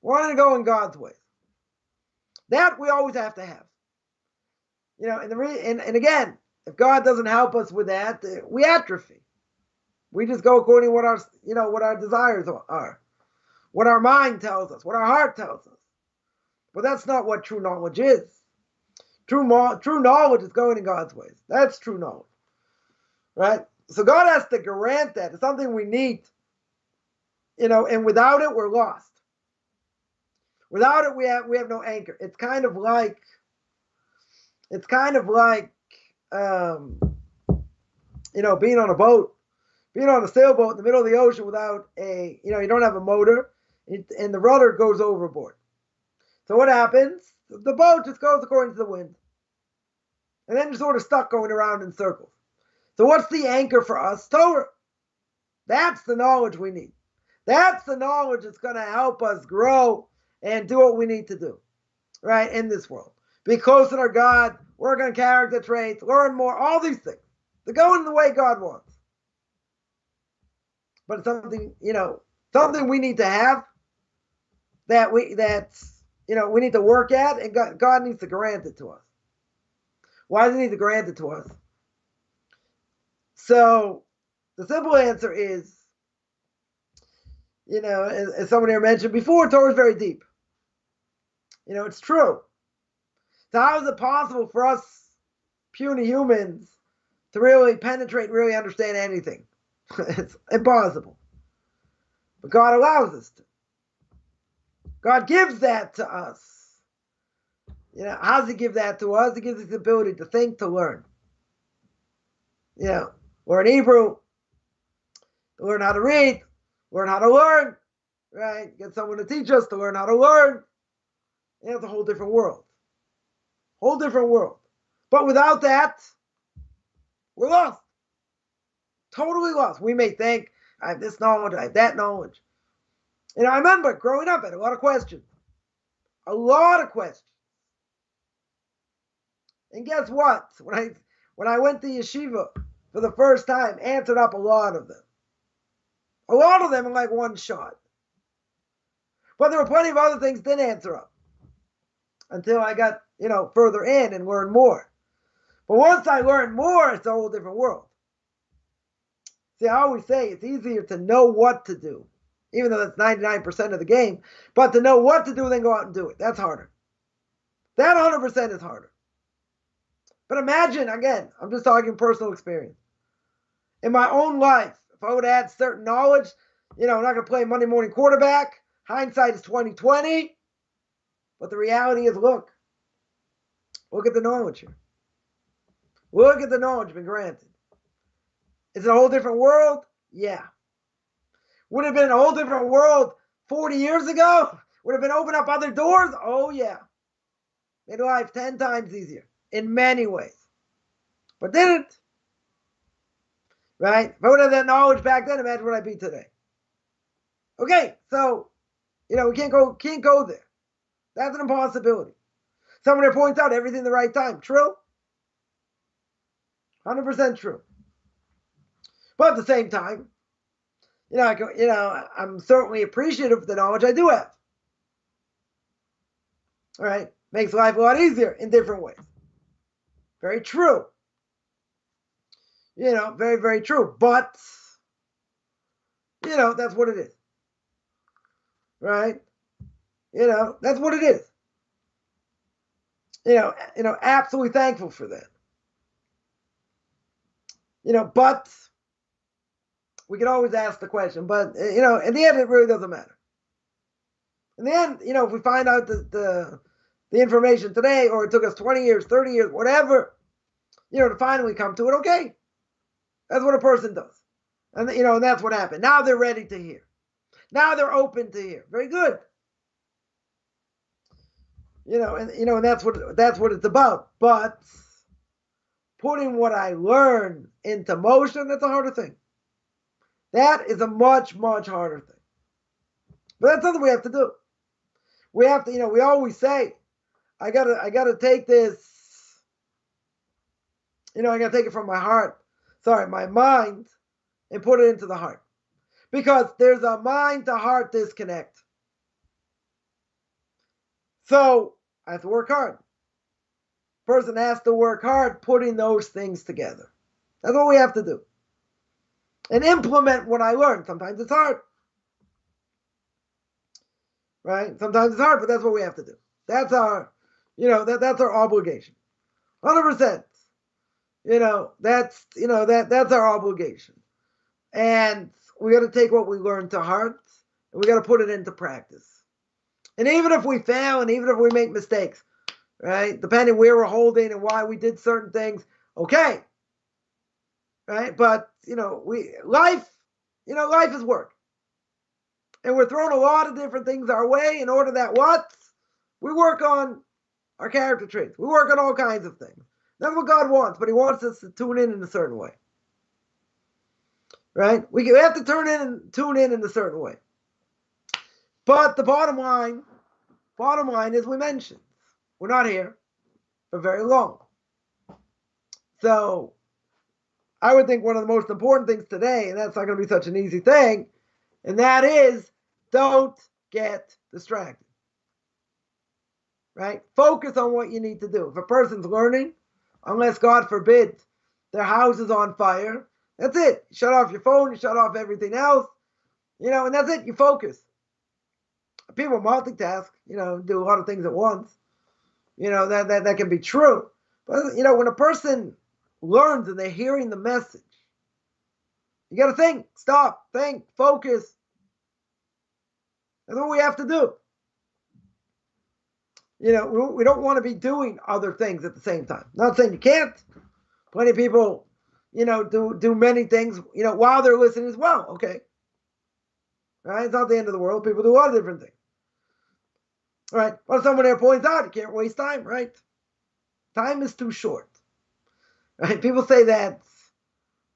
wanting to go in God's ways. That we always have to have. And again, if God doesn't help us with that, we atrophy. We just go according to what our desires are, what our mind tells us, what our heart tells us. But that's not what true knowledge is. True knowledge is going in God's ways. That's true knowledge, right? So God has to grant that. It's something we need, and without it, we're lost. Without it, we have no anchor. It's kind of like being on a boat, being on a sailboat in the middle of the ocean without you don't have a motor, and the rudder goes overboard. So what happens? The boat just goes according to the wind. And then you're sort of stuck going around in circles. So what's the anchor for us? Torah. That's the knowledge we need. That's the knowledge that's going to help us grow and do what we need to do, right, in this world. Be closer to God, work on character traits, learn more, all these things. To go in the way God wants. But it's something we need to have that we need to work at, and God needs to grant it to us. Why does he need to grant it to us? So the simple answer is, as someone here mentioned before, Torah is very deep. It's true. So how is it possible for us puny humans to really penetrate, really understand anything? It's impossible. But God allows us to. God gives that to us. How does he give that to us? He gives us the ability to think, to learn. Learn Hebrew, learn how to read, learn how to learn, right? Get someone to teach us to learn how to learn. It's a whole different world. Whole different world. But without that, we're lost. Totally lost. We may think, I have this knowledge, I have that knowledge. I remember growing up, I had a lot of questions. A lot of questions. And guess what? When I went to yeshiva for the first time, answered up a lot of them. A lot of them in like one shot. But there were plenty of other things didn't answer up. Until I got, further in and learned more. But once I learned more, it's a whole different world. See, I always say it's easier to know what to do, even though that's 99% of the game, but to know what to do than go out and do it. That's harder. That 100% is harder. But imagine, again, I'm just talking personal experience. In my own life, if I would add certain knowledge, I'm not going to play Monday morning quarterback. Hindsight is 2020. But the reality is, look at the knowledge here. Look at the knowledge been granted. Is it a whole different world? Yeah. Would it have been a whole different world 40 years ago? Would it have been open up other doors? Oh, yeah. Made life 10 times easier in many ways. But didn't. Right? If I would have that knowledge back then, imagine what I'd be today. Okay, so, we can't go there. That's an impossibility. Someone here points out everything the right time. True? 100% true. But at the same time, I'm certainly appreciative of the knowledge I do have. All right? Makes life a lot easier in different ways. Very true. Very, very true. But, that's what it is. Right? That's what it is. Absolutely thankful for that. But we can always ask the question, but in the end, it really doesn't matter. In the end, if we find out the information today, or it took us 20 years, 30 years, whatever, to finally come to it, okay. That's what a person does. And, and that's what happened. Now they're ready to hear. Now they're open to hear. Very good. And that's what it's about. But putting what I learn into motion, that's a harder thing. That is a much, much harder thing. But that's something we have to do. We have to, we always say, I gotta take this, I gotta take it from my mind, and put it into the heart. Because there's a mind to heart disconnect. So I have to work hard. Person has to work hard putting those things together. That's what we have to do. And implement what I learned. Sometimes it's hard. Right? Sometimes it's hard, but that's what we have to do. That's our, that's our obligation. 100%. That's our obligation. And we got to take what we learned to heart, and we got to put it into practice. And even if we fail, and even if we make mistakes, right, depending where we're holding and why we did certain things, okay, right? But life is work, and we're throwing a lot of different things our way in order that we work on our character traits. We work on all kinds of things. That's what God wants, but He wants us to tune in a certain way, right? We have to tune in a certain way. But the bottom line is, we mentioned, we're not here for very long. So I would think one of the most important things today, and that's not going to be such an easy thing, and that is, don't get distracted. Right? Focus on what you need to do. If a person's learning, unless God forbid their house is on fire, that's it. You shut off your phone, you shut off everything else, and that's it. You focus. People multitask, do a lot of things at once. That can be true. But, when a person learns and they're hearing the message, you got to think, stop, think, focus. That's what we have to do. We don't want to be doing other things at the same time. Not saying you can't. Plenty of people, do many things, while they're listening as well. Okay. Right? It's not the end of the world. People do a lot of different things. All right. Well, someone there points out, you can't waste time, right? Time is too short. Right? People say that,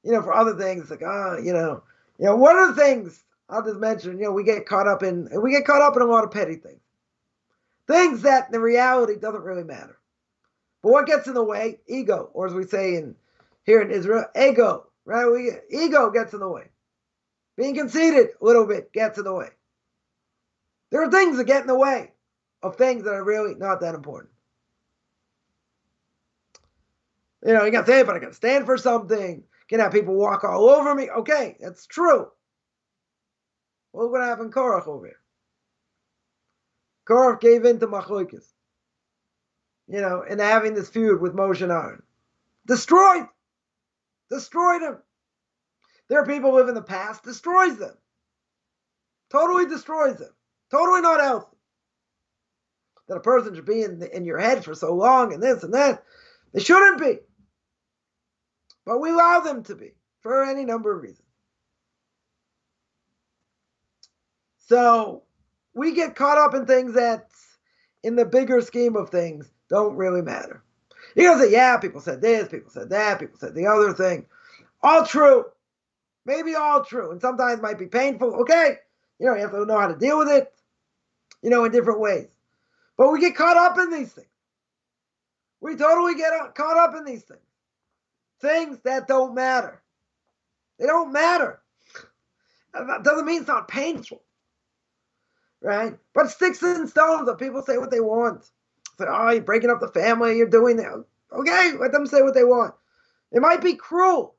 for other things, like, one of the things I'll just mention, we get caught up in a lot of petty things. Things that in reality doesn't really matter. But what gets in the way? Ego, or as we say here in Israel, ego, right? Ego gets in the way. Being conceited a little bit gets in the way. There are things that get in the way of things that are really not that important. You got to say, but I got to stand for something. Can have people walk all over me? Okay, that's true. Well, look what happened Korach over here. Korach gave in to Machlokes, and having this feud with Moshe and Aaron. Destroyed him. There are people who live in the past, destroys them. Totally destroys them. Totally not healthy. That a person should be in your head for so long and this and that. They shouldn't be. But we allow them to be for any number of reasons. So we get caught up in things that, in the bigger scheme of things, don't really matter. You're going to say, yeah, people said this, people said that, people said the other thing. All true. Maybe all true. And sometimes it might be painful. Okay. You have to know how to deal with it, in different ways. But we get caught up in these things. We totally get caught up in these things. Things that don't matter. They don't matter. That doesn't mean it's not painful. Right? But sticks and stones, that people say what they want. Say, oh, you're breaking up the family, you're doing that. Okay, let them say what they want. It might be cruel.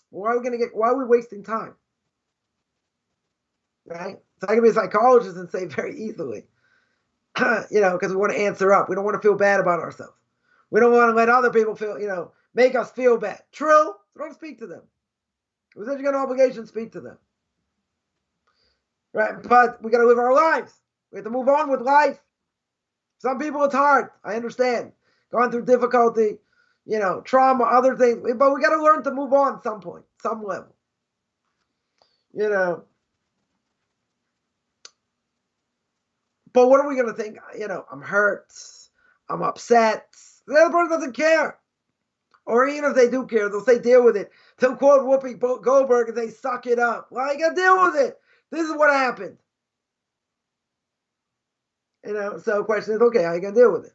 Why are we wasting time? Right? So I can be a psychologist and say very easily, because we want to answer up. We don't want to feel bad about ourselves. We don't want to let other people feel, make us feel bad. True. So don't speak to them. If you got an obligation, speak to them. Right? But we got to live our lives. We have to move on with life. Some people it's hard. I understand. Going through difficulty, trauma, other things. But we got to learn to move on at some point, some level. But what are we going to think? I'm hurt. I'm upset. The other person doesn't care. Or even if they do care, they'll say, deal with it. They'll quote Whoopi Goldberg and say, suck it up. Well, you got to deal with it. This is what happened. So the question is, okay, how are you going to deal with it?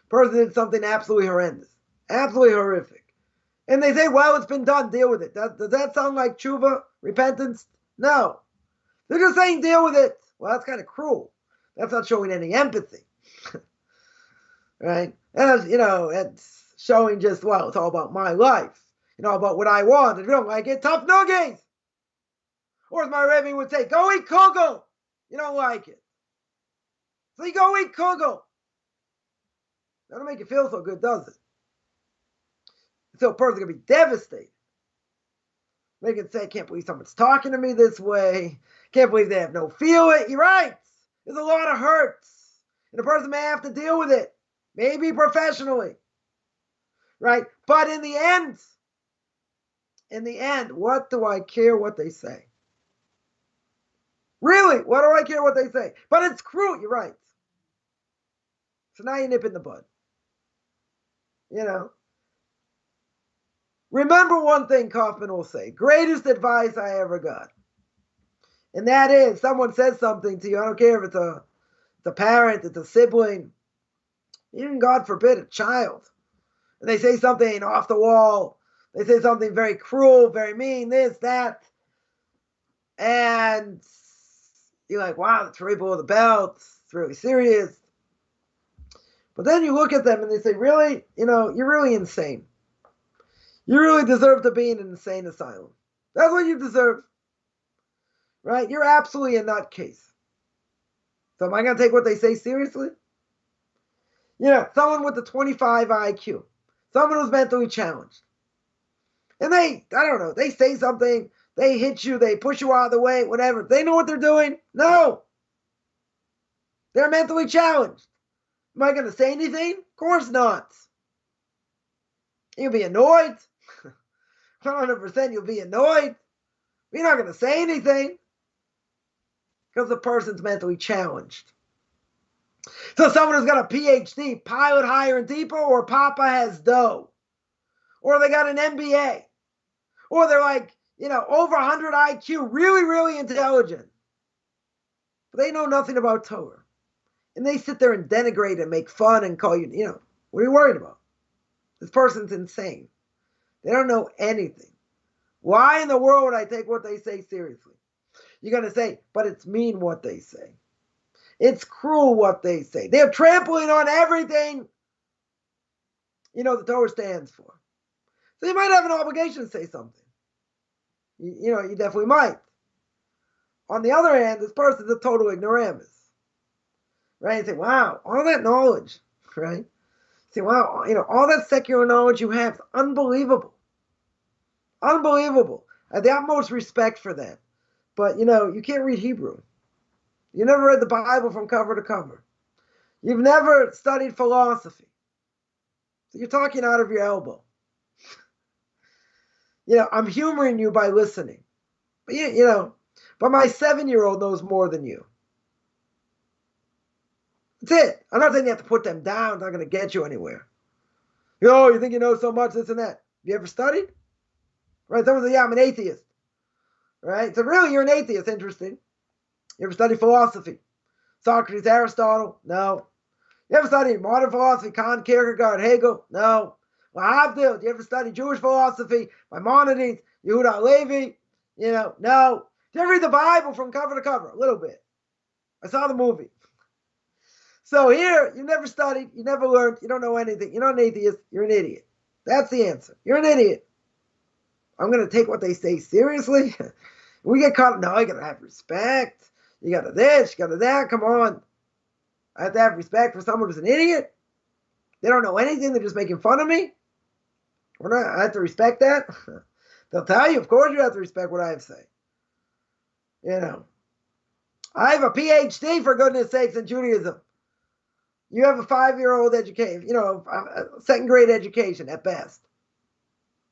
Person did something absolutely horrendous. Absolutely horrific. And they say, well, it's been done. Deal with it. Does that sound like tshuva? Repentance? No. They're just saying deal with it. Well, that's kind of cruel. That's not showing any empathy. Right? And, it's showing just, well, it's all about my life. About what I want. If you don't like it, tough noogies. Or as my Rebbe would say, go eat kugel. You don't like it. So you go eat kugel. That don't make you feel so good, does it? So a person can be devastated. They can say, can't believe someone's talking to me this way. Can't believe they have no feeling. You're right. There's a lot of hurts. And a person may have to deal with it. Maybe professionally. Right? But in the end, what do I care what they say? Really, what do I care what they say? But it's cruel, you're right. So now you nip in the bud. Remember one thing Coffman will say. Greatest advice I ever got. And that is, someone says something to you, I don't care if it's a parent, it's a sibling, even God forbid, a child. And they say something off the wall. They say something very cruel, very mean, this, that. And you're like, wow, that's really below the belt. It's really serious. But then you look at them and they say, really? You're really insane. You really deserve to be in an insane asylum. That's what you deserve. Right? You're absolutely a nutcase. So am I going to take what they say seriously? Someone with a 25 IQ. Someone who's mentally challenged. And I don't know, they say something, they hit you, they push you out of the way, whatever. They know what they're doing? No. They're mentally challenged. Am I going to say anything? Of course not. You'll be annoyed. 100% you'll be annoyed. You're not going to say anything because the person's mentally challenged. So someone who's got a PhD, pilot higher and deeper, or Papa has dough. Or they got an MBA. Or they're like, over 100 IQ, really, really intelligent. But they know nothing about Torah. And they sit there and denigrate and make fun and call you, what are you worried about? This person's insane. They don't know anything. Why in the world would I take what they say seriously? You're going to say, but it's mean what they say. It's cruel what they say. They're trampling on everything, the Torah stands for. So you might have an obligation to say something. You definitely might. On the other hand, this person's a total ignoramus. Right? You say, wow, all that knowledge, right? You say, wow, all that secular knowledge you have is unbelievable. Unbelievable. I have the utmost respect for that. But, you can't read Hebrew. You never read the Bible from cover to cover. You've never studied philosophy. So you're talking out of your elbow. I'm humoring you by listening. But, but my 7-year-old knows more than you. That's it. I'm not saying you have to put them down. It's not going to get you anywhere. You think you know so much, this and that. Have you ever studied? Right? Someone says, yeah, I'm an atheist. Right? So really, you're an atheist. Interesting. You ever study philosophy? Socrates, Aristotle? No. You ever study modern philosophy? Kant, Kierkegaard, Hegel? No. Well, you ever study Jewish philosophy? Maimonides, Yehuda Halevi? No. Did you ever read the Bible from cover to cover? A little bit. I saw the movie. So here, you never studied, you never learned, you don't know anything. You're not an atheist, you're an idiot. That's the answer. You're an idiot. I'm going to take what they say seriously. We get caught, no, you got to have respect. You got to this, you got to that. Come on. I have to have respect for someone who's an idiot. They don't know anything. They're just making fun of me. I have to respect that. They'll tell you, of course you have to respect what I have to say. I have a PhD, for goodness sakes, in Judaism. You have a 5-year-old education, a second grade education at best.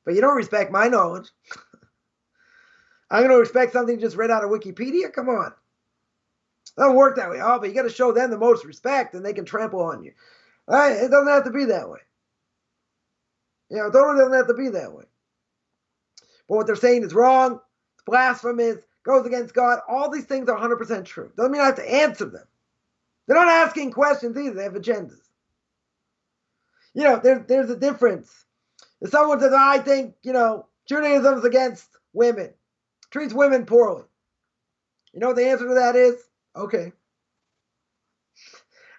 But you don't respect my knowledge. I'm going to respect something just read out of Wikipedia? Come on. It doesn't work that way. Oh, but you got to show them the most respect and they can trample on you. All right? It doesn't have to be that way. It totally doesn't have to be that way. But what they're saying is wrong. It's blasphemous. Goes against God. All these things are 100% true. Doesn't mean I have to answer them. They're not asking questions either. They have agendas. There's a difference. If someone says, I think, Judaism's against women, treats women poorly. You know what the answer to that is? Okay.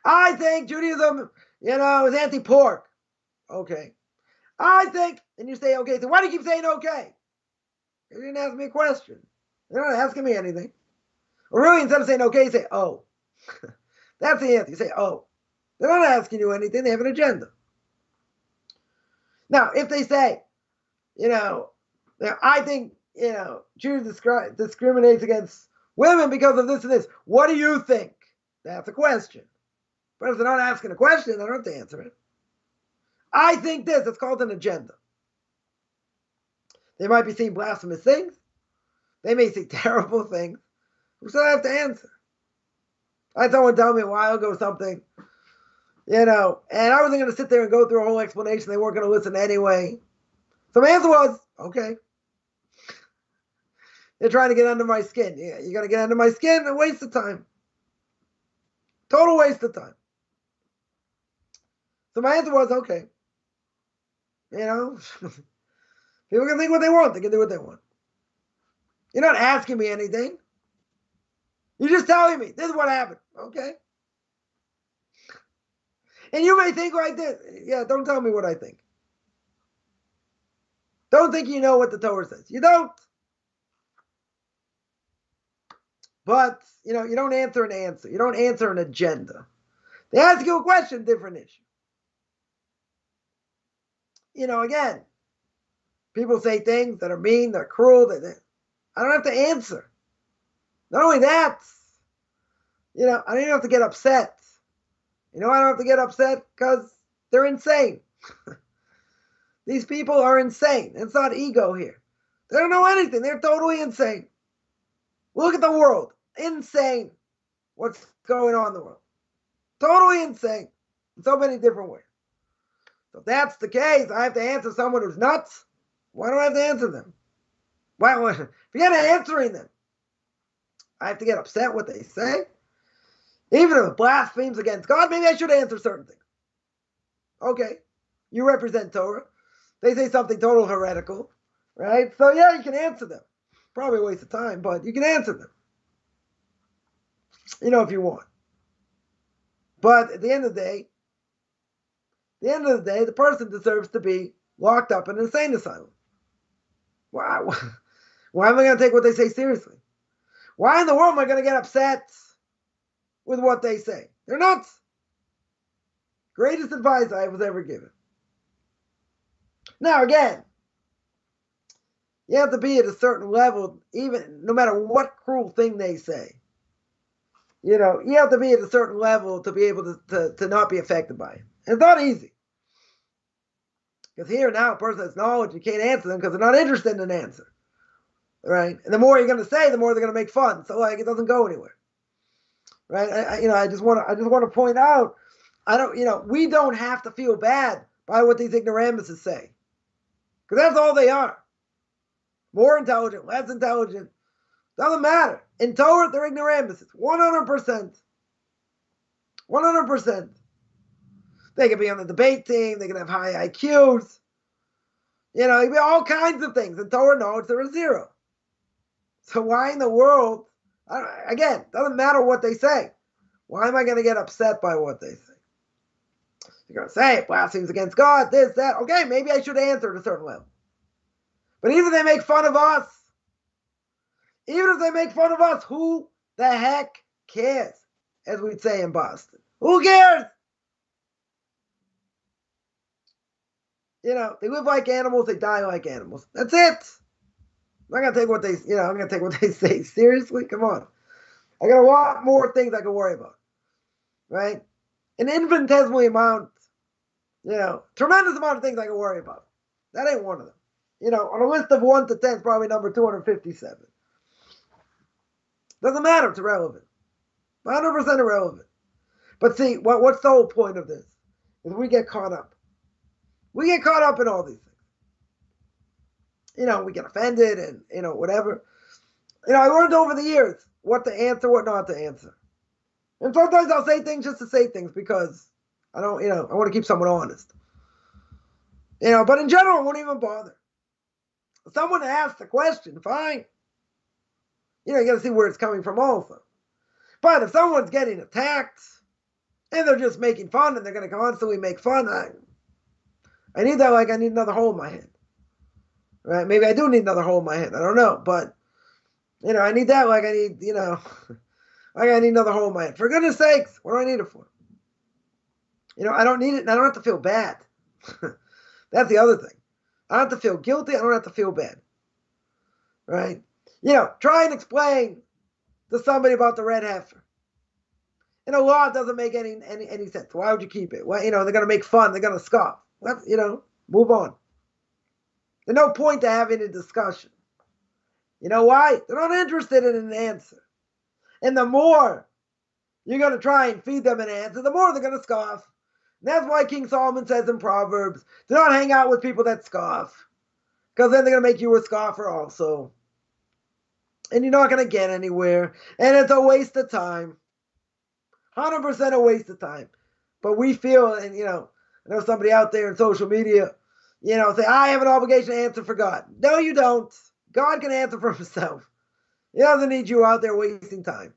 I think Judaism, is anti-pork. Okay. I think, and you say, okay, so why do you keep saying okay? You didn't ask me a question. You're not asking me anything. Or really, instead of saying okay, you say, oh. That's the answer. You say, oh. They're not asking you anything. They have an agenda. Now, if they say, I think, Jews discriminates against women because of this and this. What do you think? That's a question. But if they're not asking a question, they don't have to answer it. I think this. It's called an agenda. They might be saying blasphemous things. They may say terrible things. We still have to answer. I had someone tell me a while ago something, and I wasn't going to sit there and go through a whole explanation. They weren't going to listen anyway. So my answer was, okay. They're trying to get under my skin. Yeah, you got to get under my skin. A waste of time. Total waste of time. So my answer was, okay. People can think what they want. They can do what they want. You're not asking me anything. You're just telling me, this is what happened. Okay. And you may think like this. Yeah, don't tell me what I think. Don't think you know what the Torah says. You don't. But, you don't answer an answer. You don't answer an agenda. They ask you a question, different issue. Again, people say things that are mean, they're cruel. I don't have to answer. Not only that, I don't even have to get upset. I don't have to get upset because they're insane. These people are insane. It's not ego here. They don't know anything. They're totally insane. Look at the world. Insane. What's going on in the world? Totally insane. In so many different ways. So if that's the case, I have to answer someone who's nuts. Why do I have to answer them? Forget answering them. I have to get upset what they say. Even if it blasphemes against God, maybe I should answer certain things. Okay. You represent Torah. They say something total heretical. Right? So yeah, you can answer them. Probably a waste of time, but you can answer them. If you want. But at the end of the day, the person deserves to be locked up in an insane asylum. Why am I going to take what they say seriously? Why in the world am I going to get upset with what they say? They're nuts. Greatest advice I was ever given. Now, again, you have to be at a certain level, even no matter what cruel thing they say. You have to be at a certain level to be able to not be affected by it. And it's not easy. Because here now, a person has knowledge, you can't answer them because they're not interested in an answer. Right? And the more you're going to say, the more they're going to make fun. So it doesn't go anywhere. Right? I just want to point out, we don't have to feel bad by what these ignoramuses say. Because that's all they are. More intelligent, less intelligent. Doesn't matter. In Torah, they're ignoramuses. 100%. 100%. They can be on the debate team. They can have high IQs. It can be all kinds of things. In Torah, no, they're a zero. So why in the world, again, doesn't matter what they say. Why am I going to get upset by what they say? You're going to say, blasphemes against God, this, that. Okay, maybe I should answer at a certain level. But even if they make fun of us, who the heck cares? As we'd say in Boston. Who cares? They live like animals, they die like animals. That's it. I'm not gonna take what they say seriously. Come on. I got a lot more things I can worry about. Right? An infinitesimal amount, tremendous amount of things I can worry about. That ain't one of them. On a list of 1 to 10, it's probably number 257. Doesn't matter, it's irrelevant. 100% irrelevant. But see, what's the whole point of this? Is we get caught up. We get caught up in all these things. We get offended and, whatever. I learned over the years what to answer, what not to answer. And sometimes I'll say things just to say things because I don't, I want to keep someone honest. But in general, I won't even bother. If someone asks a question, fine. You got to see where it's coming from also. But if someone's getting attacked and they're just making fun and they're going to constantly make fun, I need that like I need another hole in my head. Right? Maybe I do need another hole in my head. I don't know. But, I need that like I need, like I need another hole in my head. For goodness sakes, what do I need it for? I don't need it and I don't have to feel bad. That's the other thing. I don't have to feel guilty. I don't have to feel bad. Right? Try and explain to somebody about the red heifer. A law doesn't make any sense. Why would you keep it? Well, they're going to make fun. They're going to scoff. Move on. There's no point to having a discussion. You know why? They're not interested in an answer. And the more you're going to try and feed them an answer, the more they're going to scoff. And that's why King Solomon says in Proverbs, do not hang out with people that scoff. Because then they're going to make you a scoffer also. And you're not going to get anywhere. And it's a waste of time. 100% a waste of time. But we feel, and I know somebody out there in social media, say, I have an obligation to answer for God. No, you don't. God can answer for himself. He doesn't need you out there wasting time.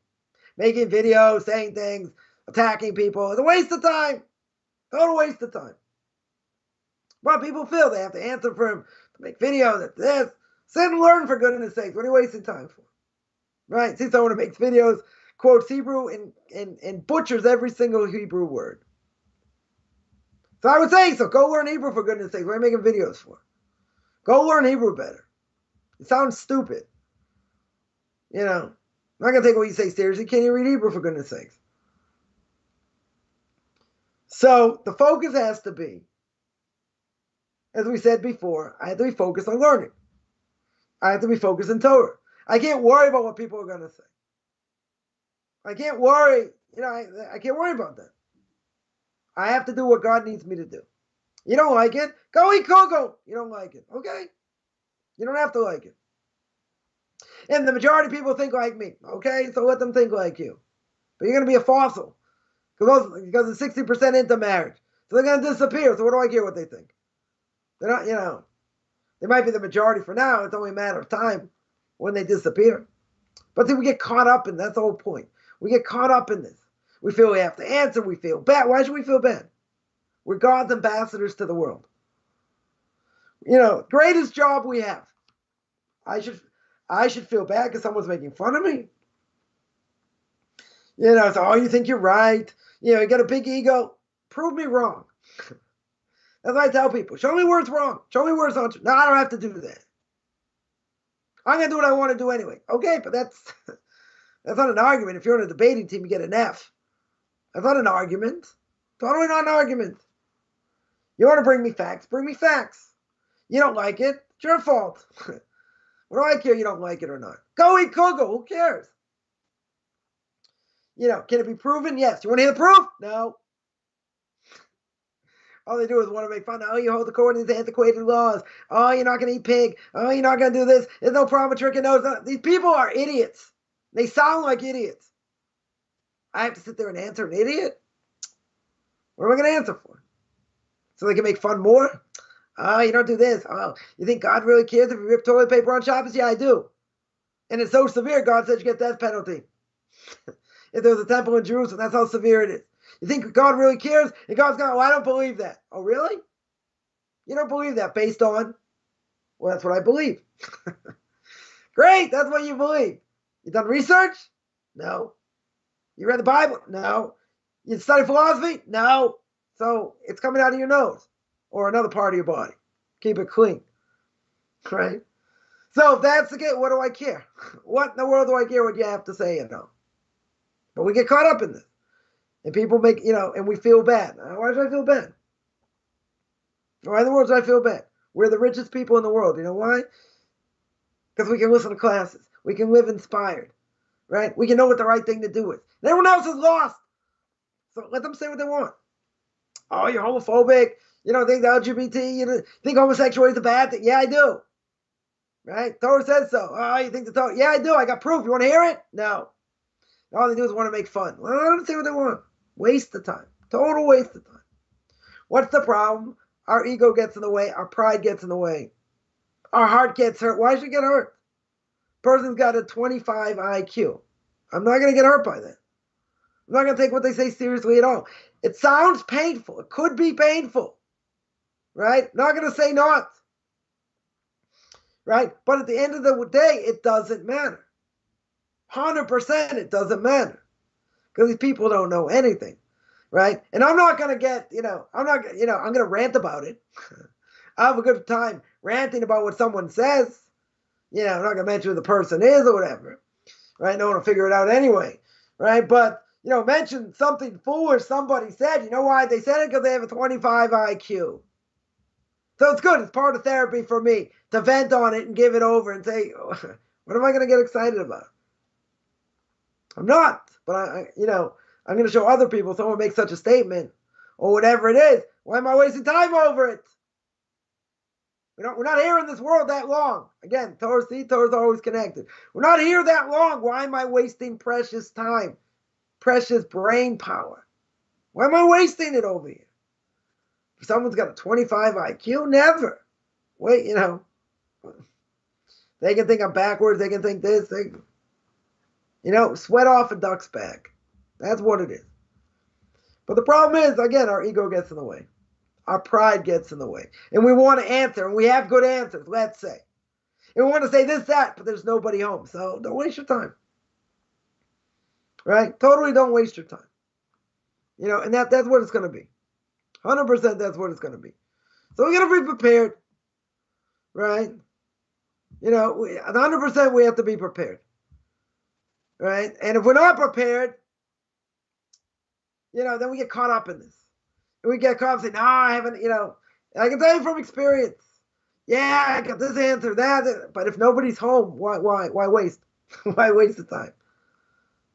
Making videos, saying things, attacking people. It's a waste of time. Total waste of time. But people feel they have to answer for him, to make videos at this. Sit and learn, for goodness sakes. What are you wasting time for? Right? See someone who makes videos, quotes Hebrew, and butchers every single Hebrew word. So I would say, so go learn Hebrew, for goodness sakes. What are you making videos for? Go learn Hebrew better. It sounds stupid. I'm not going to take what you say seriously. Can't you read Hebrew, for goodness sakes? So the focus has to be, as we said before, I have to be focused on learning. I have to be focused on Torah. I can't worry about what people are going to say. I can't worry. I can't worry about that. I have to do what God needs me to do. You don't like it? Go eat cocoa. You don't like it. Okay? You don't have to like it. And the majority of people think like me. Okay? So let them think like you. But you're going to be a fossil. Because it's 60% into marriage. So they're going to disappear. So what do I care what they think? They're not, they might be the majority for now. It's only a matter of time when they disappear. But then we get caught up in, that's the whole point. We get caught up in this. We feel we have to answer. We feel bad. Why should we feel bad? We're God's ambassadors to the world. Greatest job we have. I should feel bad because someone's making fun of me. So, you think you're right. You got a big ego. Prove me wrong. That's what I tell people. Show me where it's wrong. Show me where it's not true. No, I don't have to do that. I'm going to do what I want to do anyway. Okay, but that's not an argument. If you're on a debating team, you get an F. That's not an argument. Totally not an argument. You want to bring me facts? Bring me facts. You don't like it? It's your fault. What do I care you don't like it or not? Go eat kugel. Who cares? Can it be proven? Yes. You want to hear the proof? No. All they do is want to make fun. Oh, you hold the court in these antiquated laws. Oh, you're not going to eat pig. Oh, you're not going to do this. There's no problem with tricking nose. These people are idiots. They sound like idiots. I have to sit there and answer an idiot? What am I going to answer for? So they can make fun more? Oh, you don't do this. Oh, you think God really cares if you rip toilet paper on Shabbos? Yeah, I do. And it's so severe, God said you get death penalty. If there's a temple in Jerusalem, that's how severe it is. You think God really cares? And God's going, I don't believe that. Oh, really? You don't believe that based on? Well, that's what I believe. Great, that's what you believe. You done research? No. You read the Bible? No. You study philosophy? No. So it's coming out of your nose or another part of your body. Keep it clean. Right? So if that's the case, what do I care? What in the world do I care what you have to say? But we get caught up in this. And people make, and we feel bad. Why should I feel bad? Why in the world should I feel bad? We're the richest people in the world. You know why? Because we can listen to classes. We can live inspired. Right? We can know what the right thing to do is. And everyone else is lost. So let them say what they want. Oh, you're homophobic. You don't think the LGBT, you think homosexuality is a bad thing? Yeah, I do. Right? Torah says so. Oh, you think the Torah? Yeah, I do. I got proof. You want to hear it? No. All they do is want to make fun. Well, let them say what they want. Waste of time. Total waste of time. What's the problem? Our ego gets in the way. Our pride gets in the way. Our heart gets hurt. Why should it get hurt? Person's got a 25 IQ. I'm not going to get hurt by that. I'm not going to take what they say seriously at all. It sounds painful. It could be painful. Right? Not going to say not. Right? But at the end of the day, it doesn't matter. 100% it doesn't matter. Because these people don't know anything. Right? And I'm not going to get, I'm going to rant about it. I have a good time ranting about what someone says. I'm not going to mention who the person is or whatever. Right? No one will figure it out anyway. Right? But, mention something foolish somebody said. You know why they said it? Because they have a 25 IQ. So it's good. It's part of therapy for me to vent on it and give it over and say, what am I going to get excited about? I'm not. But, I'm going to show other people someone makes such a statement or whatever it is. Why am I wasting time over it? We're not here in this world that long. Again, Torah's always connected. We're not here that long. Why am I wasting precious time? Precious brain power. Why am I wasting it over here? If someone's got a 25 IQ, never. Wait, they can think I'm backwards. They can think this. Sweat off a duck's back. That's what it is. But the problem is, again, our ego gets in the way. Our pride gets in the way. And we want to answer, and we have good answers, let's say. And we want to say this, that, but there's nobody home. So don't waste your time. Right? Totally don't waste your time. And that's what it's going to be. 100% that's what it's going to be. So we got to be prepared. Right? 100% we have to be prepared. Right? And if we're not prepared, then we get caught up in this. And we get caught up saying, no, I haven't, I can tell you from experience. Yeah, I got this answer, that. But if nobody's home, why waste? Why waste the time?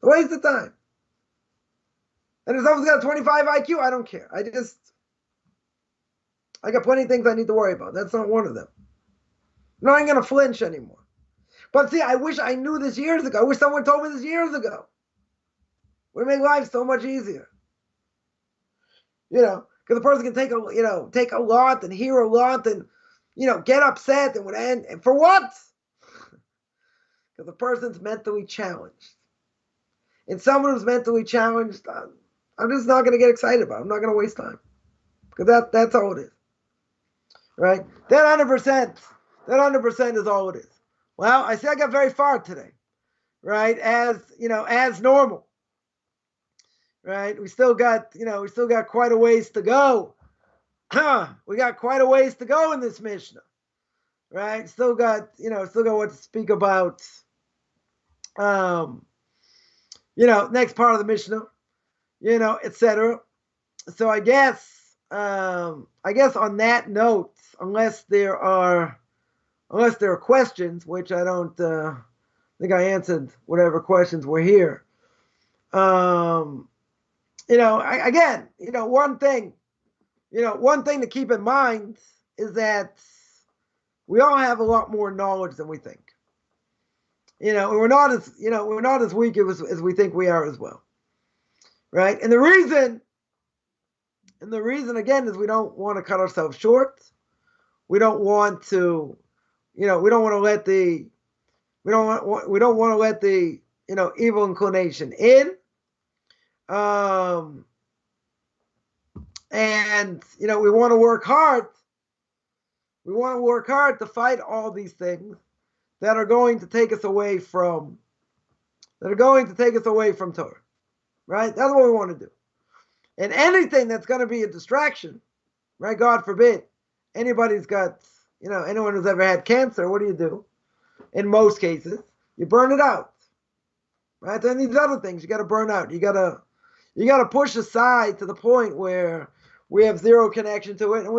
Waste the time. And if someone's got a 25 IQ, I don't care. I got plenty of things I need to worry about. That's not one of them. I'm not going to flinch anymore. But see, I wish I knew this years ago. I wish someone told me this years ago. It would make life so much easier. Because the person can take a lot and hear a lot and, get upset and would end. And for what? Because the person's mentally challenged. And someone who's mentally challenged, I'm just not going to get excited about it. I'm not going to waste time. Because that's all it is. right? That 100% is all it is. Well, I say I got very far today, right? As as normal, right? We still got quite a ways to go. We got quite a ways to go in this Mishnah, right? Still got what to speak about. Next part of the Mishnah, etc. So I guess on that note, unless there are questions, which I don't think I answered whatever questions were here. One thing to keep in mind is that we all have a lot more knowledge than we think. We're not as weak as we think we are as well, right? And the reason again is we don't want to cut ourselves short. We don't want to, we don't want to let the evil inclination in. And we want to work hard. We want to work hard to fight all these things that are going to take us away from Torah, right? That's what we want to do. And anything that's going to be a distraction, right? God forbid, anyone who's ever had cancer, what do? In most cases, you burn it out, right? Then these other things you got to burn out. You got to push aside to the point where we have zero connection to it, and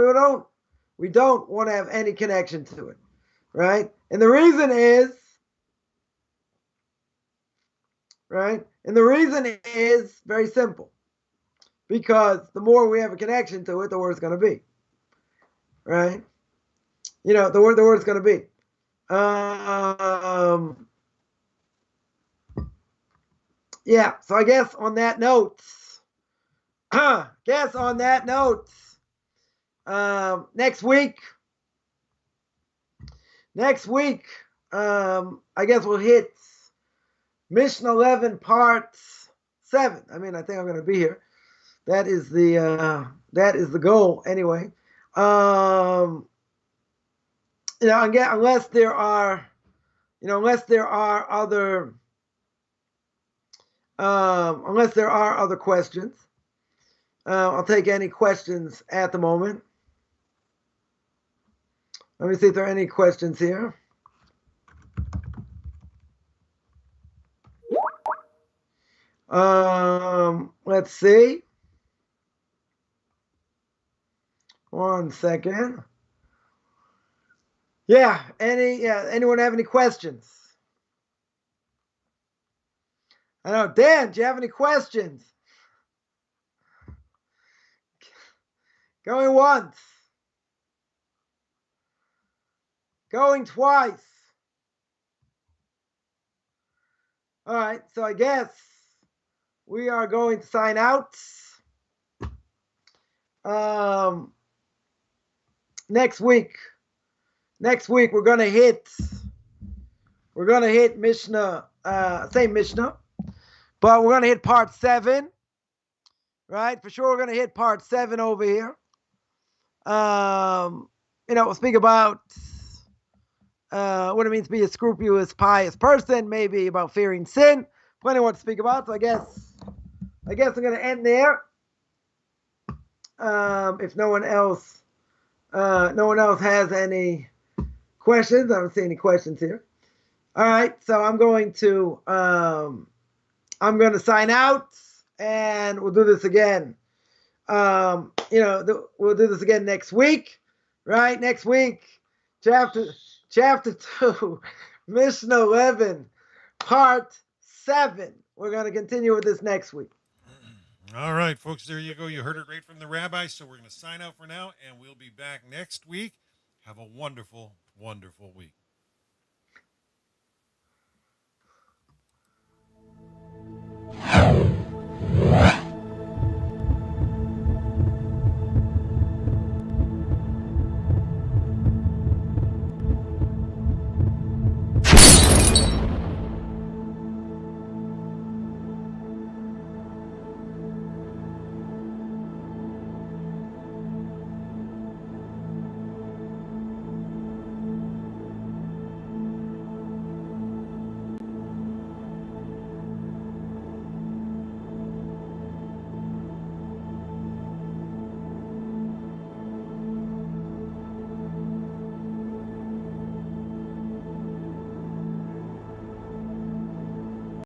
we don't want to have any connection to it, right? And the reason is, very simple. Because the more we have a connection to it, the worse it's going to be, right? The worse it's going to be. So I guess on that note, next week, I guess we'll hit Mishna 11 part 7. I mean, I think I'm going to be here. That is the goal anyway. Again, unless there are other questions, I'll take any questions at the moment. Let me see if there are any questions here. Let's see. One second. Anyone have any questions? I know, Dan, do you have any questions? Going once. Going twice. All right, so I guess we are going to sign out. Next week we're gonna hit Mishnah, same Mishnah, but we're gonna hit part 7, right? For sure, we're gonna hit part 7 over here. We'll speak about what it means to be a scrupulous, pious person, maybe about fearing sin. Plenty what to speak about. So I guess I'm gonna end there. If no one else has any questions, I don't see any questions here. All right, so I'm going to sign out, and we'll do this again. We'll do this again next week, right? Next week, chapter 2, Mishnah 11, part 7. We're going to continue with this next week. All right, folks, there you go. You heard it right from the rabbi. So we're going to sign out for now, and we'll be back next week. Have a wonderful, wonderful week.